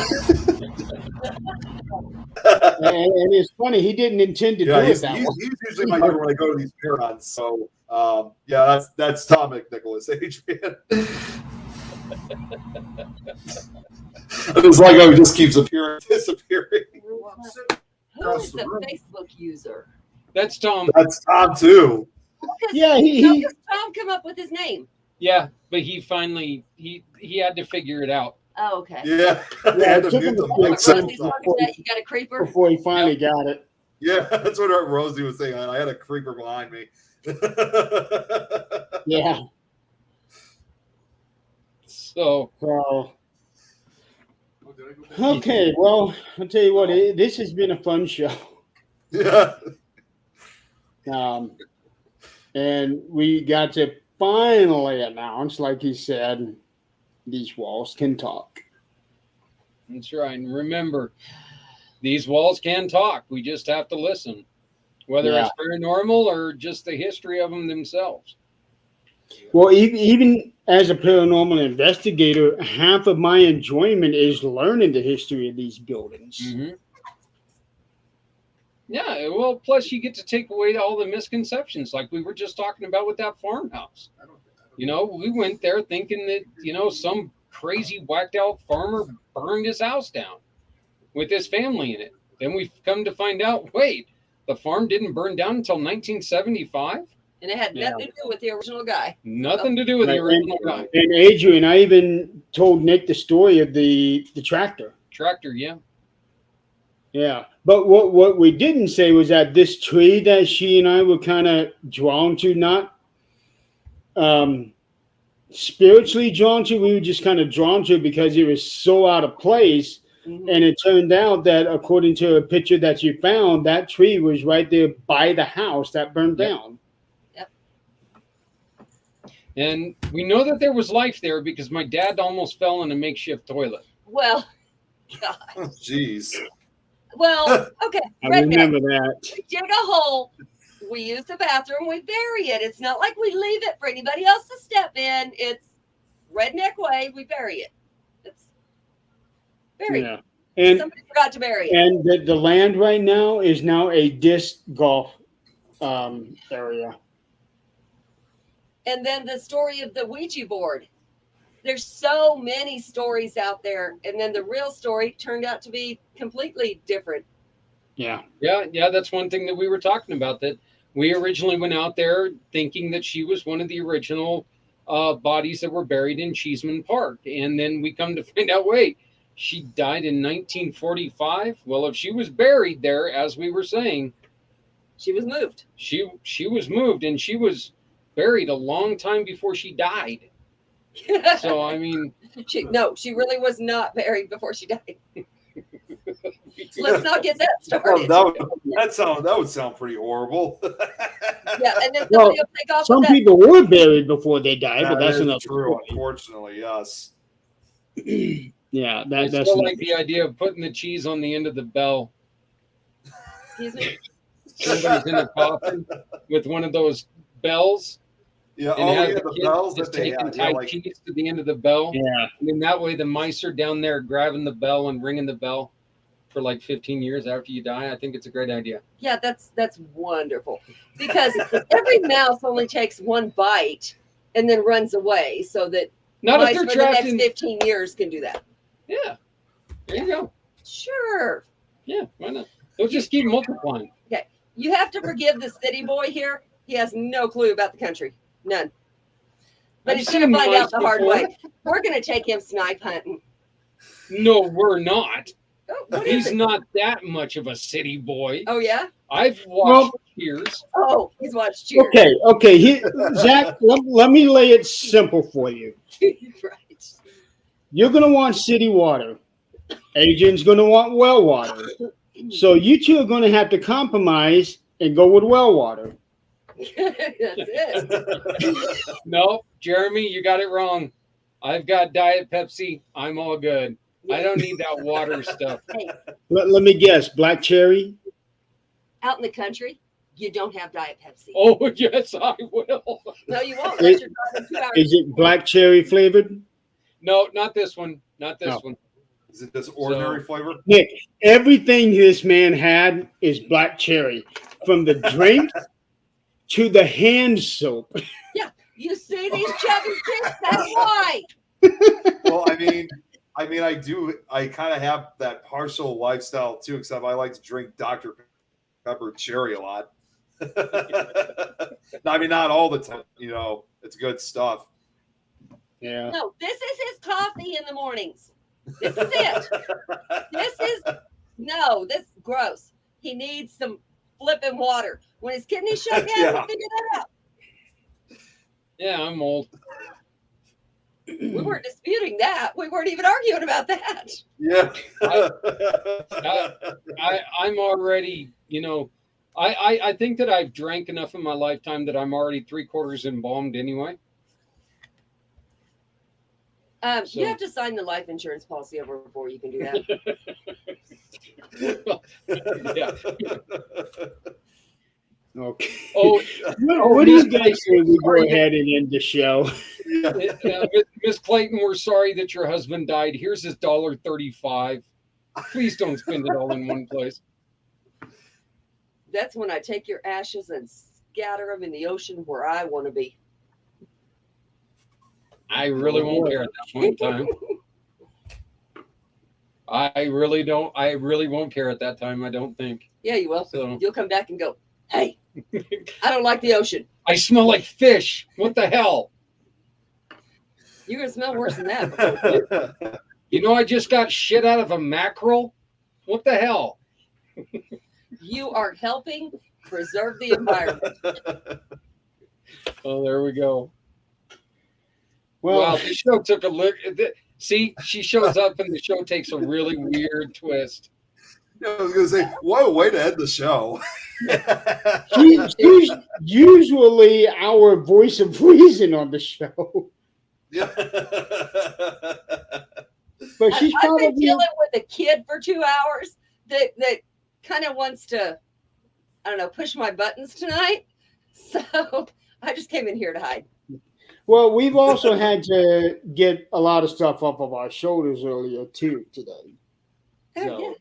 And it's funny, he didn't intend to do it he's that way. usually my dude when I go to these parents. So, that's Tom McNicholas, Adrian. It's like he just keeps disappearing. Who is the Facebook user? That's Tom. That's Tom too. Yeah, How he does Tom come up with his name? Yeah, but he finally he had to figure it out. Oh, okay. Yeah, they Yeah, had it to took mute him the a That's few what mic several Rosie's times. talking about. You got a creeper. before he finally got it. Yeah, that's what Rosie was saying. I had a creeper behind me. Yeah. So So Oh, did I go back? okay, well, I'll tell you what. This has been a fun show, Yeah. and we got to finally announce, like he said, these walls can talk. that's right. And remember, these walls can talk. We just have to listen, whether Yeah. it's paranormal or just the history of them themselves. Well, even as a paranormal investigator, half of my enjoyment is learning the history of these buildings. Mm-hmm. Yeah, well, plus you get to take away all the misconceptions, like we were just talking about with that farmhouse. I don't You know, we went there thinking that, you know, some crazy whacked out farmer burned his house down with his family in it. Then we've come to find out, wait, the farm didn't burn down until 1975? And it had nothing to do with the original guy. Nothing to do with the Right, original guy. And Adrian, I even told Nick the story of the tractor. Tractor, yeah. Yeah, but what we didn't say was that this tree that she and I were kind of drawn to, not spiritually drawn to, we were just kind of drawn to because it was so out of place. Mhm. And it turned out that according to a picture that you found, that tree was right there by the house that burned Yep. down. And we know that there was life there because my dad almost fell in a makeshift toilet. Well, God. Jeez. Well, okay. I Redneck. remember that. We dig a hole. We use the bathroom. We bury it. It's not like we leave it for anybody else to step in. It's redneck way. We bury it. It's buried. Yeah, and Somebody forgot to bury it. and the land right now is now a disc golf area. And then the story of the Ouija board. There's so many stories out there. And then the real story turned out to be completely different. Yeah. Yeah, that's one thing that we were talking about, that we originally went out there thinking that she was one of the original bodies that were buried in Cheeseman Park. And then we come to find out, wait, she died in 1945? Well, if she was buried there, as we were saying, She was moved. she was moved, and she was buried a long time before she died. So, I mean, she really was not buried before she died. Let's not get that started. That would sound pretty horrible. Yeah, and then Well, somebody will take off Some with that. people were buried before they died, but That that's is another true, story. unfortunately, yes. Yeah, I that's still like the idea of putting the cheese on the end of the bell. Excuse me. Somebody's in a coffin with one of those bells, Yeah, and oh have yeah, the the kids bells just that they taking have. Yeah, tight like, cheese to the end of the bell. yeah. And then that way the mice are down there grabbing the bell and ringing the bell for like 15 years after you die. I think it's a great idea. Yeah, that's wonderful. Because every mouse only takes one bite and then runs away, so that Not mice if they're for the trapped next in. 15 years can do that. Yeah. There you go. Sure. Yeah, why not? They'll just keep multiplying. You have to forgive the city boy here. He has no clue about the country. None. But I've he's going to seen find mice out the hard before. way. We're going to take him snipe hunting. No, we're not. Oh, what is He's it? not that much of a city boy. Oh, yeah? I've watched Cheers. Oh, he's watched Cheers. Okay. Here, Zach, let me lay it simple for you. Right. You're going to want city water. Adrian's going to want well water. So you two are going to have to compromise and go with well water. That's it. No, Jeremy, you got it wrong. I've got Diet Pepsi. I'm all good. I don't need that water stuff. Hey, Let me guess. Black cherry? out in the country, you don't have Diet Pepsi. Oh, yes, I will. No, you won't. Unless you're driving 2 hours. Is it black cherry flavored? No, not this one. Not this No. one. is it this ordinary flavor? Nick, everything this man had is black cherry. From the drink to the hand soap. You see these chubby chicks? That's why. Well, I mean, I kind of have that partial lifestyle too, except I like to drink Dr. Pepper cherry a lot. I mean, not all the time. You know, it's good stuff. Yeah. No, this is his coffee in the mornings. This is it. This is this is gross. He needs some flipping water. When his kidneys shut down, Yeah. we'll figure that out. Yeah, I'm old. We weren't disputing that. We weren't even arguing about that. Yeah. I'm already, I think that I've drank enough in my lifetime that I'm already 3/4 embalmed anyway. You have to sign the life insurance policy over before you can do that. Yeah. Okay. Oh, What do you guys say we go ahead and end the show? Miss Clayton, we're sorry that your husband died. Here's his $1.35. Please don't spend it all in one place. That's when I take your ashes and scatter them in the ocean where I want to be. I really won't care at that point in time. I really don't. I really won't care at that time. I don't think. Yeah, you will. So You'll come back and go, hey, I don't like the ocean. I smell like fish. What the hell? You're going to smell worse than that. You know, I just got shit out of a mackerel. What the hell? You are helping preserve the environment. Oh, there we go. Well, Wow, the show took a look. See, she shows up and the show takes a really weird twist. I was gonna say, what a way to end the show. she's usually our voice of reason on the show, Yeah. but she's I've been probably dealing with a kid for 2 hours that kind of wants to, I don't know, push my buttons tonight. So I just came in here to hide. Well, we've also had to get a lot of stuff off of our shoulders earlier too today. Oh,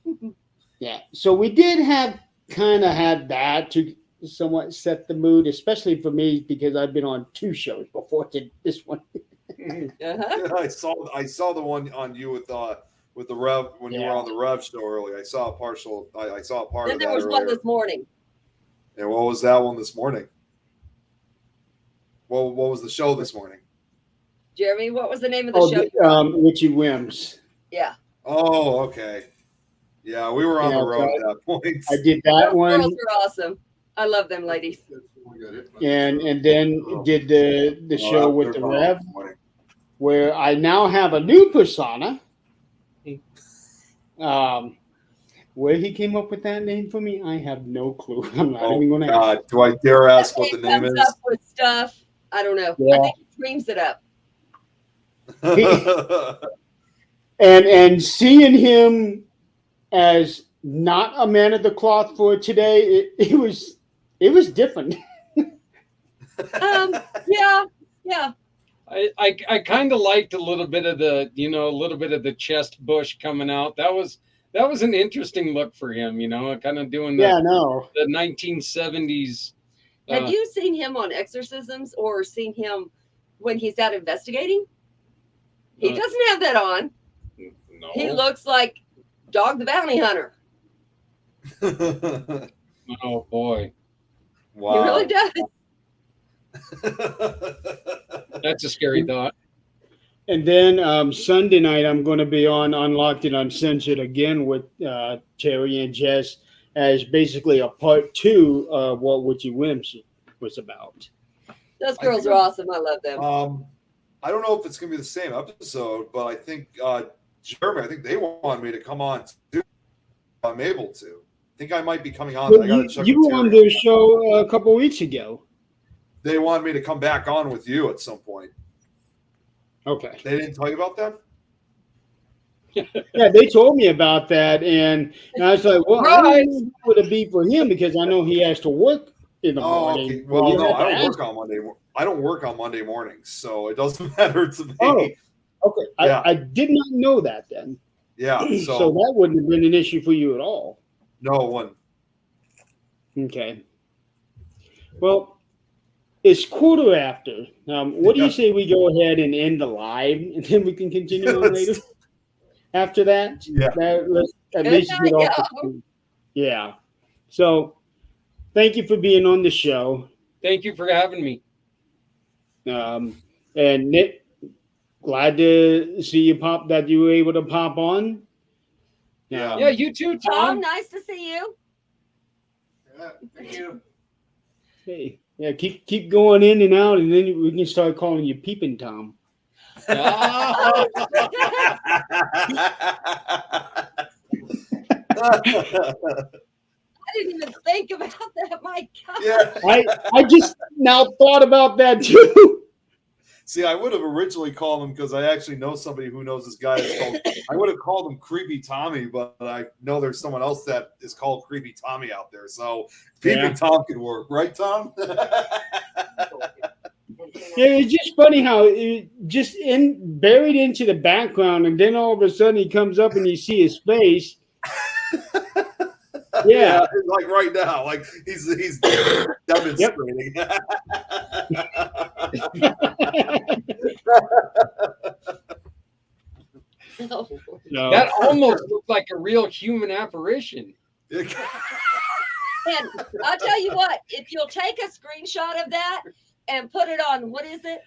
So, yeah. So we did have that to somewhat set the mood, especially for me because I've been on 2 shows before this one. Uh-huh. I saw the one on you with the Rev when you were on the Rev show earlier. I saw a partial. I saw a part Then of there that was earlier. one this morning. And what was that one this morning? Well, what was the show this morning? Jeremy, what was the name of the show? Witchy Whims. Yeah. Oh, okay. Yeah, we were on the road at that point. I did that Those one. girls are awesome. I love them ladies. And then did the show with the Rev, this morning. where I now have a new persona. Where he came up with that name for me, I have no clue. I'm not even going to ask. God, do I dare ask what the He name comes is? up with stuff. I don't know. Yeah. I think he dreams it up. And seeing him as not a man of the cloth for today, it was different. Yeah. I kind of liked a little bit of the chest bush coming out. That was an interesting look for him, kind of doing the 1970s. Have you seen him on exorcisms or seen him when he's out investigating? He doesn't have that on. No. He looks like Dog the Bounty Hunter. Oh boy. Wow. He really does. That's a scary thought. And then Sunday night, I'm going to be on Unlocked and Uncensored again with Terry and Jess as basically a part 2 of what Witchy Whims was about. Those girls are awesome. I love them. I don't know if it's going to be the same episode, but I think Jeremy, they wanted me to come on too. I'm able to. I think I might be coming on. Well, I got to check. you were on their show a couple weeks ago. They wanted me to come back on with you at some point. Okay. They didn't tell you about that? Yeah, they told me about that, and I was like, well, I don't know what it would be for him because I know he has to work in the morning. Okay. Well, no, I don't work on Monday. I don't work on Monday mornings, so it doesn't matter to me. Oh, okay. Yeah. I did not know that then. Yeah. So that wouldn't have been an issue for you at all. No one. Okay. Well, it's 1:15. What do you say we go ahead and end the live, and then we can continue on later? After that, Yeah. let's at Good least get night, off. Yeah. So thank you for being on the show. Thank you for having me. And Nick, glad to see you were able to pop on. Yeah. Yeah, you too, Tom, Tom. nice to see you. Yeah, thank you. Hey, yeah, keep going in and out, and then we can start calling you Peeping Tom. Ah, I didn't even think about that. My God. Yeah. I just now thought about that too. See, I would have originally called him because I actually know somebody who knows this guy. That's called, I would have called him Creepy Tommy, but I know there's someone else that is called Creepy Tommy out there. So Peeping Yeah. Tom could work, right, Tom? Yeah, it's just funny how it just buried into the background, and then all of a sudden he comes up and you see his face. Yeah. like right now, like he's demonstrating. No. No. that almost looked like a real human apparition. And I'll tell you what, if you'll take a screenshot of that and put it on, what is it?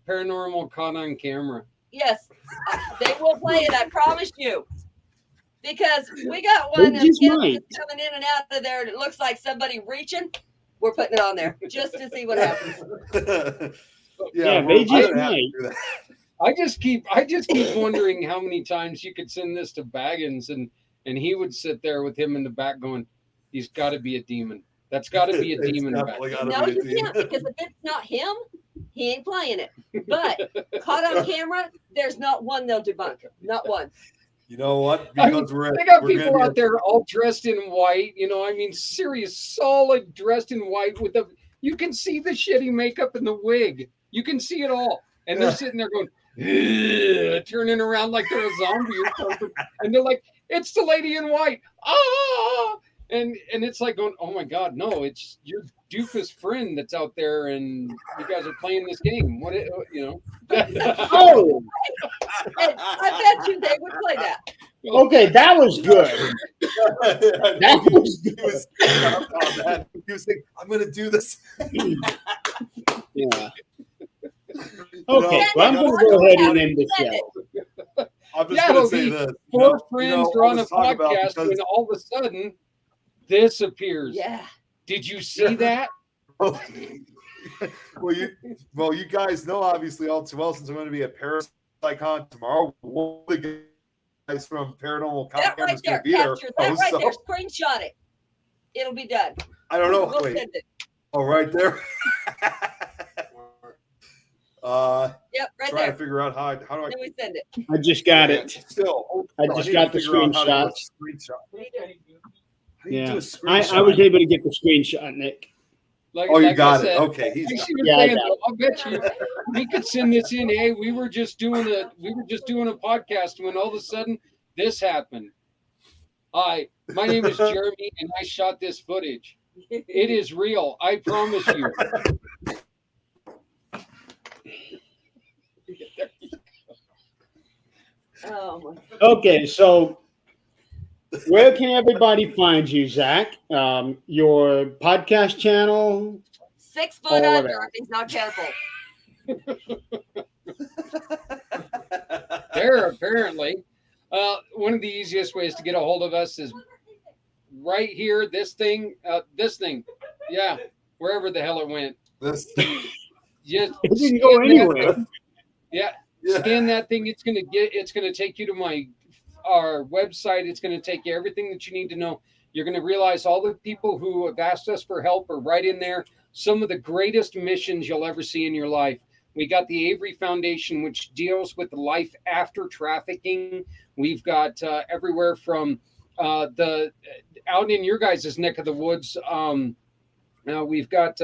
Paranormal caught on camera. Yes, they will play it. I promise you. Because we got one They of just kids might. that's coming in and out of there, and it looks like somebody reaching. We're putting it on there just to see what happens. Yeah, well, they I'm just gonna have to might. do that. I just keep wondering how many times you could send this to Baggins and he would sit there with him in the back going, he's got to be a demon. That's got to be a It's demon. definitely Back. gotta No, be a you demon. can't, because if it's not him, he ain't playing it. But caught on camera, there's not one they'll debunk. Not one. You know what? I mean, Because they got we're people gonna be out there all dressed in white, I mean, serious, solid dressed in white with you can see the shitty makeup and the wig. You can see it all. And they're sitting there going, "Ugh," turning around like they're a zombie or something. And they're like, it's the lady in white. Ah! And it's like going, oh my God, no, it's your doofus friend that's out there and you guys are playing this game. Oh, And I bet you they would play that. okay, that was good. That was he was he was saying, I'm gonna do this. Yeah. You Okay, know, well, I'm going to go ahead and end the Send show. I'm just Yeah, gonna it'll say be this. Four friends are I on a was talking about podcast because- when all of a sudden this appears. Yeah. Did you see that? well, you guys know obviously all too well since I'm going to be at ParasiteCon tomorrow. One of the guys from Paranormal That Con right is going there. to be there. Capture that right so- there. Screenshot it. It'll be done. I don't know. We'll Wait. send it. Oh, right there. Yep, right Trying to there. figure out how do I. Then we send it. I just got it. Still, I need just to got the figure out how to do a screenshots. screenshot. How do you Yeah, do a I screenshot? was able to get the screenshot, Nick. Oh, you I got said, it. Okay, he's like got she was Yeah, I saying, got it. I'll bet you we could send this in. Hey, we were just doing a podcast when all of a sudden this happened. Hi, my name is Jeremy, and I shot this footage. It is real. I promise you. Oh my. Okay, so where can everybody find you, Zach? Your podcast channel? 6 foot All of under that. if he's not careful. There, apparently. One of the easiest ways to get a hold of us is right here. This thing. Yeah, wherever the hell it went. this. Just It didn't go scan that anywhere. thing. Yeah, Yeah. scan that thing. It's gonna take you to our website. It's gonna take you everything that you need to know. You're gonna realize all the people who have asked us for help are right in there. Some of the greatest missions you'll ever see in your life. We got the Avery Foundation, which deals with life after trafficking. We've got everywhere from out in your guys' neck of the woods. Now we've got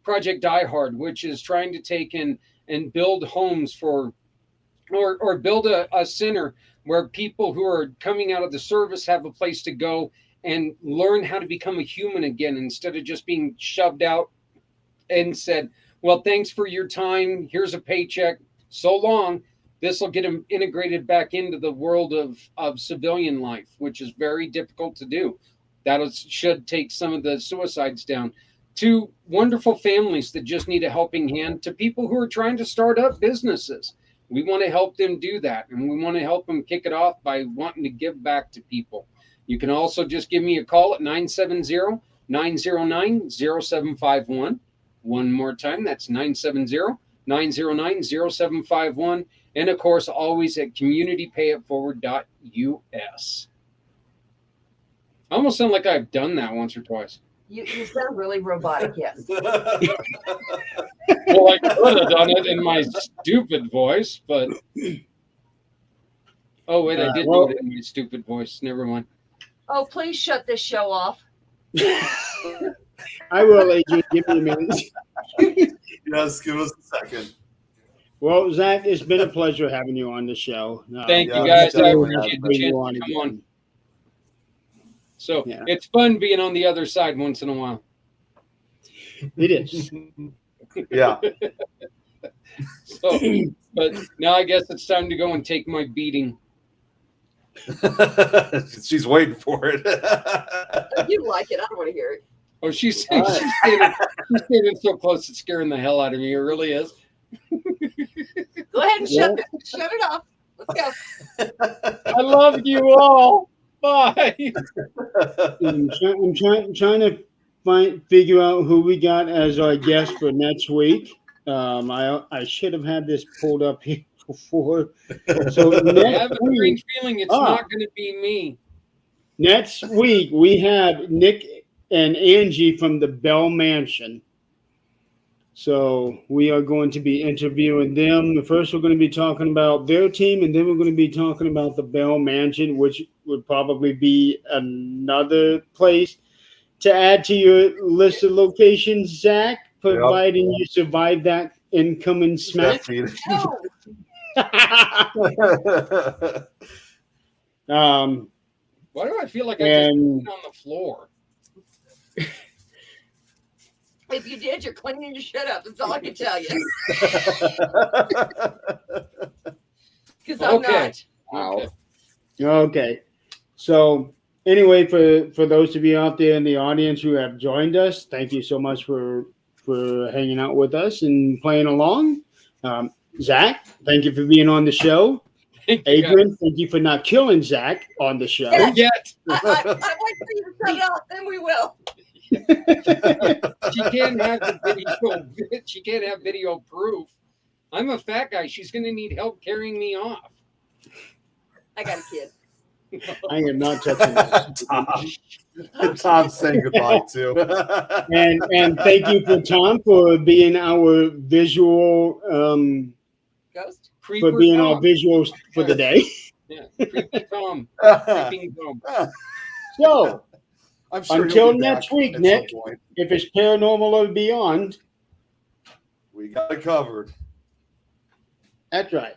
Project Die Hard, which is trying to take and build homes for, or build a center where people who are coming out of the service have a place to go and learn how to become a human again instead of just being shoved out and said, well, thanks for your time. Here's a paycheck. So long. This will get them integrated back into the world of civilian life, which is very difficult to do. That should take some of the suicides down. To wonderful families that just need a helping hand, to people who are trying to start up businesses. We want to help them do that, and we want to help them kick it off by wanting to give back to people. You can also just give me a call at 970-909-0751. One more time, that's 970-909-0751. And of course, always at communitypayitforward.us. I almost sound like I've done that once or twice. You sound really robotic, yes. Well, I could have done it in my stupid voice, but oh wait, I did do it in my stupid voice. Never mind. Oh, please shut this show off. I will, Adrian. Give me a minute. Yes, give us a second. Well, Zach, it's been a pleasure having you on the show. Thank yeah, you guys. I definitely appreciate the bring chance you on to come again. on. So Yeah. it's fun being on the other side once in a while. It is. Yeah. So, but now I guess it's time to go and take my beating. She's waiting for it. If you like it, I don't want to hear it. Oh, she's All right. she's standing so close, it's scaring the hell out of me. It really is. Go ahead and shut it off. Let's go. I love you all. Bye. I'm trying to figure out who we got as our guest for next week. I should have had this pulled up here before. So I have next a week, strange feeling it's not going to be me. next week we have Nick and Angie from the Bell Mansion. So we are going to be interviewing them. First, we're going to be talking about their team, and then we're going to be talking about the Bell Mansion, which would probably be another place to add to your list of locations, Zach, providing you survive that incoming smack. No. Why do I feel like I just peed on the floor? If you did, you're cleaning your shit up. That's all I can tell you. Because I'm not. Okay. Okay. So anyway, for those of you out there in the audience who have joined us, thank you so much for hanging out with us and playing along. Zach, thank you for being on the show. Adrian, thank you for not killing Zach on the show. Yes. Yet. I wait for you to shut it off, then we will. She can't have the video. She can't have video proof. I'm a fat guy. She's going to need help carrying me off. I got a kid. I am not touching this. Tom's saying goodbye too. And thank you for Tom for being our visual Ghost? Creeper for being our Tom. visuals for the day. Yeah, creepy Tom. Creeping Tom. So I'm sure until he'll be next back week, at Nick. some point. if it's paranormal or beyond, We got it covered. that's right.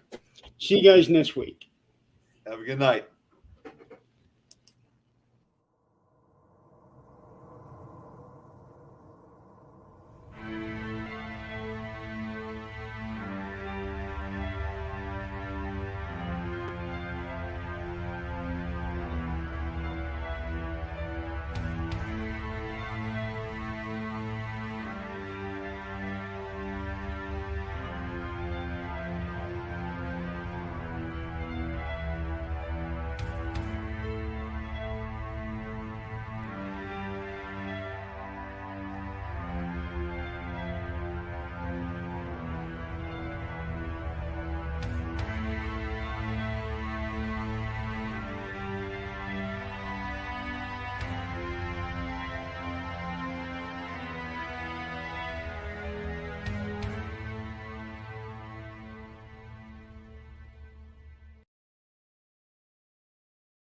See you guys next week. Have a good night.